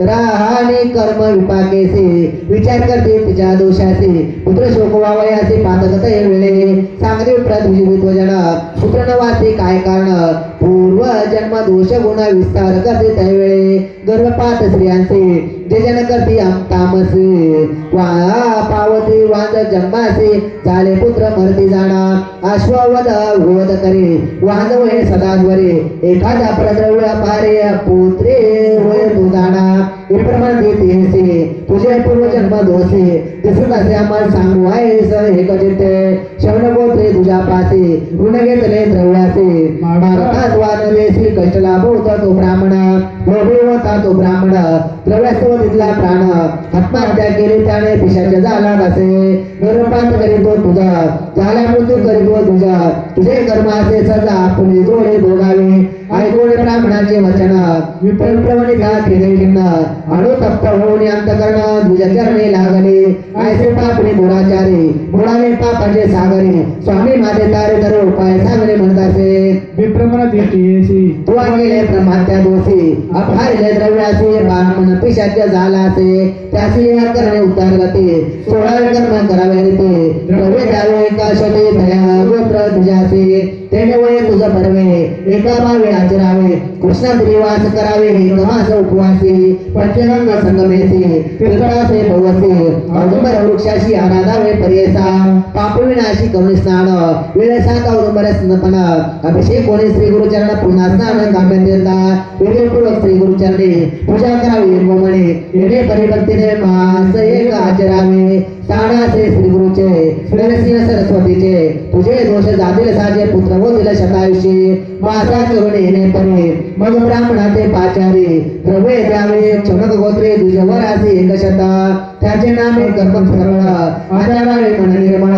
राहाने कर्म विपाकेसे विचार करते तिच्या दोषाचे पुत्र शोकवावयाचे पातकत वेळे सांगते विप्रात विजन पुत्र न वाचे काय कारण पूर्व जन्म दोष गुण विस्तार करते त्यावेळे गर्भपात स्त्रियांचे जे जन करते तामसे वा पावते वांज जन्मासे झाले पुत्र मरती जाणा अश्ववध वध करे वांज वय सदाद्वरे एखादा प्रद्रव्य पारे पुत्रे वय तू जाणा विप्रमाण देते तुझे पूर्वजन्म दोषे दिसत असे आम्हाला सांगू आहेस हे कजिते शवन गोत्रे तुझ्या पासे ऋण घेतले द्रव्याचे भारतात वान देशी कष्ट लाभवता तो ब्राह्मण लोभी होता तो ब्राह्मण द्रव्यास्तव तिथला प्राण आत्महत्या केली त्याने पिशाच्या झाला असे गर्भपात करीतो तुझा झाला मृत्यू करीतो तुझा तुझे कर्म असे सजा आपले जोडे भोगावे ऐकून ब्राह्मणाचे वचन विप्रवणिता केले चिन्ह अणुतप्त होऊन अंतकरण तुझ्या चरणी लागले ऐसे पापणे दुराचारी बुडाले पापाचे सागरे स्वामी माझे तारे तर उपाय सांगणे म्हणतासे विप्रमाणात येते तू गेले प्रमात्या दोषी अपहारिले द्रव्याचे ब्राह्मण पिशाच झाला असे त्याची करणे उत्तर गती 16 कर्म करावे रीते द्रव्य द्यावे काशते दया गोत्र तुझ्याचे तेने वय तुझं परवे एका भावे आचरावे कृष्णा निवास करावे हे कमास उपवासी पंचगंग संगमेसी तीर्थासे भवसे औदुंबर वृक्षाशी आराधावे पर्यसा पापविनाशी करुणी स्नान वेळेसात औदुंबर स्नपन अभिषेक कोणी श्री गुरुचरण पुन्हा स्नान काम्य तीर्था विधिपूर्वक श्री गुरुचरणी पूजा करावी गोमणे येणे परिभक्तीने मास एक आचरावे ताणाचे श्री गुरुचे नरसिंह सरस्वतीचे तुझे दोष जातील साजे पुत्र होतील शतायुषी मासा करून येणे परे मग ब्राह्मणाचे पाचारी द्रव्य द्यावे क्षणक गोत्रे तुझे वरासी एकशता त्याचे नामे कर्म सरळ आचारावे मन निर्मळ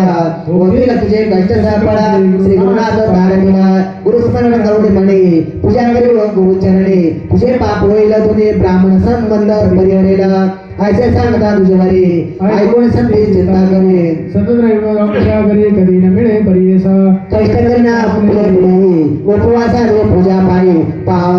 होतील तुझे कष्ट सापडा श्री गुरुनाथ धारणीला गुरुस्मरण करून म्हणे पूजा करी गुरुचरणी तुझे पाप होईल तुझे ब्राह्मण संबंध परिहरेला ऐसे सांगता तुझे वारी ऐकून संधी चिंता करे सतत रविवार घरी कधी न मिळे परियसा कष्ट करीना फुले फुले उपवासा रे पूजा पायी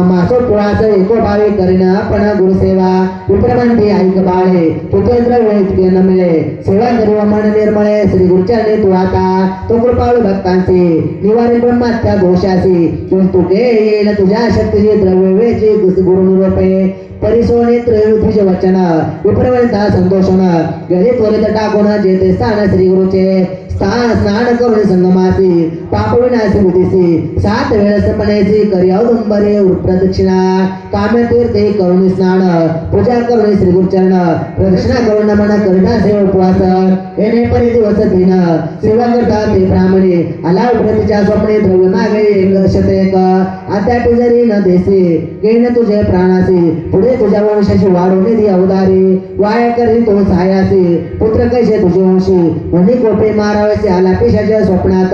मासो पुळास एको भावे करीना पण गुरुसेवा विप्रमंती ऐक बाळे तुझे द्रव्य इतके न मिळे सेवा करू मन निर्मळे श्री गुरुचरणी तू आता तो कृपाळू भक्तांचे निवारी ब्रह्मात्या दोषासी तुके येईल तुझ्या शक्तीचे द्रव्य वेची गुरु निरोपे परिसोने त्रयोदश वचन विप्रवणिता संतोषण घरी त्वरित टाकून जेते स्थान श्री गुरुचे स्नान करून संगमासी पापविनाशी बुद्धीसी 7 वेळेस पणायची करी औदुंबरे प्रदक्षिणा काम्य तीर्थे करुणी स्नान पूजा करून श्री गुरुचरण प्रदक्षिणा करून मन करिता सेवा उपवास येणे परी दिवस दिन सेवा करता ते ब्राह्मणे आला प्रतीच्या स्वप्ने द्रव्य मागे 101 अद्याप जरी न देसे घेण तुझे प्राणासी पुढे तुझ्या वंशाची वाढवणे दी अवदारी वाया करी तो सहायासी पुत्र कैसे तुझे वंशी वनी कोपे मारावयाचे आला पेशाच्या स्वप्नात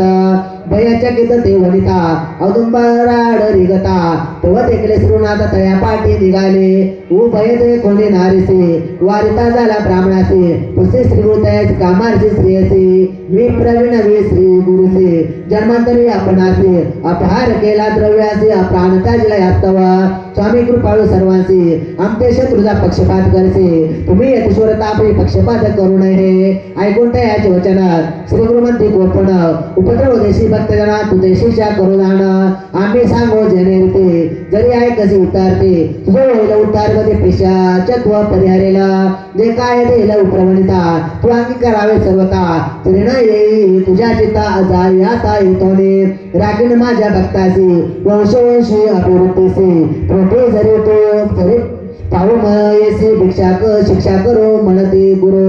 भयाच्या गीत ते वनिता औदुंबराड रिगता तेव्हा तेकले श्रीनाथ तया पाठी निघाले उभय ते कोणी नारीसे वारिता झाला ब्राह्मणासे पुसे श्री गुरुतयाची कामारची श्रेयसी विप्रवीण वी श्री गुरुसे जन्मांतरी आपणासे अपहार केला द्रव्याचे प्राण त्याजला यास्तवा स्वामी कृपाळू सर्वांशी आमचे शत्रूचा पक्षपात करसे तुम्ही यतीश्वर तापी पक्षपात करू नये ऐकून तयाचे वचन श्री गुरुमंती गोपण उपद्रव देशी भक्तजना तुझे शिक्षा करू जाण आम्ही सांगो जने रीते जरी ऐकसी उतारते तुझं होईल उतार कधी पेशाच्या तू परिहारेला जे काय देईल उपरवणिता तू अंगी करावे सर्वता तरी न येई तुझ्या चिता जाई आता येतोने राखीन माझ्या भक्तासी वंशवंशी अभिवृद्धीसी प्रति जरी तो तरी पाहू येसी शिक्षा करो म्हणते गुरु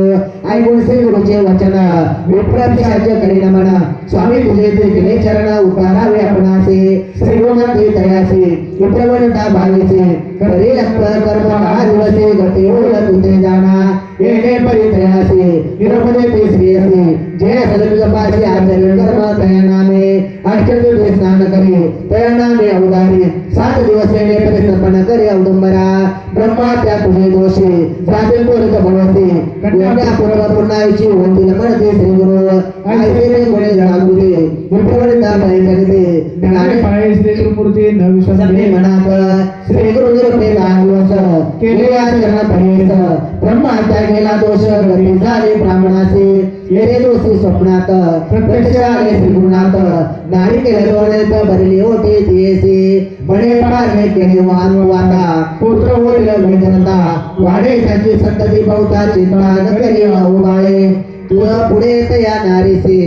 ऐकून श्री गुरुचे वचन विप्रपिशाचे करीन म्हणा स्वामी तुझे ते चरण उतारावे आपणासे श्री गुरुमंती तयासी विप्रवणता भावीसे करी कर्म हा दिवसे गती होईल तुझे जाणा येणे परितयासी निरपदे ते श्रेयसी जे सदविजपासी आचरण कर्म तया नामे अष्टविध स्नान करी तया नामे अवधारी 7 दिवस येणे परिसंपन्न करी औदुंबरा ब्रह्मा त्या तुझे दोषी जातील तोरित भवती योग्या पूर्णायुची होतील म्हणते श्री गुरु ऐसे ते कोणी जागृती विप्रवणिता परिचरिते ज्ञाने पाय श्री गुरुमूर्ती न विश्वास मनात श्री गुरु निरूपे लागलोस केले आचरण पडेस ब्रह्मा त्या गेला दोष गती झाले ब्राह्मणाचे येणे दोषी स्वप्नात प्रत्यक्ष आले श्रीगुरुनाथ नारी केले वर्णित भरली ओटी तियेसी बने पारणे केले वाता पुत्र होईल वेदनता वाढे त्यांची संतती बहुता चिंता न करी उभाळे तुझ पुढे तया नारीसी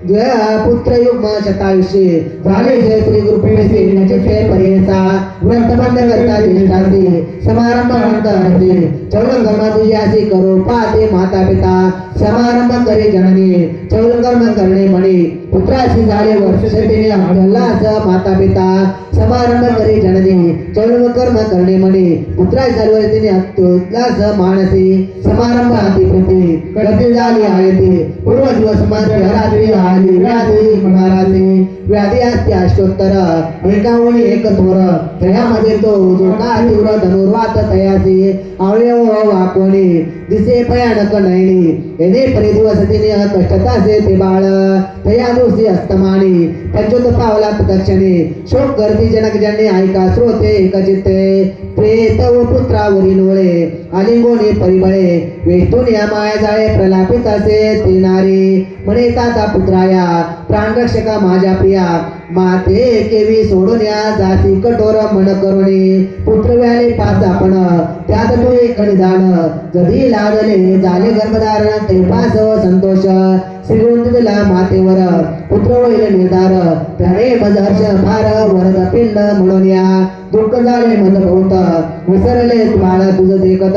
पुत्र युग्म शतायुषी झाले जय श्री गुरुपेशी नचिते परियसा व्रत बंद करता ज्येष्ठासी समारंभ अंतरसी चौलंगम तुझ्यासी करो पाते माता पिता समारंभ करे जननी चौलंगम करणे म्हणे पुत्राशी झाले वर्ष तिने अल्लास माता पिता समारंभ करे जननी चौलंगम करणे म्हणे पुत्राशी झाले तिने अत्युल्लास मानसी समारंभ अंतिप्रती गती झाली आयती पूर्व दिवस मध्य रात्री आली व्याधी महाराजी व्याधी असते अष्टोत्तर एकावणी एक थोर त्यामध्ये तो जो का तीव्र धनुर्वात तयासी अवयव वाकोणी दिसे भयानक नयनी येणे परी दिवस तिने कष्टताचे ते बाळ तया दिवशी अस्तमानी पंचोत पावला दक्षिणे शोक करती जनक ज्यांनी ऐका श्रोते एकचित्ते प्रेत व पुत्रावरी नोळे आलिंगोने परिबळे वेष्टून या माया जाळे प्रलापित असे ती नारी म्हणे ताता पुत्राया प्राणरक्षका माझ्या प्रिया माते केवी सोडून या जाती कठोर मन करुणी पुत्र व्याले पाच आपण त्यात तो एक निदान जरी लादले झाले गर्भधारण ते पास संतोष श्रीगुंतला मातेवर पुत्र होईल निर्धार त्याने मज हर्ष भार वरद पिंड म्हणून या दुःख झाले मज बहुत विसरले बाळ तुझं देखत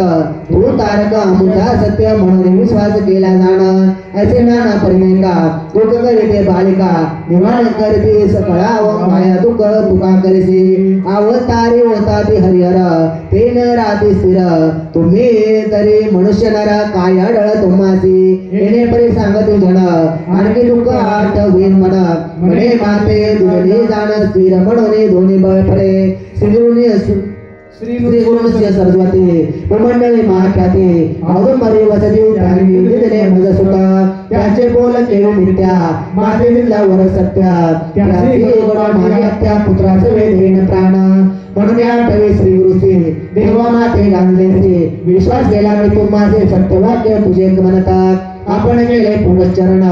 तू तारक अमुता सत्य म्हणून विश्वास केला जाण असे नाना परिमेका दुःख करीते बालिका निवारण करते सकळा व माया दुःख तुका करीसी अवतारी होता ती हरिहर ते न राती स्थिर तुम्ही तरी मनुष्य नर काय अडळ तुम्हासी येणे परी सांगते जन आणखी दुःख आठवीन मन म्हणे माते दोन्ही जाण स्थिर म्हणून दोन्ही बळ फळे श्री गुरुस्य सरस्वती प्रमंडळी महाख्याती औदुंबरी वसती त्यांनी दिले मज सुख त्याचे बोल केले मित्या माते दिला वर सत्य त्याचे गण महात्या पुत्राचे वेदेन प्राण म्हणून या ठेवे श्री गुरुसी देवा माते गांधलेसी विश्वास केला मी तुम्हाचे सत्यवाक्य तुझे म्हणतात आपण केले पुनश्चरण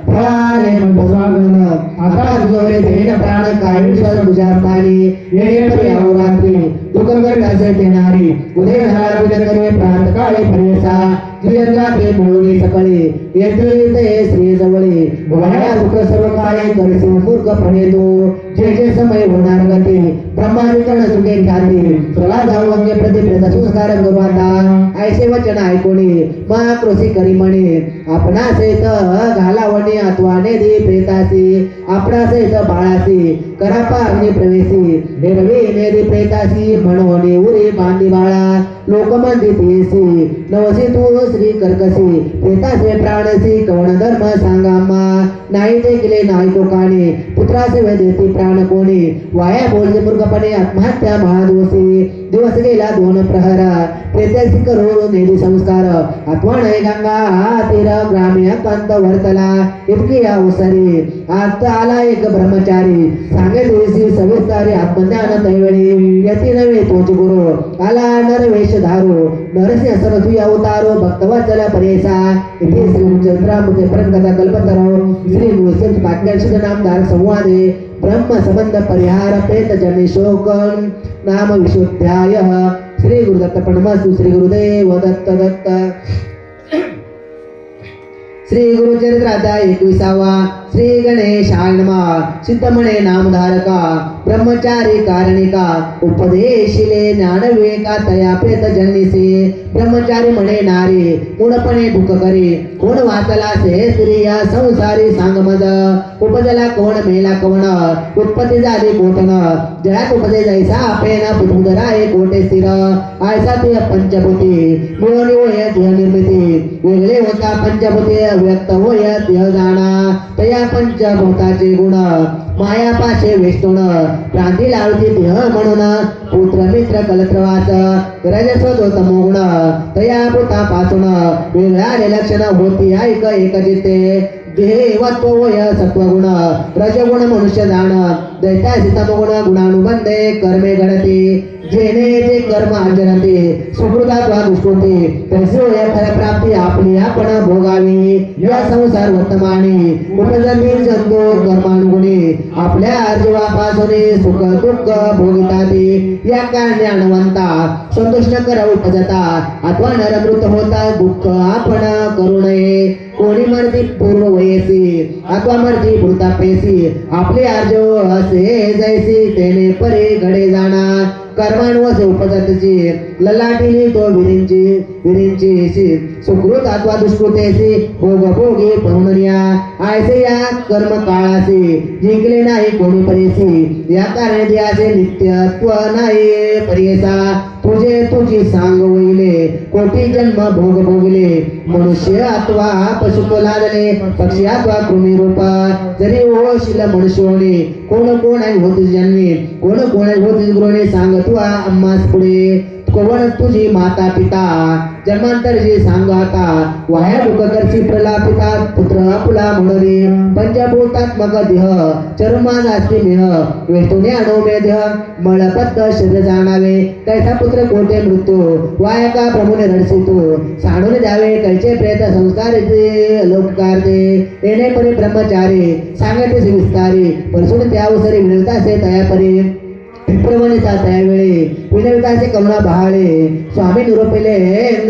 फळाले मंडसागन आता तुझे देण प्राण काय विश्वास तुझ्या स्थानी येणे परी अहोरात्री दुःख करण्याचे देणारी उदय झाला विजय करे प्रांत काळे परिसा जियंगाते मुळी सकळे येतील ते श्री जवळे भया दुःख सर्व काळे करसे मूर्खपणे तो जे जे समय होणार गती ब्रह्मानिकरण सुखे ख्याती प्रला जावंगे प्रतिप्रेता संस्कार करू आता ऐसे वचन ऐकोणी महाक्रोशी करी म्हणे आपणा सहित घालावणे अथवाने दे प्रेतासी आपणा सहित बाळासी करापा अग्नि प्रवेशी निर्वे नेदी प्रेतासी म्हणून उरी बांधी बाळा लोकमंदी तेसी नवसी तू श्री कर्कसी प्रेतासे प्राणसी कवण धर्म सांगामा नाही ते गेले नाही कोकाने पुत्रासे वे देती प्राण कोणी वाया बोलते मूर्खपणे आत्महत्या महादोषी दिवस गेला दोन प्रहर प्रेतासी करो नेदी संस्कार आत्मन गंगा तीर ग्राम्य कंत वर्तला इतकी या उसरी आता आला एक ब्रह्मचारी सांगे दिवशी सविस्तारी आत्मज्ञान दैवळी यती नव्हे तोच गुरु आला नरवेश धारू नरसिंह सरस्वी अवतारो भक्तवत्सल परेसा इथे श्री चंद्रामुखे परंकथा कल्पतरो श्री नृसिंह काट्यांशी नामदार संवादे ब्रह्म संबंध परिहार प्रेत जने शोकन नाम विशुद्ध्याय श्री गुरुदत्त प्रणमस्तु श्री गुरुदेव दत्त दत्त श्री गुरुचरित्र अध्याय 21 श्री गणेशाय नमः सिद्धमणे नामधारका ब्रह्मचारी कारणिका उपदेशिले ज्ञान विवेका तया प्रेत जन्निसे ब्रह्मचारी म्हणे नारी मूढपणे दुःख करी कोण वाचला से स्त्रिया संसारी सांगमज उपजला कोण मेला कोण उत्पत्ती झाली कोटन जळात उपदे जैसा आपेना बुधुदराये कोटे स्थिर आयसा ते पंचभूती मिळवणी होय देह निर्मिती वेगळे होता पंचभूती व्यक्त होय देह जाणा तया पंचभूताचे गुण माया पाशे वेष्टुण क्रांती लावती देह म्हणून पुत्र मित्र कलत्रवास रजस तो तमोगुण तया भूता पासून वेगळ्या लक्षण होती ऐक एकचित्ते देवत्व वय सत्वगुण रजगुण मनुष्य जाण दैत्यासी तमगुण गुणानुबंधे कर्मे घडते जेणे जे कर्म आचरते सुकृतात्वा दुष्कृते तसे होय फलप्राप्ती आपली आपण भोगावी या संसार वर्तमाने उपजती जंतो कर्मानुगुणे आपल्या जीवापासून सुख दुःख भोगिताते या कारणे अणवंता संतुष्ट कर उपजता अथवा नरमृत होता दुःख आपण करू नये कोणी मरती पूर्व वयसी अथवा मरती वृद्धापेसी आपले अर्जव असे जैसी तेने परे घडे जाणार कर्मानुवसे उपजतची ललाटिली तो विरिंची सुकृत अथवा दुष्कृतेसी भोग भोगी पहुनरिया आयसे या कर्म काळासी जिंकले नाही कोणी परेसी या कारणे द्याचे नित्यत्व नाही परेसा तुझी सांग होईले कोटी जन्म भोग भोगले मनुष्य अथवा पशु लादले पक्षी अथवा कृमी रूप जरी होशील मनुष्योने कोण होतीस जन्मी कोण होतीस गृहिणी सांग तू आम्हास पुढे कोण तुझी माता पिता जन्मांतरची सांग आता वाया दुःख करची प्रलापिता पुत्र आपुला म्हणोरे पंचभूतात्मक देह चर्मा जास्ती मेह वेतुने अणोमे देह मळपत्त शरीर जाणावे कैसा पुत्र कोठे मृत्यू वाया का प्रमुने रडसी तू सांडून द्यावे कैचे प्रेत संस्कार लोककारते येणे परी ब्रह्मचारी सांगते विस्तारी परसून त्या उसरी मिळतासे तयापरी विप्रमणिता त्यावेळी विनविताचे करुणा बहाळे स्वामी निरोपिले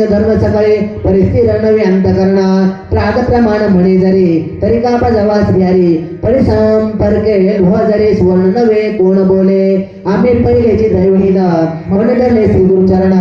धर्म सकाळी परिस्थिती रणवी अंतकरणा प्रागप्रमाण म्हणे जरी तरी कापा जवास बिहारी परिसंपर्के लोह जरी सुवर्ण नवे कोण बोले आम्ही पहिलेची दैवहीन म्हणून धरले श्री गुरुचरण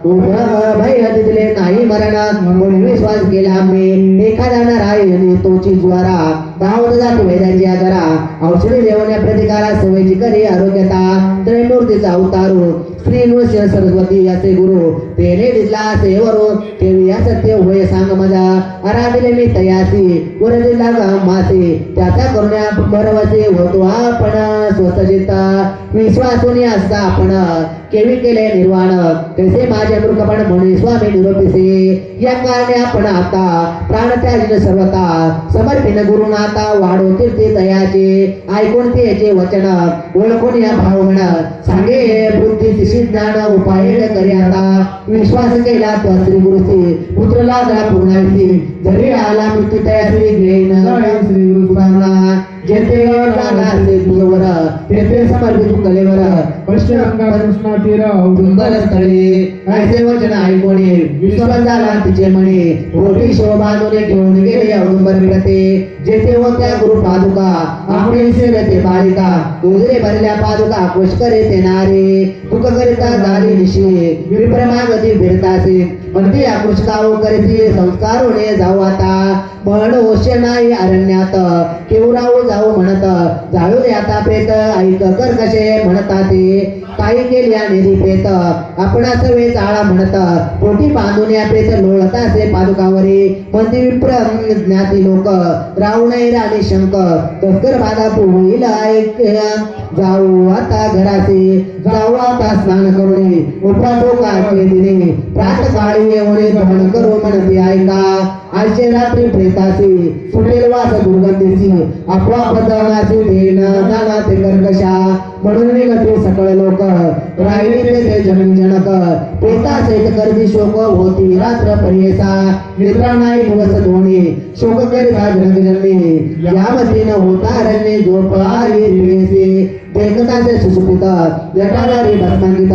भय दिले नाही मरण म्हणून विश्वास केला आम्ही एखादा राही तोची ज्वारा धावत जातो वेदांची आगारा औषधी देवण्या प्रतिकारा सवयची करी आरोग्यता त्रैमूर्तीचा अवतारो श्री नृसिंह सरस्वती याचे गुरु तेने दिसला सेवरो तेवी या सत्य होय सांग माझा आराधिले मी तयासी वर दिला मासे त्याचा करुण्या बरवसे होतो आपण स्वतःचिता विश्वासुनी असता आपण केवी केले निर्वाण कैसे माझे मूर्खपण म्हणे स्वामी निरोपिसे या कारणे आपण आता प्राण त्याजीन सर्वता समर्पिन गुरुनाथा वाढो कीर्ती तयाचे ऐकून ते याचे वचन ओळखून या भाव म्हण सांगे बुद्धी तिशी ज्ञान उपाय करी आता विश्वास केला तो श्री गुरुसी पुत्रला जरा पूर्णाविसी जरी आला मृत्यू तयारी घेईन श्री गुरुपुराणा जेथे जाणारे तुझवर तेथे समर्पित कलेवर पश्चिमगंगा कृष्णा तीर डुंगर स्थळे ऐसे वचन ऐकोणे विश्वास झाला तिचे म्हणे मोठी शोभानुने घेऊन गेले औदुंबर प्रते जेथे होत्या गुरु पादुका आपले सेवते बालिका उजरे भरल्या पादुका पुष्करे ते नारे दुःख करिता झाली निशी विप्रमागती फिरतासे म्हणते आकृष्टाव करीती संस्कार होणे जाऊ आता म्हण होशे नाही अरण्यात केवराऊ जाऊ म्हणत जाळू दे आता पेत ऐक कर कसे म्हणता ते काही केल्या निधी पेत आपणा सवे चाळा म्हणत पोटी बांधून या पेत लोळतासे पादुकावरी मंदी विप्र ज्ञाती लोक राहू नये राणी शंक तस्कर बाधा होईल ऐक जाऊ आता घराचे जाऊ आता स्नान करुणे उपवासोकाचे दिने प्रात काळी येवणे दहन करू म्हणते ऐका आजचे रात्री प्रेतासी सुटेल वास दुर्गंधीची आपोआप दहनाची देण नानाचे कर्कशा म्हणून निघते सकळ लोक राहिली ते जमीन जनक पेता सहित कर्दी शोक होती रात्र पर्येसा निद्रा नाही दिवस दोन्ही शोक करिता जनक जन्मी यामध्ये न होता अरण्ये झोप आली देखताचे सुसुपित जटाधारी भस्मांकित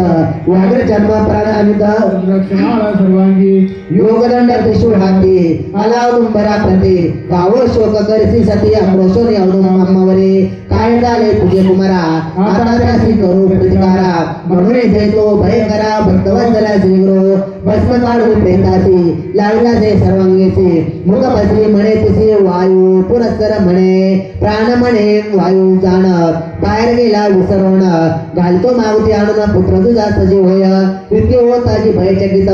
व्याघ्र जन्म प्राणानित रक्षणाला सर्वांगी योगदंड त्रिशूळ हाती आला औदुंबरा प्रती गाव शोक करसी सती अमृतोनी औदुंबरे काय झाले तुझे कुमारा आता त्यासी करू प्रतिकारा म्हणून देतो भय करा भक्तवत्सला श्रीगुरु भस्म काढून प्रेतासी लागला ते सर्वांगीचे मुख बसली म्हणे तिची वायू पुरस्कर म्हणे प्राण म्हणे वायू जाण बाहेर गेला विसरवण घालतो मागुती आणून पुत्र तुझा सजीव होय इतके होताची भयचकित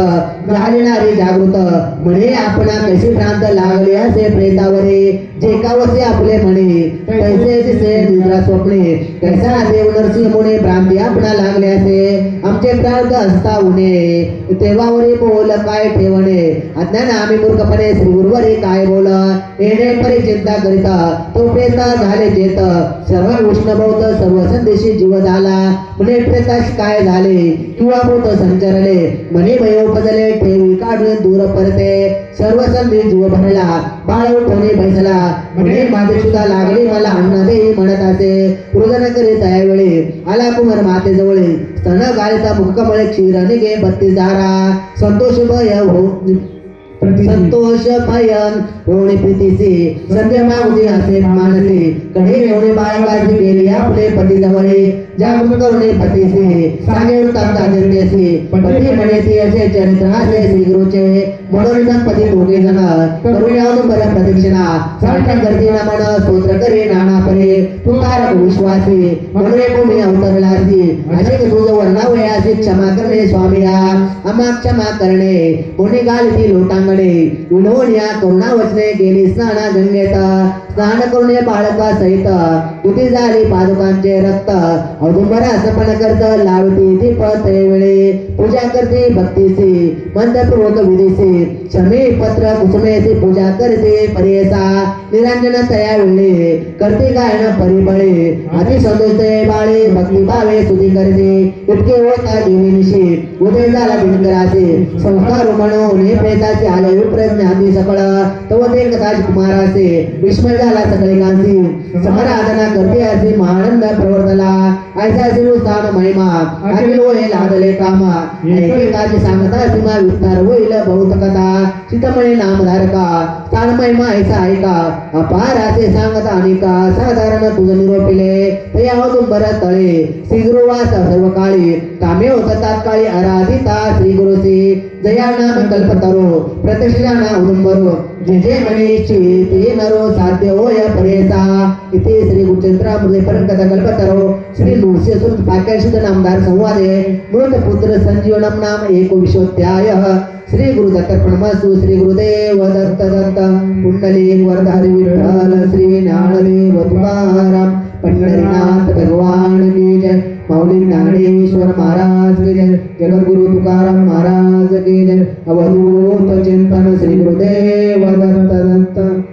झाली नारी जागृत म्हणे आपणा कशी भ्रांत लागले असे प्रेतावरे जे कावसे आपले म्हणे तैसे दिसे निद्रा स्वप्ने कैसा देव नरसिंह मुने भ्रांती आपणा लागले असे आमचे प्रार्थ असता उणे तेव्हावरी बोल काय ठेवणे अज्ञान आम्ही मूर्खपणे श्री गुरुवरी काय बोल येणे परी चिंता करिता तो प्रेता झाले चेत सर्व विष्णू बौद्ध सर्व संदेशी जीव झाला म्हणे प्रेताश काय झाले किंवा भूत संचरले म्हणे भय उपजले ठेवी काढून दूर परते सर्व संधी जीव भरला बाळ उठवणे बैसला म्हणे माझे सुद्धा लागले मला अन्न दे म्हणत असे रुदन करी त्यावेळी आला कुमार माते जवळे स्तन गाळीचा मुक्कमळे क्षीर निघे 32 दारा संतोष भय हो संतोष भयन होणे प्रीतीचे संध्या मागुती असे मानते कडे एवढे बाळकाची गेली आपले पती जवळे जागृत करुणे पतीचे सांगे उतरता जनतेचे पती म्हणेते असे चरित्र असे श्री गुरुचे म्हणून पती दोघे जण करुणे अवलंबर प्रदक्षिणा सारख्या गर्दी नमन स्तोत्र करे नाना परे तुकार विश्वासी म्हणून भूमी अवतरलासी असे तुझं वर्णावय असे क्षमा करणे स्वामिया आम्हा क्षमा करणे कोणी गालती लोटांगणे विनोनिया करुणा वचने गेली स्नाना गंगेत स्नान करुणे बाळका सहित तुती झाली पादुकांचे रक्त औदुंबर असपण करत लावती दीप वेळे पूजा करते भक्तीची मंत्रपूर्वक विधीची शमी पत्र कुसुमेची पूजा करते परियसा निरंजन तया वेळे करते गायन परिबळे अति संतोषते बाळे भक्ती भावे सुधी करते इतके होता जीवनिशी उदय झाला दिनकराचे संस्कार म्हणून हे प्रेताचे आले विप्रज्ञानी सकळ तव ते कदाच कुमाराचे विस्मय झाला सकळिकांची समराधना करते असे महानंद प्रवर्तला ऐसा स्थान महिमा अखिल होय लादले कामा एकेकाची सांगता सीमा विस्तार होईल बहुत कथा चितमणी नामधारका स्थान महिमा ऐसा ऐका अपार असे सांगता अनेका साधारण तुझ निरोपिले ते औदुंबर तळे श्री गुरुवास सर्व काळी कामे होत तात्काळी आराधिता श्री गुरुसी जया नाम कल्पतरो प्रतिष्ठाना औदुंबरो जे जे मनीची ते नरो साध्य होय परेसा इथे श्री गुरुचंद्रामृते परंकथा कल्पतरो श्री नृसिंह सुत पाक्याशुद्ध नामदार संवादे मृत पुत्र संजीवनम नाम एको विश्वत्याय श्री गुरु दत्तर्पणमस्तु श्री गुरुदेव दत्त दत्त पुंडलिक वरदारी विठ्ठल श्री ज्ञानदेव तुकाराम पंढरीनाथ भगवान की जय माऊली ज्ञानेश्वर महाराज की जय जगद्गुरु तुकाराम महाराज की जय अवधूत चिंतन श्री गुरुदेव दत्त दत्त